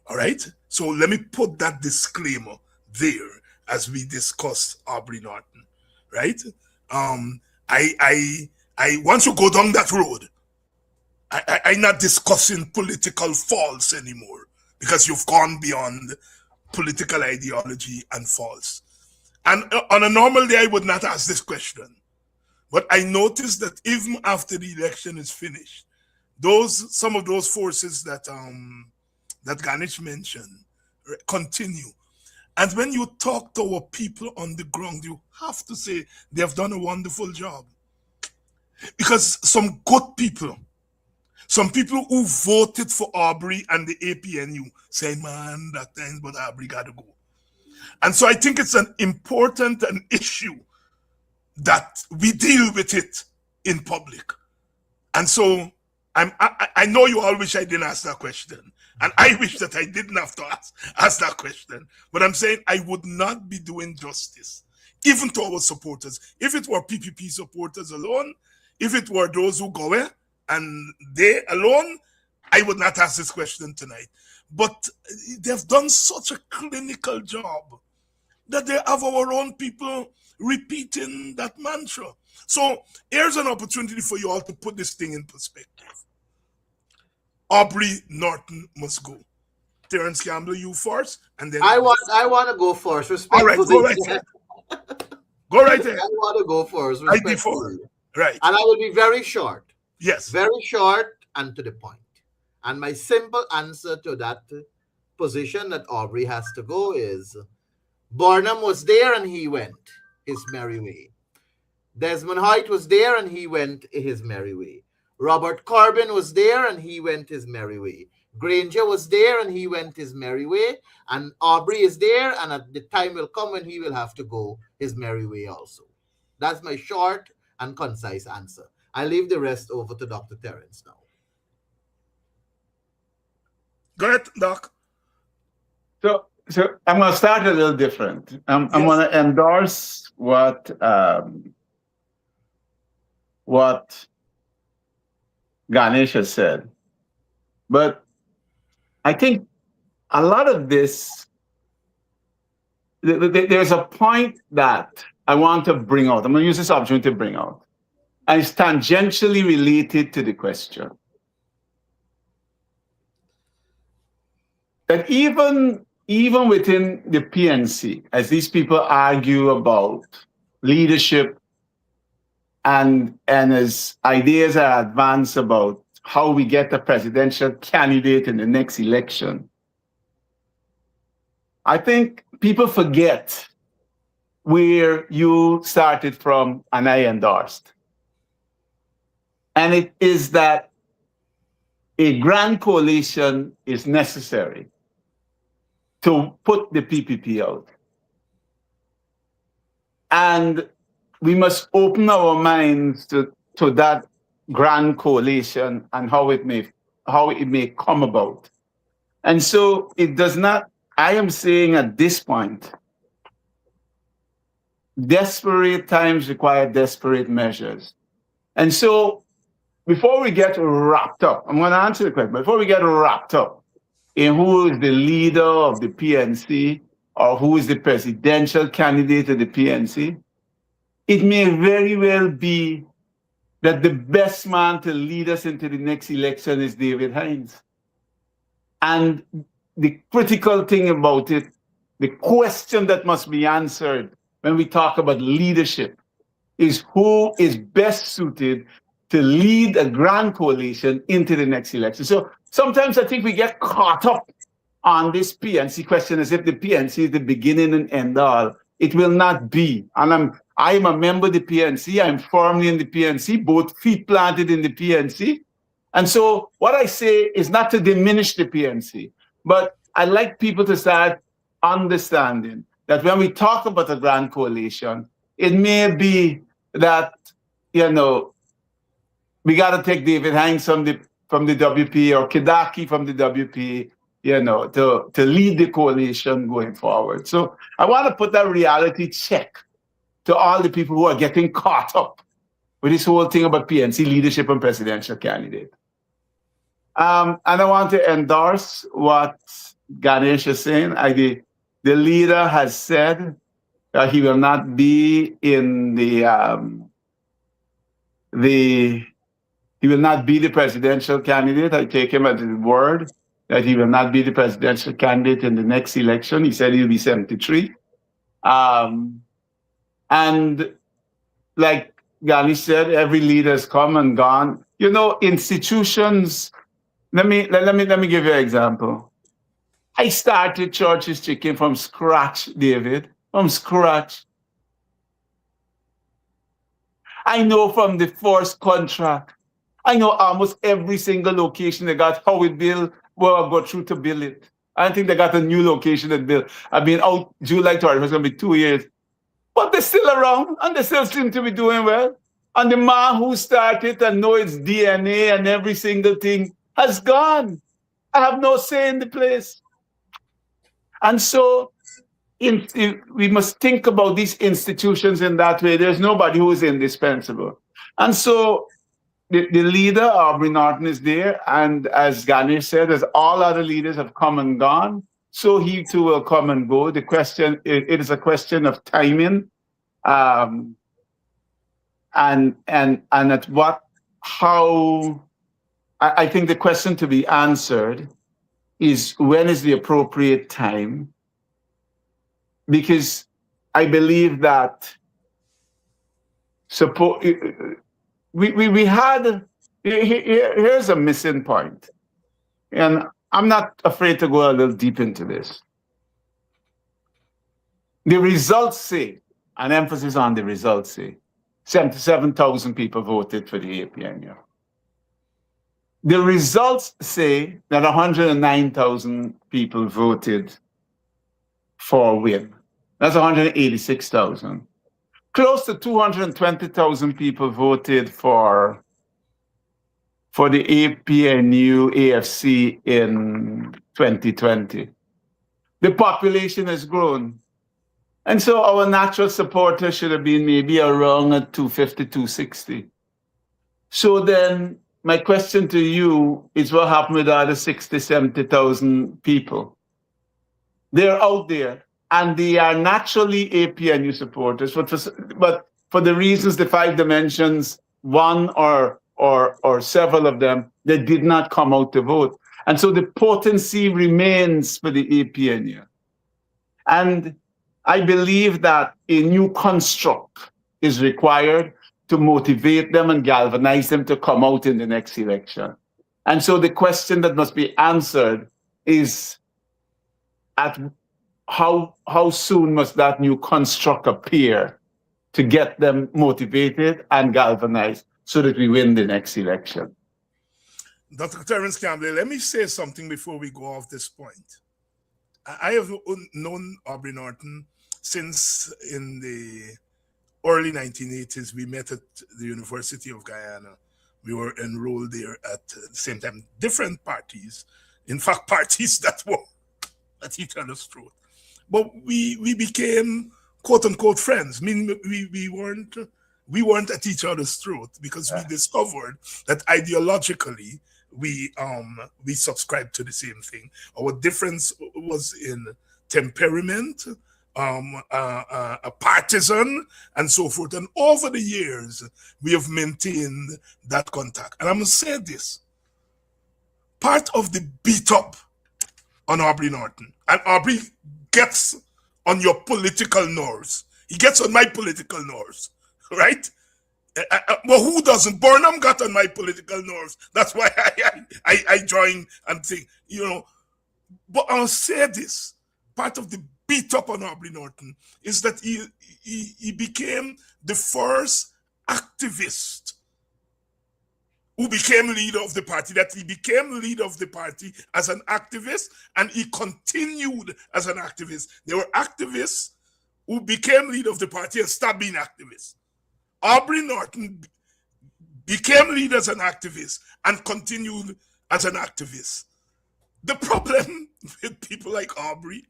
All right? So let me put that disclaimer there as we discuss Aubrey Norton. Right? I once you go down that road, I'm not discussing political faults anymore because you've gone beyond political ideology and faults. And on a normal day, I would not ask this question. But I noticed that even after the election is finished, some of those forces that Ganesh mentioned continue. And when you talk to our people on the ground, you have to say they have done a wonderful job. Because some good people, some people who voted for Aubrey and the APNU say, man, that time, but Aubrey got to go. And so I think it's an important issue that we deal with it in public. And so I know you all wish I didn't ask that question. And I wish that I didn't have to ask that question. But I'm saying I would not be doing justice, even to our supporters. If it were PPP supporters alone, if it were those who go there, and they alone, I would not ask this question tonight. But they've done such a clinical job that they have our own people repeating that mantra. So here's an opportunity for you all to put this thing in perspective. Aubrey Norton must go. Terrence Campbell, you first, and then I want to go first, all right, respectfully. go right ahead. Go right ahead. I want to go first, I before. respectfully. Right. And I will be very short. Yes. Very short and to the point. And my simple answer to that position that Aubrey has to go is Burnham was there and he went his merry way. Desmond Hoyt was there and he went his merry way. Robert Corbin was there and he went his merry way. Granger was there and he went his merry way. And Aubrey is there, and at the time will come when he will have to go his merry way also. That's my short and concise answer. I leave the rest over to Dr. Terrence now. Go ahead, Doc. So I'm going to start a little different. I'm going to endorse what Ganesh has said. But I think a lot of this, there's a point that I want to bring out. I'm going to use this opportunity to bring out. And it's tangentially related to the question. That even within the PNC, as these people argue about leadership and as ideas are advanced about how we get a presidential candidate in the next election, I think people forget where you started from and I endorsed. And it is that a grand coalition is necessary to put the PPP out. And we must open our minds to that grand coalition and how it may come about. And so it does not, I am saying at this point, desperate times require desperate measures. And so before we get wrapped up, I'm going to answer the question, before we get wrapped up in who is the leader of the PNC or who is the presidential candidate of the PNC, it may very well be that the best man to lead us into the next election is David Hinds. And the critical thing about it, the question that must be answered when we talk about leadership is who is best suited to lead a grand coalition into the next election. So sometimes I think we get caught up on this PNC question as if the PNC is the beginning and end all. It will not be. And I am a member of the PNC. I'm firmly in the PNC, both feet planted in the PNC. And so what I say is not to diminish the PNC, but I'd like people to start understanding that when we talk about a grand coalition, it may be that, we got to take David Hinds from the WP or Kidaki from the WP, to lead the coalition going forward. So I want to put that reality check to all the people who are getting caught up with this whole thing about PNC leadership and presidential candidate. And I want to endorse what Ganesh is saying. The leader has said that he will not be in he will not be the presidential candidate. I take him at his word that he will not be the presidential candidate in the next election. He said he'll be 73. And like Ganesh said, every leader has come and gone. Institutions, let me give you an example. I started Church's Chicken from scratch, David, from scratch. I know from the first contract, I know almost every single location they got, how it built, where I go through to build it. I don't think they got a new location that built. I've been out July 30th, it's going to be 2 years. But they're still around, and they still seem to be doing well. And the man who started and know its DNA and every single thing has gone. I have no say in the place. And so we must think about these institutions in that way. There's nobody who is indispensable. And so the leader, Aubrey Norton, is there. And as Ganesh said, as all other leaders have come and gone, so he too will come and go. The question, it is a question of timing, and at what, how. I think the question to be answered is, when is the appropriate time? Because I believe that we had, here's a missing point, and I'm not afraid to go a little deep into this. The results say, an emphasis on the results say, 77,000 people voted for the APNU. The results say that 109,000 people voted for Win. That's 186,000. Close to 220,000 people voted for the APNU AFC in 2020. The population has grown. And so our natural supporters should have been maybe around at 250, 260. So then my question to you is, what happened with the other 60, 70,000 people? They're out there, and they are naturally APNU supporters, but for the reasons, the 5 dimensions, one or several of them, they did not come out to vote. And so the potency remains for the APNU. And I believe that a new construct is required to motivate them and galvanize them to come out in the next election. And so the question that must be answered is, at how soon must that new construct appear to get them motivated and galvanized so that we win the next election? Dr. Terrence Campbell, let me say something before we go off this point. I have known Aubrey Norton since in the early 1980s. We met at the University of Guyana. We were enrolled there at the same time, different parties. In fact, parties that were at each other's throat. But we became quote unquote friends. I mean, we weren't at each other's throat, because we discovered that ideologically we subscribed to the same thing. Our difference was in temperament, a partisan, and so forth. And over the years, we have maintained that contact. And I'm going to say this. Part of the beat up on Aubrey Norton, and Aubrey gets on your political nerves. He gets on my political nerves, right? Well, who doesn't? Burnham got on my political nerves. That's why I joined and think, But I'll say this. Part of the beat up on Aubrey Norton is that he became the first activist who became leader of the party, that he became leader of the party as an activist, and he continued as an activist. There were activists who became leader of the party and stopped being activists. Aubrey Norton became leader as an activist and continued as an activist. The problem with people like Aubrey,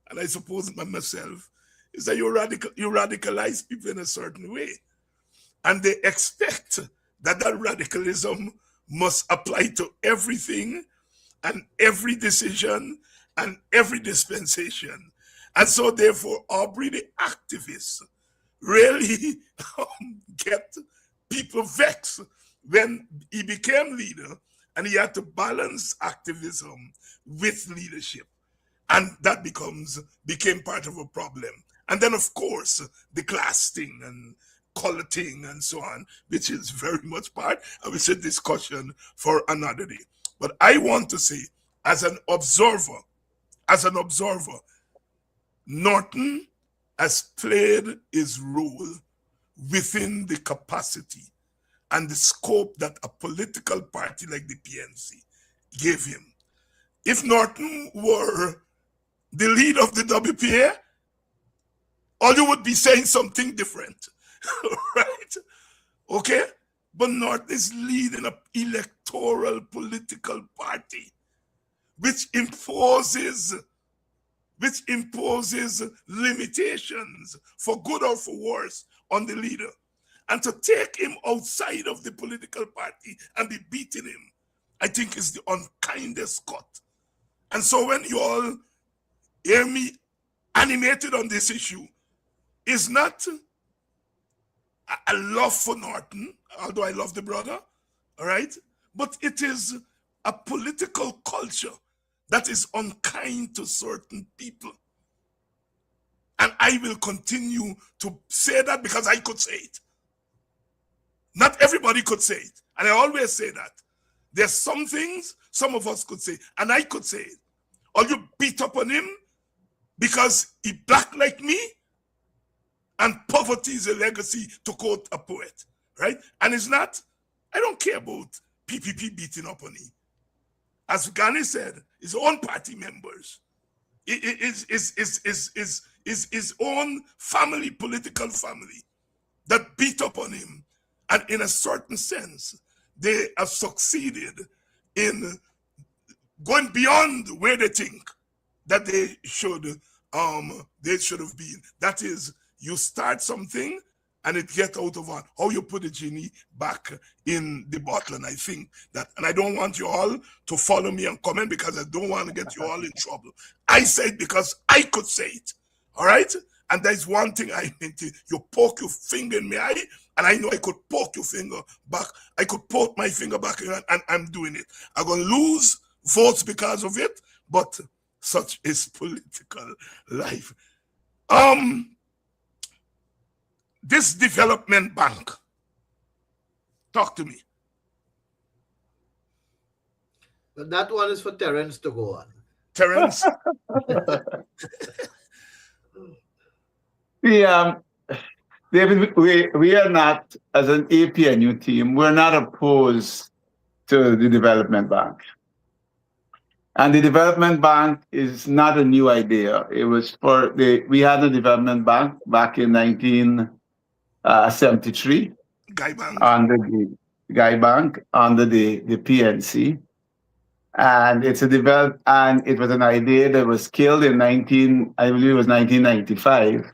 and I suppose myself, is that you radicalize people in a certain way. And they expect that radicalism must apply to everything and every decision and every dispensation. And so therefore, Aubrey the activist really get people vexed when he became leader, and he had to balance activism with leadership. And that became part of a problem. And then, of course, the class thing and color thing and so on, which is very much part of a discussion for another day. But I want to say, as an observer, Norton has played his role within the capacity and the scope that a political party like the PNC gave him. If Norton were the leader of the WPA, or you would be saying something different, right? Okay? But Norton is leading an electoral political party which imposes limitations, for good or for worse, on the leader. And to take him outside of the political party and be beating him, I think is the unkindest cut. And so when you all hear me animated on this issue is not a love for Norton, although I love the brother, all right? But it is a political culture that is unkind to certain people. And I will continue to say that because I could say it. Not everybody could say it. And I always say that. There's some things some of us could say, and I could say it. Or you beat up on him because he black like me, and poverty is a legacy, to quote a poet, right? And it's not, I don't care about PPP beating up on him. As Ganesh said, his own party members, his own family, political family, that beat up on him. And in a certain sense, they have succeeded in going beyond where they think that they should have been. That is, you start something and it gets out of hand. How you put the genie back in the bottle. And I think that, and I don't want you all to follow me and comment because I don't want to get you all in trouble. I say it because I could say it. All right? And there's one thing I meant to, you poke your finger in my eye, and I know I could poke your finger back. I could poke my finger back, and I'm doing it. I'm going to lose votes because of it, but such is political life. This development bank, talk to me. But that one is for Terrence to go on. Terrence? David, we are not, as an APNU team, we're not opposed to the development bank. And the development bank is not a new idea. It was we had a development bank back in 1973. Guy Bank. Under the Guy Bank, under the PNC. And it was an idea that was killed in 1995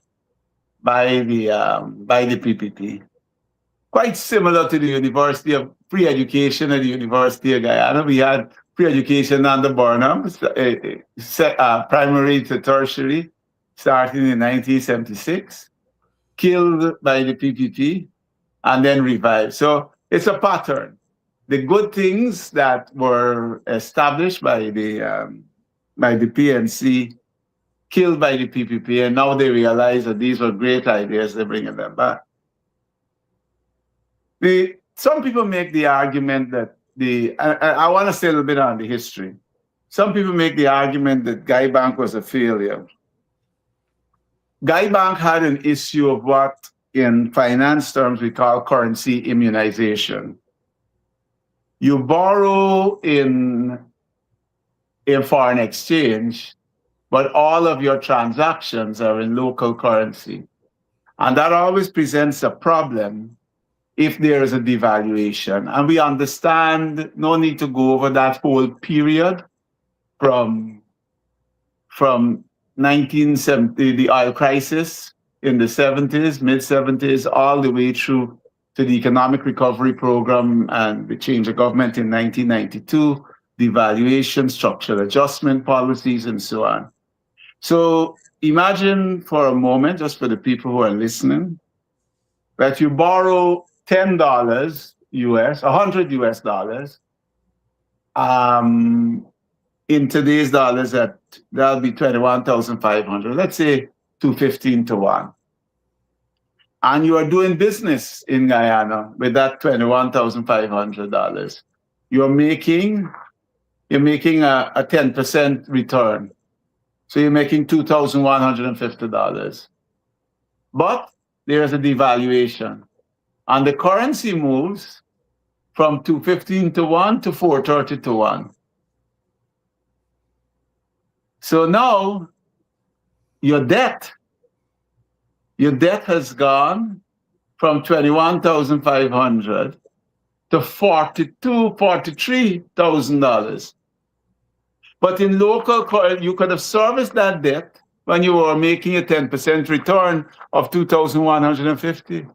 by the PPP. Quite similar to the University of Free Education at the University of Guyana. We had free education under Burnham, primary to tertiary, starting in 1976, killed by the PPP, and then revived. So it's a pattern. The good things that were established by the PNC, killed by the PPP, and now they realize that these were great ideas, they're bringing them back. Some people make the argument that I want to say a little bit on the history. Some people make the argument that Guy Bank was a failure. Guy Bank had an issue of what in finance terms we call currency immunization. You borrow in foreign exchange, but all of your transactions are in local currency. And that always presents a problem if there is a devaluation. And we understand, no need to go over that whole period from 1970, the oil crisis in the 70s, mid-70s, all the way through to the economic recovery program and the change of government in 1992, devaluation, structural adjustment policies, and so on. So imagine for a moment, just for the people who are listening, that you borrow $10 US, $100 in today's dollars, that'll be 21,500. Let's say 215 to 1. And you are doing business in Guyana with that $21,500. You're making a 10% return. So you're making $2,150. But there's a devaluation. And the currency moves from 215 to 1 to 430 to 1. So now your debt has gone from $21,500 to $43,000. But in local, you could have serviced that debt when you were making a 10% return of $2,150.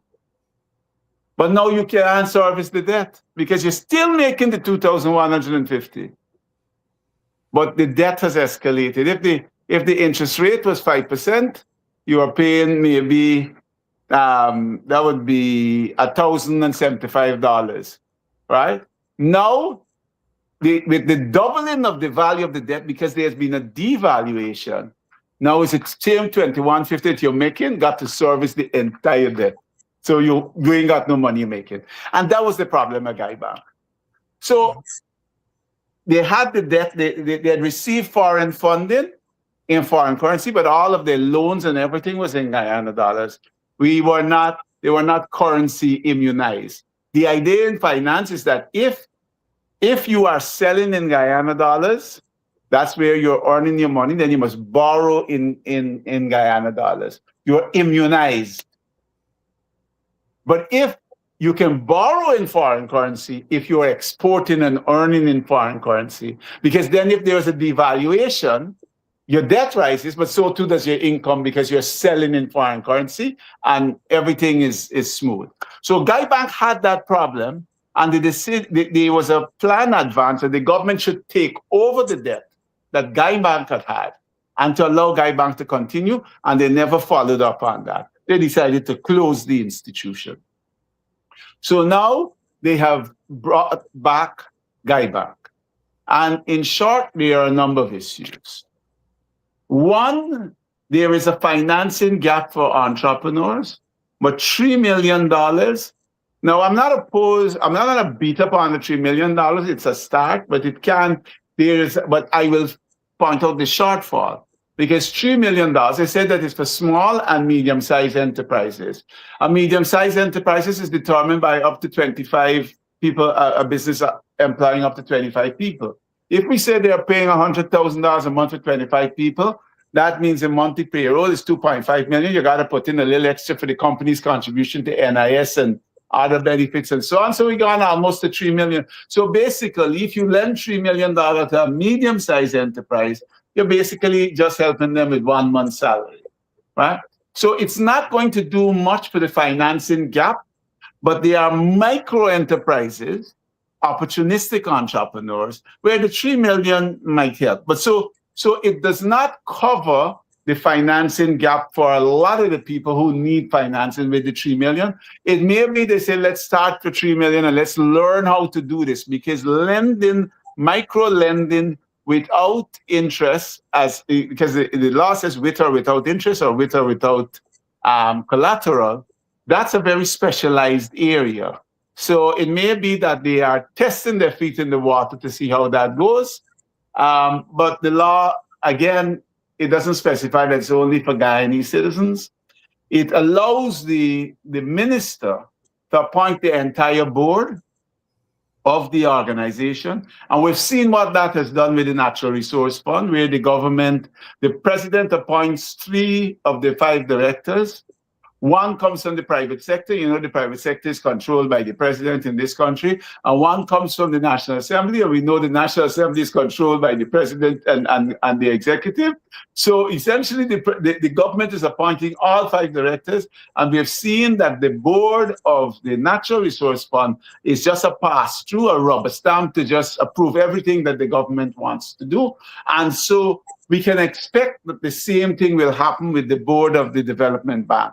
But now you can't service the debt because you're still making the $2,150. But the debt has escalated. if the interest rate was 5%, you are paying maybe that would be $1,075, right? Now, with the doubling of the value of the debt, because there's been a devaluation, now it's the same $21.50 that you're making, got to service the entire debt. So you ain't got no money making. And that was the problem at Guy Bank. So they had the debt, they had received foreign funding in foreign currency, but all of their loans and everything was in Guyana dollars. They were not currency immunized. The idea in finance is that if you are selling in Guyana dollars, that's where you're earning your money, then you must borrow in Guyana dollars. You're immunized. But if you can borrow in foreign currency, if you are exporting and earning in foreign currency, because then if there's a devaluation, your debt rises, but so too does your income because you're selling in foreign currency and everything is smooth. So Guy Bank had that problem, and there was a plan advance that the government should take over the debt that Guy Bank had and to allow Guy Bank to continue, and they never followed up on that. They decided to close the institution. So now they have brought back Guy Bank. And in short, there are a number of issues. One, there is a financing gap for entrepreneurs, but $3 million. Now, I'm not opposed, I'm not going to beat up on the $3 million. It's a start, but but I will point out the shortfall, because $3 million, I said that it's for small and medium-sized enterprises. A medium-sized enterprises is determined by up to 25 people, a business employing up to 25 people. If we say they are paying $100,000 a month for 25 people, that means the monthly payroll is $2.5 million. You got to put in a little extra for the company's contribution to NIS and other benefits and so on. So we got almost to $3 million. So basically, if you lend $3 million to a medium-sized enterprise, you're basically just helping them with 1 month's salary, right? So it's not going to do much for the financing gap, but there are micro enterprises, opportunistic entrepreneurs, where the $3 million might help. But so it does not cover the financing gap for a lot of the people who need financing with the $3 million. It may be they say, let's start for $3 million and let's learn how to do this, because micro lending without interest, because the law says with or without interest or with or without collateral, that's a very specialized area. So it may be that they are testing their feet in the water to see how that goes. But the law, again, it doesn't specify that it's only for Guyanese citizens. It allows the minister to appoint the entire board of the organization. And we've seen what that has done with the Natural Resource Fund, where the president appoints 3 of the 5 directors. 1 comes from the private sector. You know, the private sector is controlled by the president in this country. And 1 comes from the National Assembly. And we know the National Assembly is controlled by the president and the executive. So essentially, the government is appointing all 5 directors. And we have seen that the board of the Natural Resource Fund is just a pass-through, a rubber stamp to just approve everything that the government wants to do. And so we can expect that the same thing will happen with the board of the Development Bank.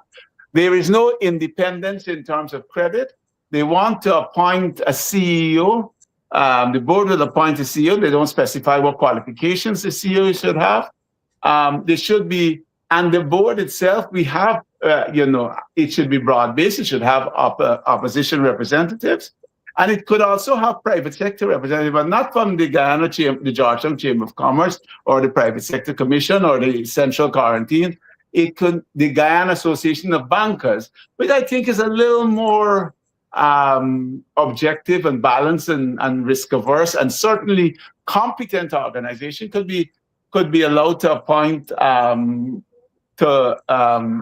There is no independence in terms of credit. They want to appoint a CEO. The board will appoint a CEO. They don't specify what qualifications the CEO should have. There should be, and the board itself, we have, it should be broad-based. It should have opposition representatives. And it could also have private sector representatives, but not from the the Georgetown Chamber of Commerce or the Private Sector Commission or the Central Quarantine. It could the Guyana Association of Bankers, which I think is a little more objective and balanced and risk averse, and certainly competent organization could be allowed to appoint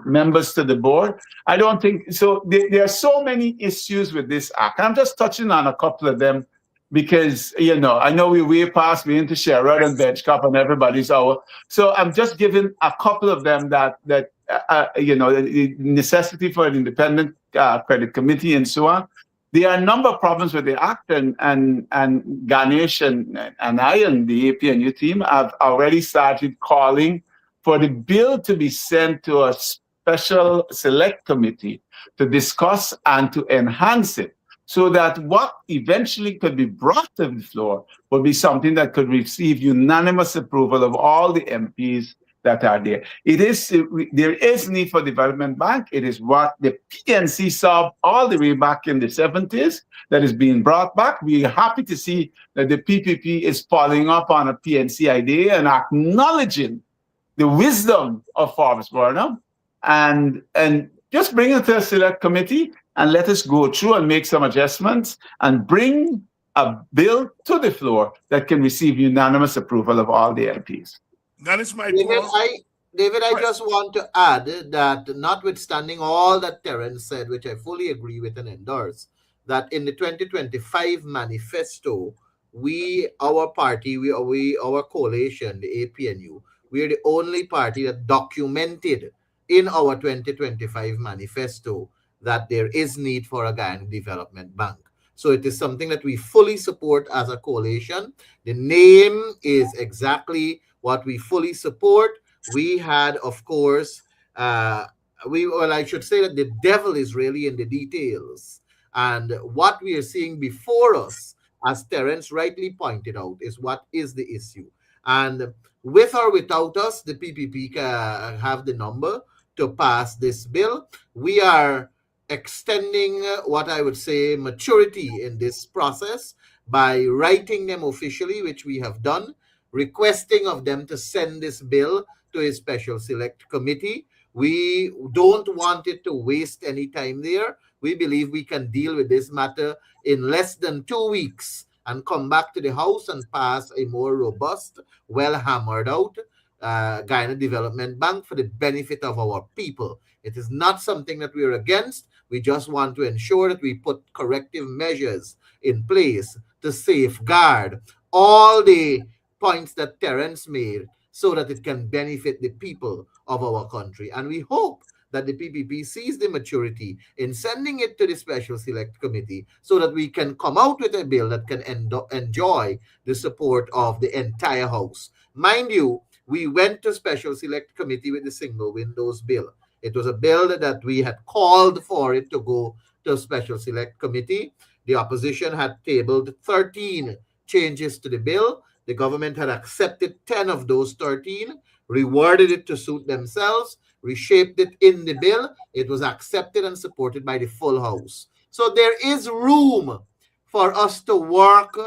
members to the board. I don't think so. There are so many issues with this act. I'm just touching on a couple of them because, I know we're way past, we're into Sherrod and Benchcop and everybody's hour. So I'm just giving a couple of them that the necessity for an independent credit committee and so on. There are a number of problems with the act, and Ganesh and I and the APNU team have already started calling for the bill to be sent to a special select committee to discuss and to enhance it so that what eventually could be brought to the floor would be something that could receive unanimous approval of all the MPs that are there. There is need for development bank. It is what the PNC saw all the way back in the 70s that is being brought back. We're happy to see that the PPP is following up on a PNC idea and acknowledging the wisdom of Forbes Burnham and just bring it to a select committee and let us go through and make some adjustments and bring a bill to the floor that can receive unanimous approval of all the MPs. That is my David, point. I just want to add that notwithstanding all that Terrence said, which I fully agree with and endorse, that in the 2025 manifesto, our party, our coalition, the APNU, we are the only party that documented in our 2025 manifesto that there is need for a Guyana Development Bank. So it is something that we fully support as a coalition. The name is exactly what we fully support. We had, of course, I should say that the devil is really in the details. And what we are seeing before us, as Terrence rightly pointed out, is what is the issue. And with or without us, the PPP have the number to pass this bill. We are extending what I would say maturity in this process by writing them officially, which we have done, requesting of them to send this bill to a special select committee. We don't want it to waste any time there. We believe we can deal with this matter in less than 2 weeks and come back to the House and pass a more robust, well hammered out Guyana Development Bank for the benefit of our people. It is not something that we are against. We just want to ensure that we put corrective measures in place to safeguard all the points that Terrence made so that it can benefit the people of our country. And we hope that the PPP sees the maturity in sending it to the Special Select Committee so that we can come out with a bill that can enjoy the support of the entire House. Mind you, we went to Special Select Committee with the Single Windows Bill. It was a bill that we had called for it to go to a Special Select Committee. The opposition had tabled 13 changes to the bill. The government had accepted 10 of those 13, reworded it to suit themselves, reshaped it in the bill. It was accepted and supported by the full House. So there is room for us to work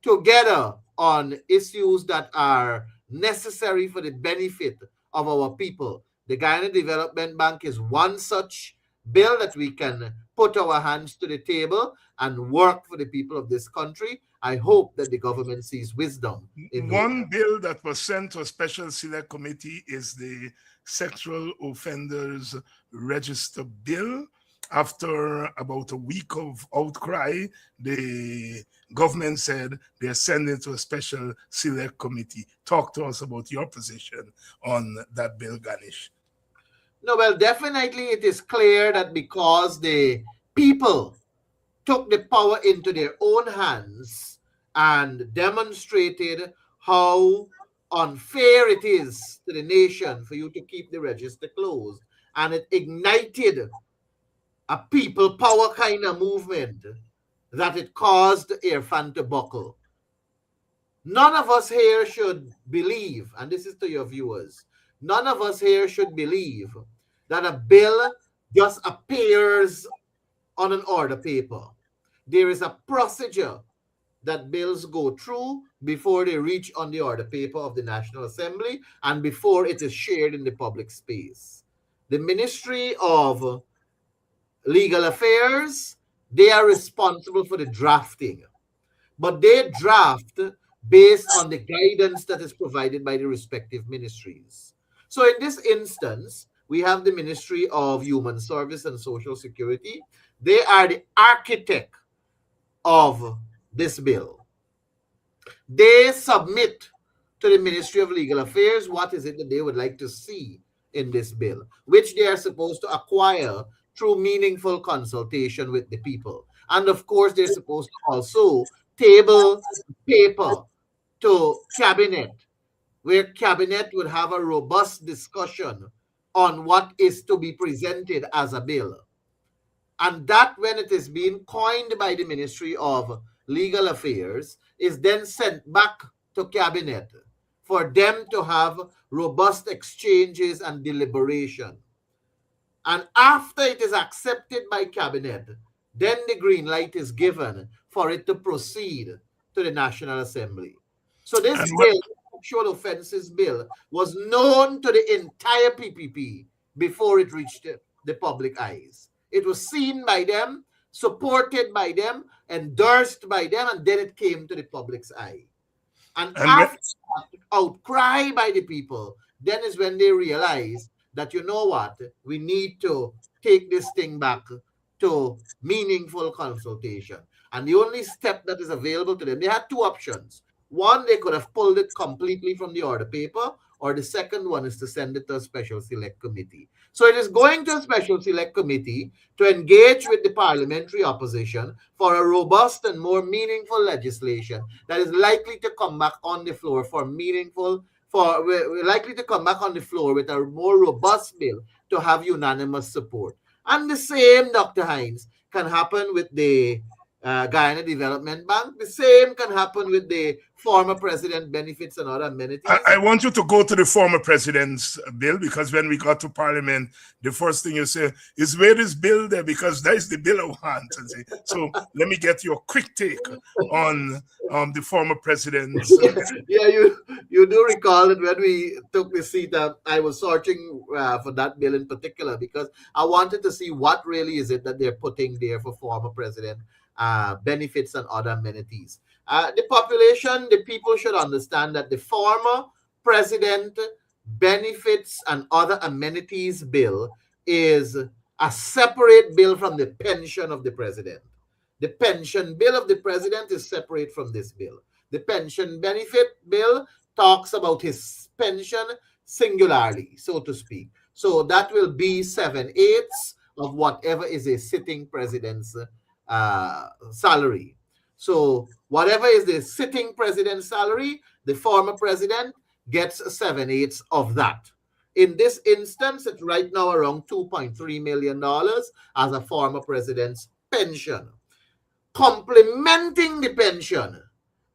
together on issues that are necessary for the benefit of our people. The Guyana Development Bank is one such bill that we can put our hands to the table and work for the people of this country. I hope that the government sees wisdom in one bill that was sent to a special select committee is the Sexual Offenders Register Bill. After about a week of outcry, the government said they're sending it to a special select committee. Talk to us about your position on that bill, Ganesh. No, well, definitely it is clear that because the people took the power into their own hands and demonstrated how unfair it is to the nation for you to keep the register closed, and it ignited a people power kind of movement that it caused Irfan to buckle. None of us here should believe, and this is to your viewers, none of us here should believe that a bill just appears on an order paper. There is a procedure that bills go through before they reach on the order paper of the National Assembly and before it is shared in the public space. The Ministry of Legal Affairs, they are responsible for the drafting, but they draft based on the guidance that is provided by the respective ministries. So in this instance, we have the Ministry of Human Service and Social Security. They are the architect of this bill. They submit to the Ministry of Legal Affairs what is it that they would like to see in this bill, which they are supposed to acquire through meaningful consultation with the people. And of course, they're supposed to also table paper to cabinet where cabinet would have a robust discussion on what is to be presented as a bill. And that, when it is being coined by the Ministry of Legal Affairs, is then sent back to cabinet for them to have robust exchanges and deliberation. And after it is accepted by cabinet, then the green light is given for it to proceed to the National Assembly. So this And what bill, Sexual Offences Bill, was known to the entire PPP before it reached the public eyes. It was seen by them, supported by them, endorsed by them, and then it came to the public's eye. And and when, after outcry by the people, then is when they realize that, you know what, we need to take this thing back to meaningful consultation. And the only step that is available to them, they had two options. One, they could have pulled it completely from the order paper, or the second one is to send it to a special select committee. So it is going to a special select committee to engage with the parliamentary opposition for a robust and more meaningful legislation that is likely to come back on the floor for meaningful, we're likely to come back on the floor with a more robust bill to have unanimous support. And the same, Dr. Hines, can happen with the Guyana Development Bank. The same can happen with the former president benefits and other amenities. I want you to go to the former president's bill, because when we got to Parliament, the first thing you say is, where is bill there? Because that is the bill I want. So let me get your quick take on the former president's. Yeah, you do recall that when we took the seat, I was searching for that bill in particular because I wanted to see what really is it that they're putting there for former president benefits and other amenities. The population, the people should understand that the former president benefits and other amenities bill is a separate bill from the pension of the president. The pension bill of the president is separate from this bill. The pension benefit bill talks about his pension singularly, so to speak. So that will be 7/8 of whatever is a sitting president's salary. So whatever is the sitting president's salary, the former president gets 7/8 of that. In this instance, it's right now around $2.3 million as a former president's pension. Complementing the pension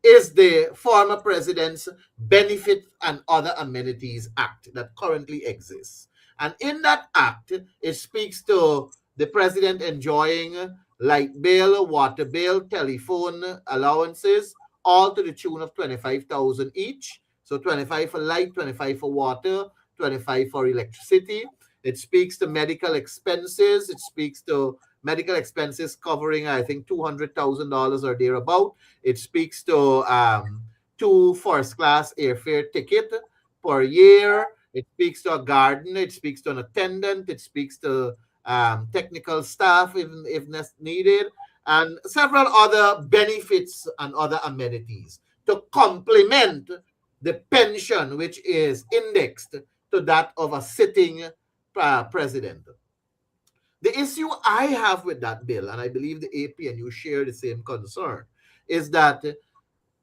is the former president's Benefit and Other Amenities Act that currently exists. And in that act, it speaks to the president enjoying light bill, water bill, telephone allowances, all to the tune of $25,000 each. So 25 for light, 25 for water, 25 for electricity. It speaks to medical expenses. It speaks to medical expenses covering, I think, $200,000 or thereabout. It speaks to 2 first-class airfare ticket per year. It speaks to a garden. It speaks to an attendant. It speaks to technical staff if needed, and several other benefits and other amenities to complement the pension, which is indexed to that of a sitting president. The issue I have with that bill, and I believe the APNU share the same concern, is that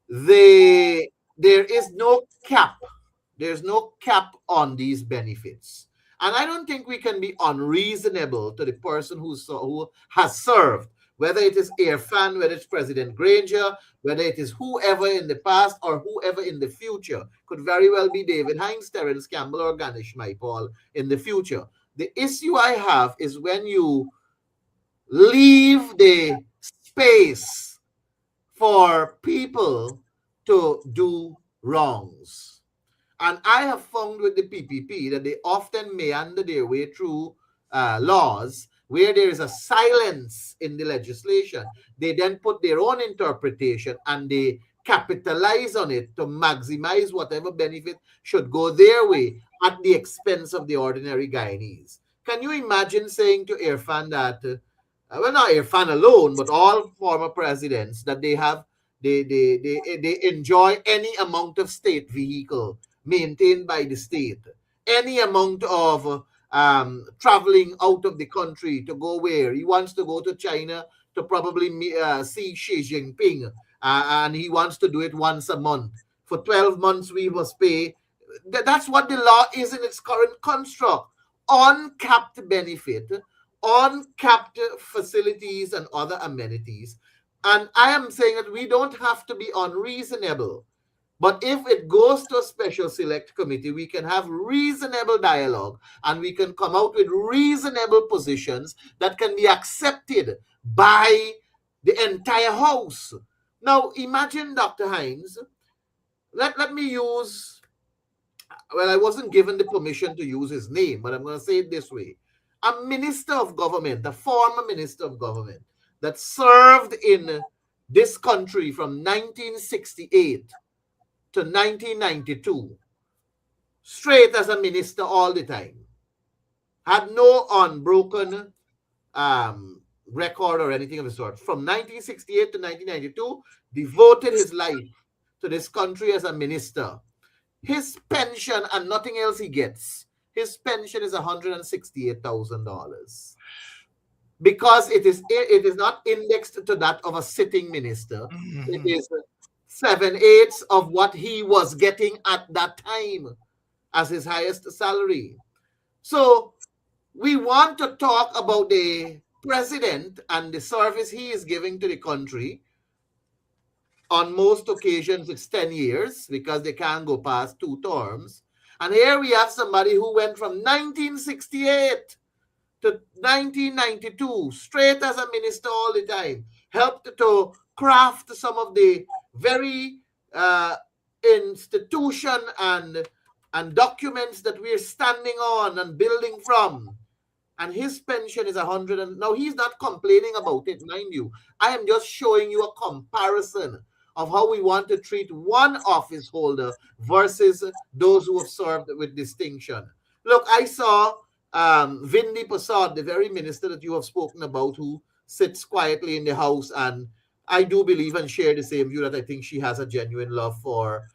there is no cap. There's no cap on these benefits. And I don't think we can be unreasonable to the person who has served, whether it is Irfan, whether it's President Granger, whether it is whoever in the past or whoever in the future. Could very well be David Hines, Terrence, Campbell, or Ganesh, Mahaipaul in the future. The issue I have is when you leave the space for people to do wrongs. And I have found with the PPP that they often meander their way through laws where there is a silence in the legislation. They then put their own interpretation and they capitalize on it to maximize whatever benefit should go their way at the expense of the ordinary Guyanese. Can you imagine saying to Irfan that, well, not Irfan alone, but all former presidents, that they enjoy any amount of state vehicle maintained by the state, any amount of traveling out of the country to go where? He wants to go to China to probably see Xi Jinping, and he wants to do it once a month. For 12 months, we must pay That's what the law is in its current construct. Uncapped benefit, uncapped facilities and other amenities. And I am saying that we don't have to be unreasonable. But if it goes to a special select committee, we can have reasonable dialogue and we can come out with reasonable positions that can be accepted by the entire House. Now, imagine, Dr. Hines, let me use, well, I wasn't given the permission to use his name, but I'm going to say it this way. A minister of government, a former minister of government that served in this country from 1968 to 1992, straight as a minister all the time, had no unbroken record or anything of the sort. From 1968 to 1992, devoted his life to this country as a minister. His pension and nothing else he gets. His pension is $168,000 because it is not indexed to that of a sitting minister. It is 7/8 of what he was getting at that time as his highest salary. So we want to talk about the president and the service he is giving to the country. On most occasions, it's 10 years because they can't go past 2 terms. And here we have somebody who went from 1968 to 1992, straight as a minister all the time, helped to craft some of the very institution and documents that we're standing on and building from. And his pension is 100. And now he's not complaining about it, mind you. I am just showing you a comparison of how we want to treat one office holder versus those who have served with distinction. Look, I saw Vindi Prasad, the very minister that you have spoken about, who sits quietly in the House, and I do believe and share the same view that I think she has a genuine love for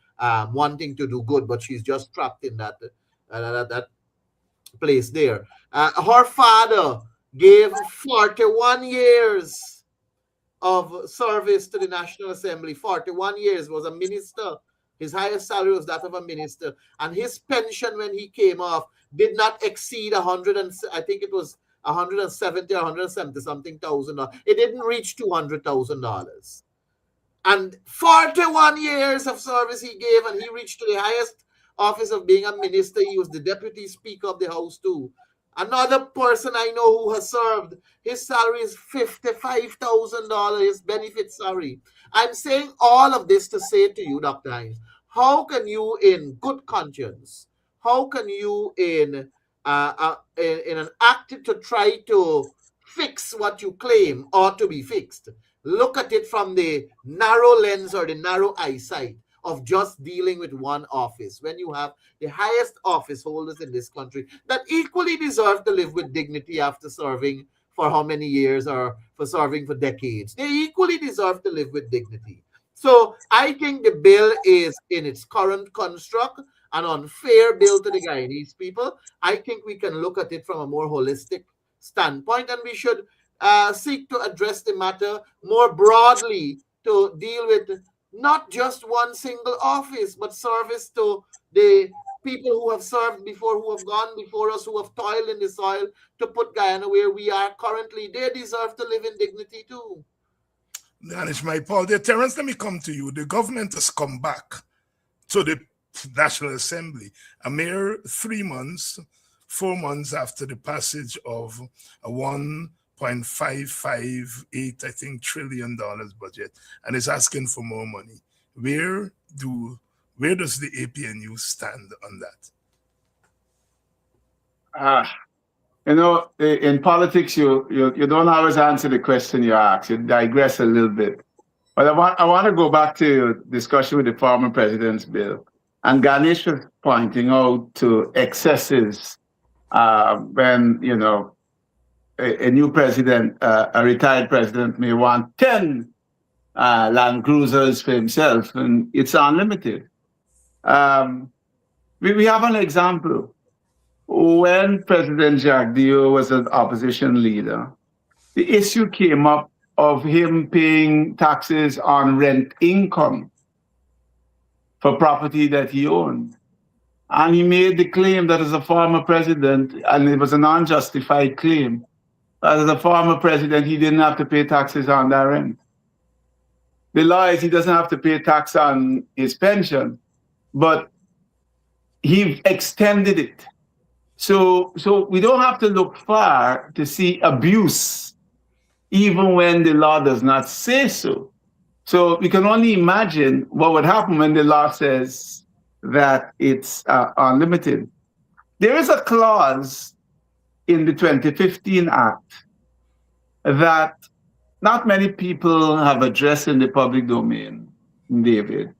wanting to do good, but she's just trapped in that place there. Her father gave 41 years of service to the National Assembly. 41 years, was a minister. His highest salary was that of a minister. And his pension when he came off did not exceed 100, and I think it was 170 or 170 something thousand. It didn't reach $200,000. And 41 years of service he gave, and he reached to the highest office of being a minister. He was the deputy speaker of the House too. Another person I know who has served, his salary is $55,000, his benefit salary. I'm saying all of this to say to you, Dr. Hines, how can you in good conscience, how can you in an act to try to fix what you claim ought to be fixed, look at it from the narrow lens or the narrow eyesight of just dealing with one office, when you have the highest office holders in this country that equally deserve to live with dignity after serving for how many years or for serving for decades? They equally deserve to live with dignity. So I think the bill is, in its current construct, an unfair bill to the Guyanese people. I think we can look at it from a more holistic standpoint, and we should seek to address the matter more broadly to deal with not just one single office, but service to the people who have served before, who have gone before us, who have toiled in the soil to put Guyana where we are currently. They deserve to live in dignity too. Ganesh, Mahaipaul, there, Terrence, let me come to you. The government has come back to the National Assembly a mere 4 months after the passage of a $1.558, I think, trillion budget, and is asking for more money. Where does the APNU stand on that? In politics, you don't always answer the question you ask. You digress a little bit. But I want to go back to your discussion with the former president's bill. And Ganesh was pointing out to excesses when, a new president, a retired president may want 10 Land Cruisers for himself, and it's unlimited. We have an example. When President Jacques Dieu was an opposition leader, the issue came up of him paying taxes on rent income for property that he owned. And he made the claim that as a former president, and it was an unjustified claim, that as a former president, he didn't have to pay taxes on that rent. The law is he doesn't have to pay tax on his pension, but he extended it. So we don't have to look far to see abuse, even when the law does not say so. So we can only imagine what would happen when the law says that it's unlimited. There is a clause in the 2015 Act that not many people have addressed in the public domain, David.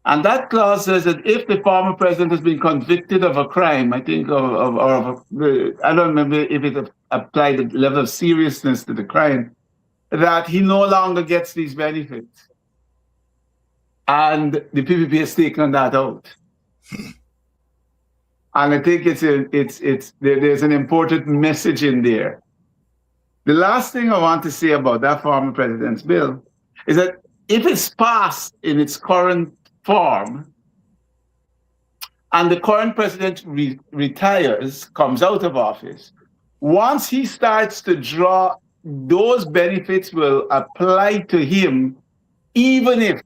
And that clause says that if the former president has been convicted of a crime, I think, I don't remember if it applied the level of seriousness to the crime, that he no longer gets these benefits. And the PPP has taken that out. And I think there's an important message in there. The last thing I want to say about that former president's bill is that if it's passed in its current form and the current president retires, comes out of office, once he starts to draw, those benefits will apply to him even if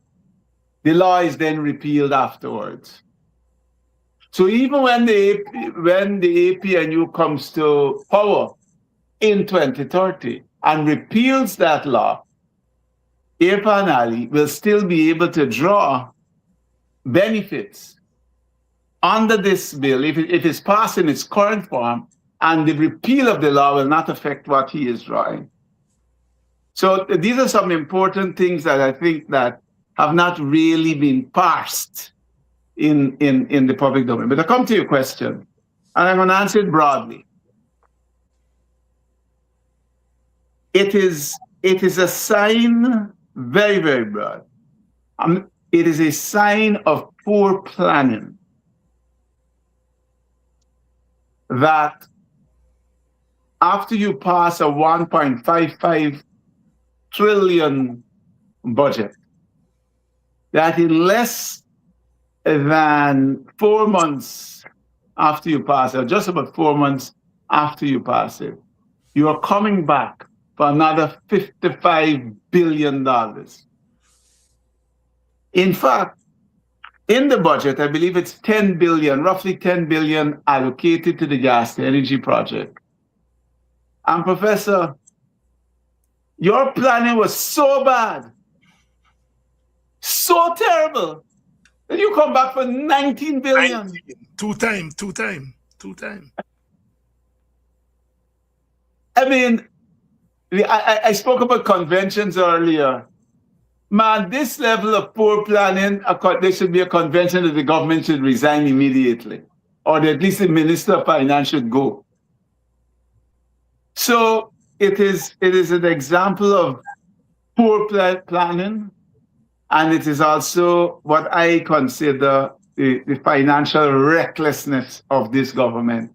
the law is then repealed afterwards. So even when the APNU comes to power in 2030 and repeals that law, APNU will still be able to draw benefits under this bill if it's passed in its current form, and the repeal of the law will not affect what he is drawing. So these are some important things that I think that have not really been parsed in the public domain. But I come to your question, and I'm going to answer it broadly. It is a sign, very, very broad. It is a sign of poor planning that after you pass a 1.55 trillion budget, that in less than 4 months after you pass it, or just about 4 months after you pass it, you are coming back for another $55 billion. In fact, in the budget, I believe it's 10 billion, roughly 10 billion allocated to the gas to energy project. And Professor, your planning was so bad, so terrible, that you come back for 19 billion. 19. Two time. I mean, I spoke about conventions earlier. Man, this level of poor planning, there should be a convention that the government should resign immediately, or at least the Minister of Finance should go. So it is an example of poor planning, and it is also what I consider the financial recklessness of this government,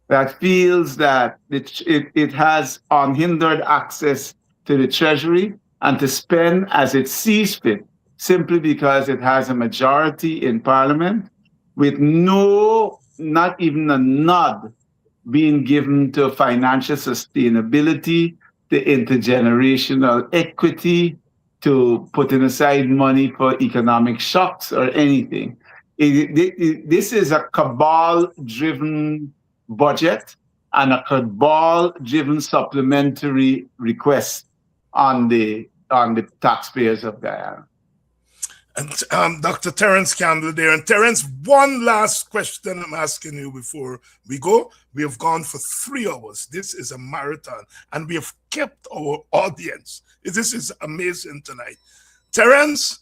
that feels that it has unhindered access to the treasury and to spend as it sees fit, simply because it has a majority in parliament, with not even a nod being given to financial sustainability, to intergenerational equity, to putting aside money for economic shocks or anything. This is a cabal-driven budget and a cabal-driven supplementary request on the taxpayers of Guyana. And Dr. Terrence Campbell there. And Terrence, one last question I'm asking you before we go. We have gone for 3 hours. This is a marathon, and we have kept our audience. This is amazing tonight. Terrence,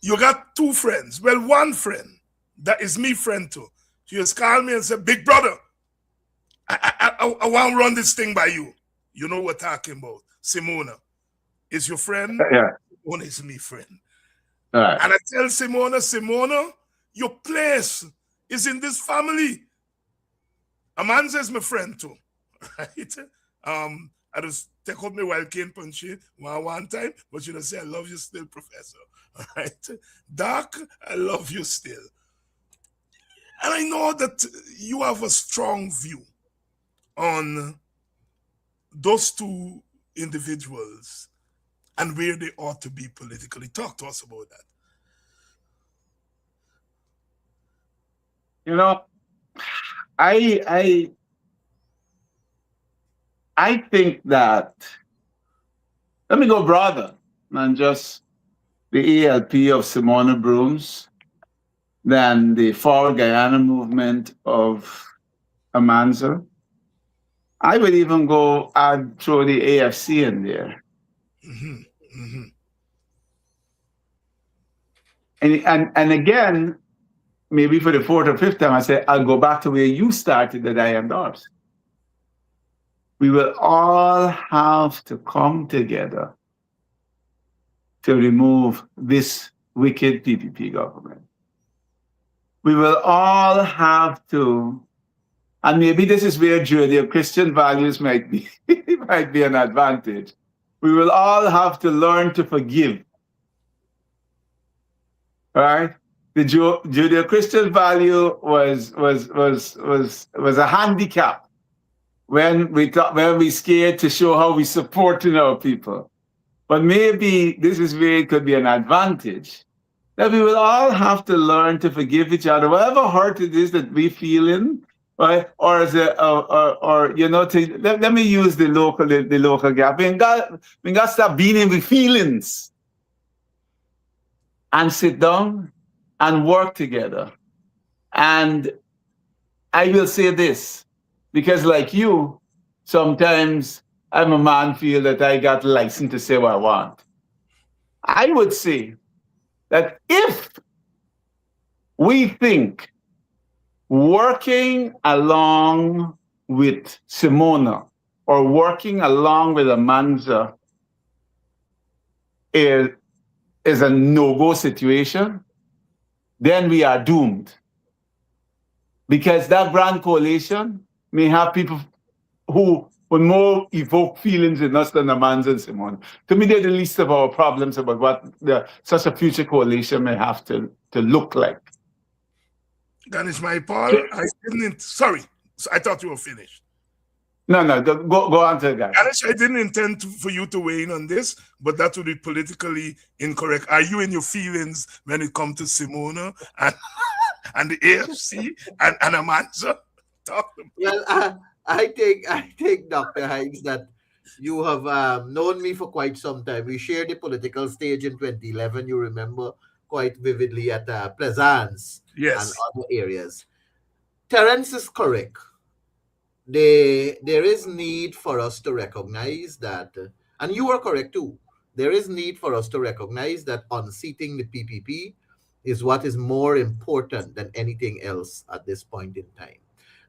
you got 2 friends. Well, one friend, that is me friend too. She just called me and said, big brother, I want to run this thing by you. You know what we're talking about. Simona is your friend. Yeah. One is me friend. All right. And I tell Simona, your place is in this family. Amanza is my friend too, right? I just take up my wild cane punchy one time, but you know, say I love you still, Professor. All right, Doc, I love you still. And I know that you have a strong view on those two individuals and where they ought to be politically. Talk to us about that. You know, I I I think that, let me go broader than just the ELP of Simona Brooms, than the Forward Guyana movement of Amanza. I would even go add throw the AFC in there. Hmm. Hmm. And again, maybe for the fourth or fifth time, I say, I'll go back to where you started the dialogues. We will all have to come together to remove this wicked PPP government. We will all have to, and maybe this is where Judeo-Christian values might be might be an advantage. We will all have to learn to forgive. Right? The Judeo-Christian value was a handicap when we scared to show how we supporting our people. But maybe this is where it could be an advantage, that we will all have to learn to forgive each other, whatever hurt it is that we feeling, right? Or as a, or you know, let me use the local gap. We got to stop being in with feelings and sit down and work together. And I will say this, because like you, sometimes I'm a man feel that I got license to say what I want. I would say that if we think working along with Simona or working along with Amanza is a no-go situation, then we are doomed. Because that grand coalition may have people who would more evoke feelings in us than Amanza and Simona. To me, they're the least of our problems about what such a future coalition may have to look like. Ganesh Mahaipaul, I didn't, sorry, I thought you were finished. No, go on to the guy. Ganesh, I didn't intend for you to weigh in on this, but that would be politically incorrect. Are you in your feelings when it comes to Simona and the AFC and Amanza? Talk to me. Well, I think, Dr. Hines, that you have known me for quite some time. We shared the political stage in 2011, you remember quite vividly, at Plaisance and Yes. other areas. Terrence is correct. There is need for us to recognize that, and you are correct too, there is need for us to recognize that unseating the PPP is what is more important than anything else at this point in time.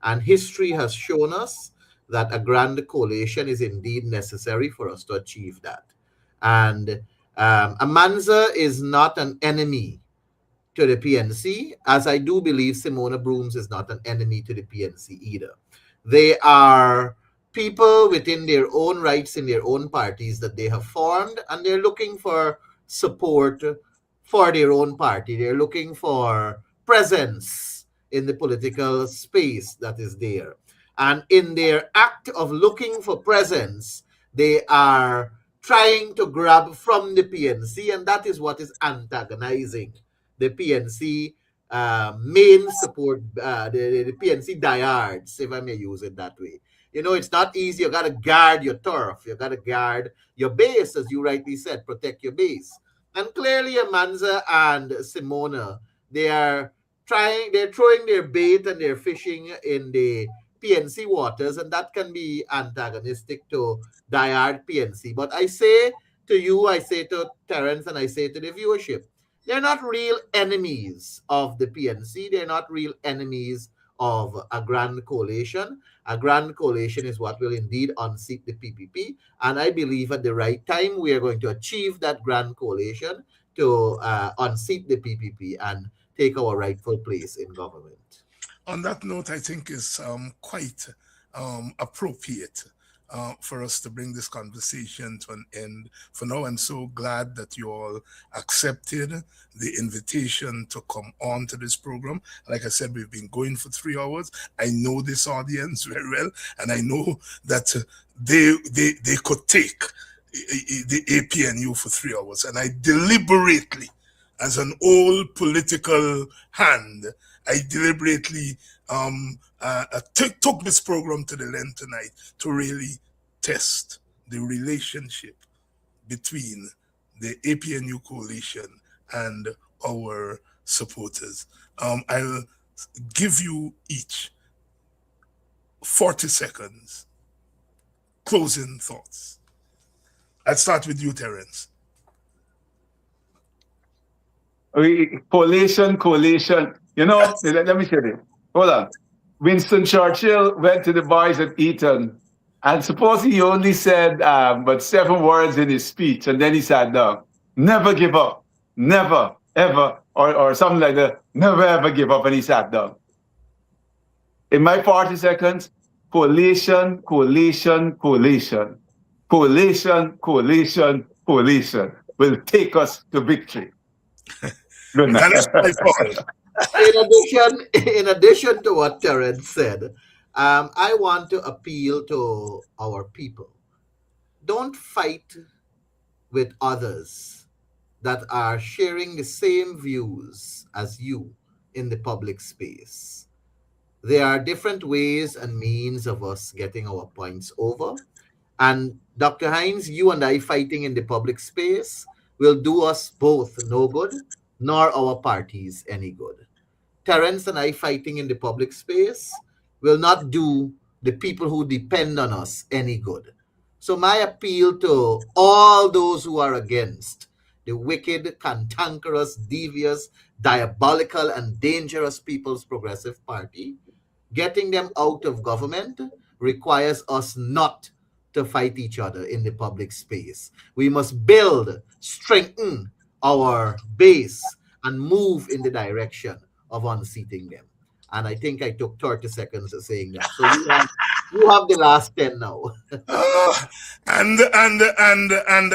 And history has shown us that a grand coalition is indeed necessary for us to achieve that. And Amanza is not an enemy to the PNC, as I do believe Simona Brooms is not an enemy to the PNC either. They are people within their own rights in their own parties that they have formed, and they're looking for support for their own party. They're looking for presence in the political space that is there. And in their act of looking for presence, they are trying to grab from the PNC, and that is what is antagonizing the PNC main support, the PNC diehards, if I may use it that way. You know, it's not easy. You got to guard your turf. You got to guard your base, as you rightly said, protect your base. And clearly, Amanza and Simona, they're throwing their bait and they're fishing in the PNC waters, and that can be antagonistic to diehard PNC. But I say to you, I say to Terrence, and I say to the viewership, they're not real enemies of the PNC. They're not real enemies of a grand coalition. A grand coalition is what will indeed unseat the PPP. And I believe at the right time, we are going to achieve that grand coalition to unseat the PPP and take our rightful place in government. On that note, I think is quite appropriate for us to bring this conversation to an end. For now, I'm so glad that you all accepted the invitation to come on to this program. Like I said, we've been going for 3 hours. I know this audience very well, and I know that they could take the APNU for 3 hours. And I deliberately, as an old political hand, I deliberately took this program to the length tonight to really test the relationship between the APNU coalition and our supporters. I'll give you each 40 seconds. Closing thoughts. I'll start with you, Terrence. Coalition. You know, let me say this. Hold on. Winston Churchill went to the boys at Eton, and suppose he only said but 7 words in his speech, and then he sat down. Never give up. Never, ever, or something like that. Never, ever give up, and he sat down. In my 40 seconds, coalition, coalition, coalition. Coalition, coalition, coalition will take us to victory. Good night. In addition to what Terrence said, I want to appeal to our people. Don't fight with others that are sharing the same views as you in the public space. There are different ways and means of us getting our points over. And Dr. Hines, you and I fighting in the public space will do us both no good, nor our parties any good. Terrence and I fighting in the public space will not do the people who depend on us any good. So my appeal to all those who are against the wicked, cantankerous, devious, diabolical, and dangerous People's Progressive Party, getting them out of government requires us not to fight each other in the public space. We must build, strengthen our base, and move in the direction of unseating them. And I think I took 30 seconds of saying that. So you have the last 10 now. And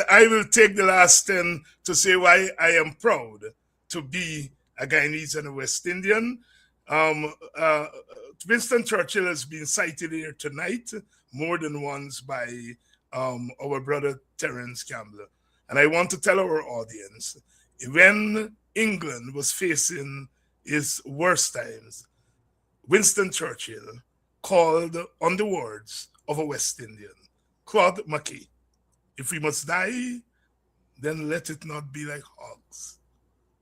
I will take the last 10 to say why I am proud to be a Guyanese and a West Indian. Winston Churchill has been cited here tonight more than once by our brother Terrence Campbell. And I want to tell our audience, when England was facing its worst times, Winston Churchill called on the words of a West Indian, Claude McKay, if we must die, then let it not be like hogs,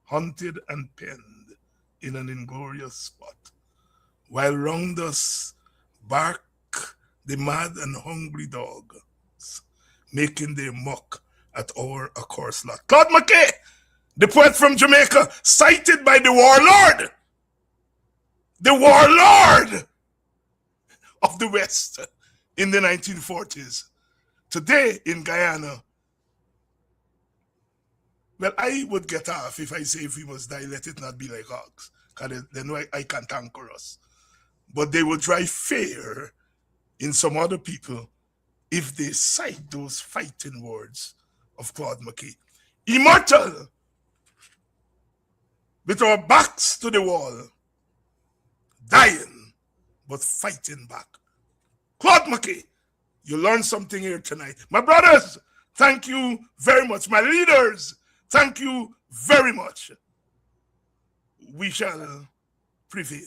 hunted and penned in an inglorious spot, while round us bark the mad and hungry dogs, making their mock at our accursed lot. Claude McKay, the poet from Jamaica, cited by the warlord of the West in the 1940s. Today in Guyana, well, I would get off if I say if we must die, let it not be like hogs, because then I can't anchor us. But they will drive fear in some other people if they cite those fighting words of Claude McKay. Immortal, with our backs to the wall, dying, but fighting back. Claude McKay, you learned something here tonight. My brothers, thank you very much. My leaders, thank you very much. We shall prevail.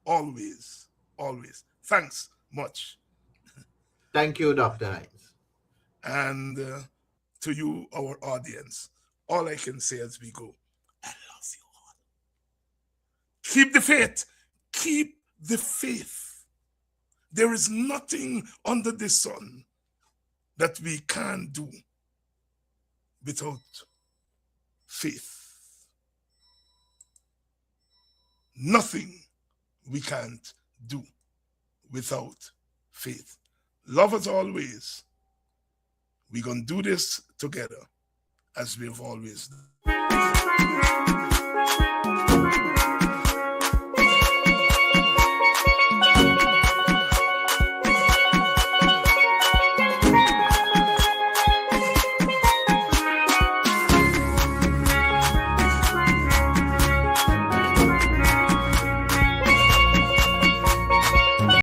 Always, always. Thanks much. Thank you, Dr. Hines. And to you, our audience, all I can say as we go, I love you all. Keep the faith. Keep the faith. There is nothing under the sun that we can do without faith. Nothing we can't do without faith. Love as always. We're going to do this together as we've always done.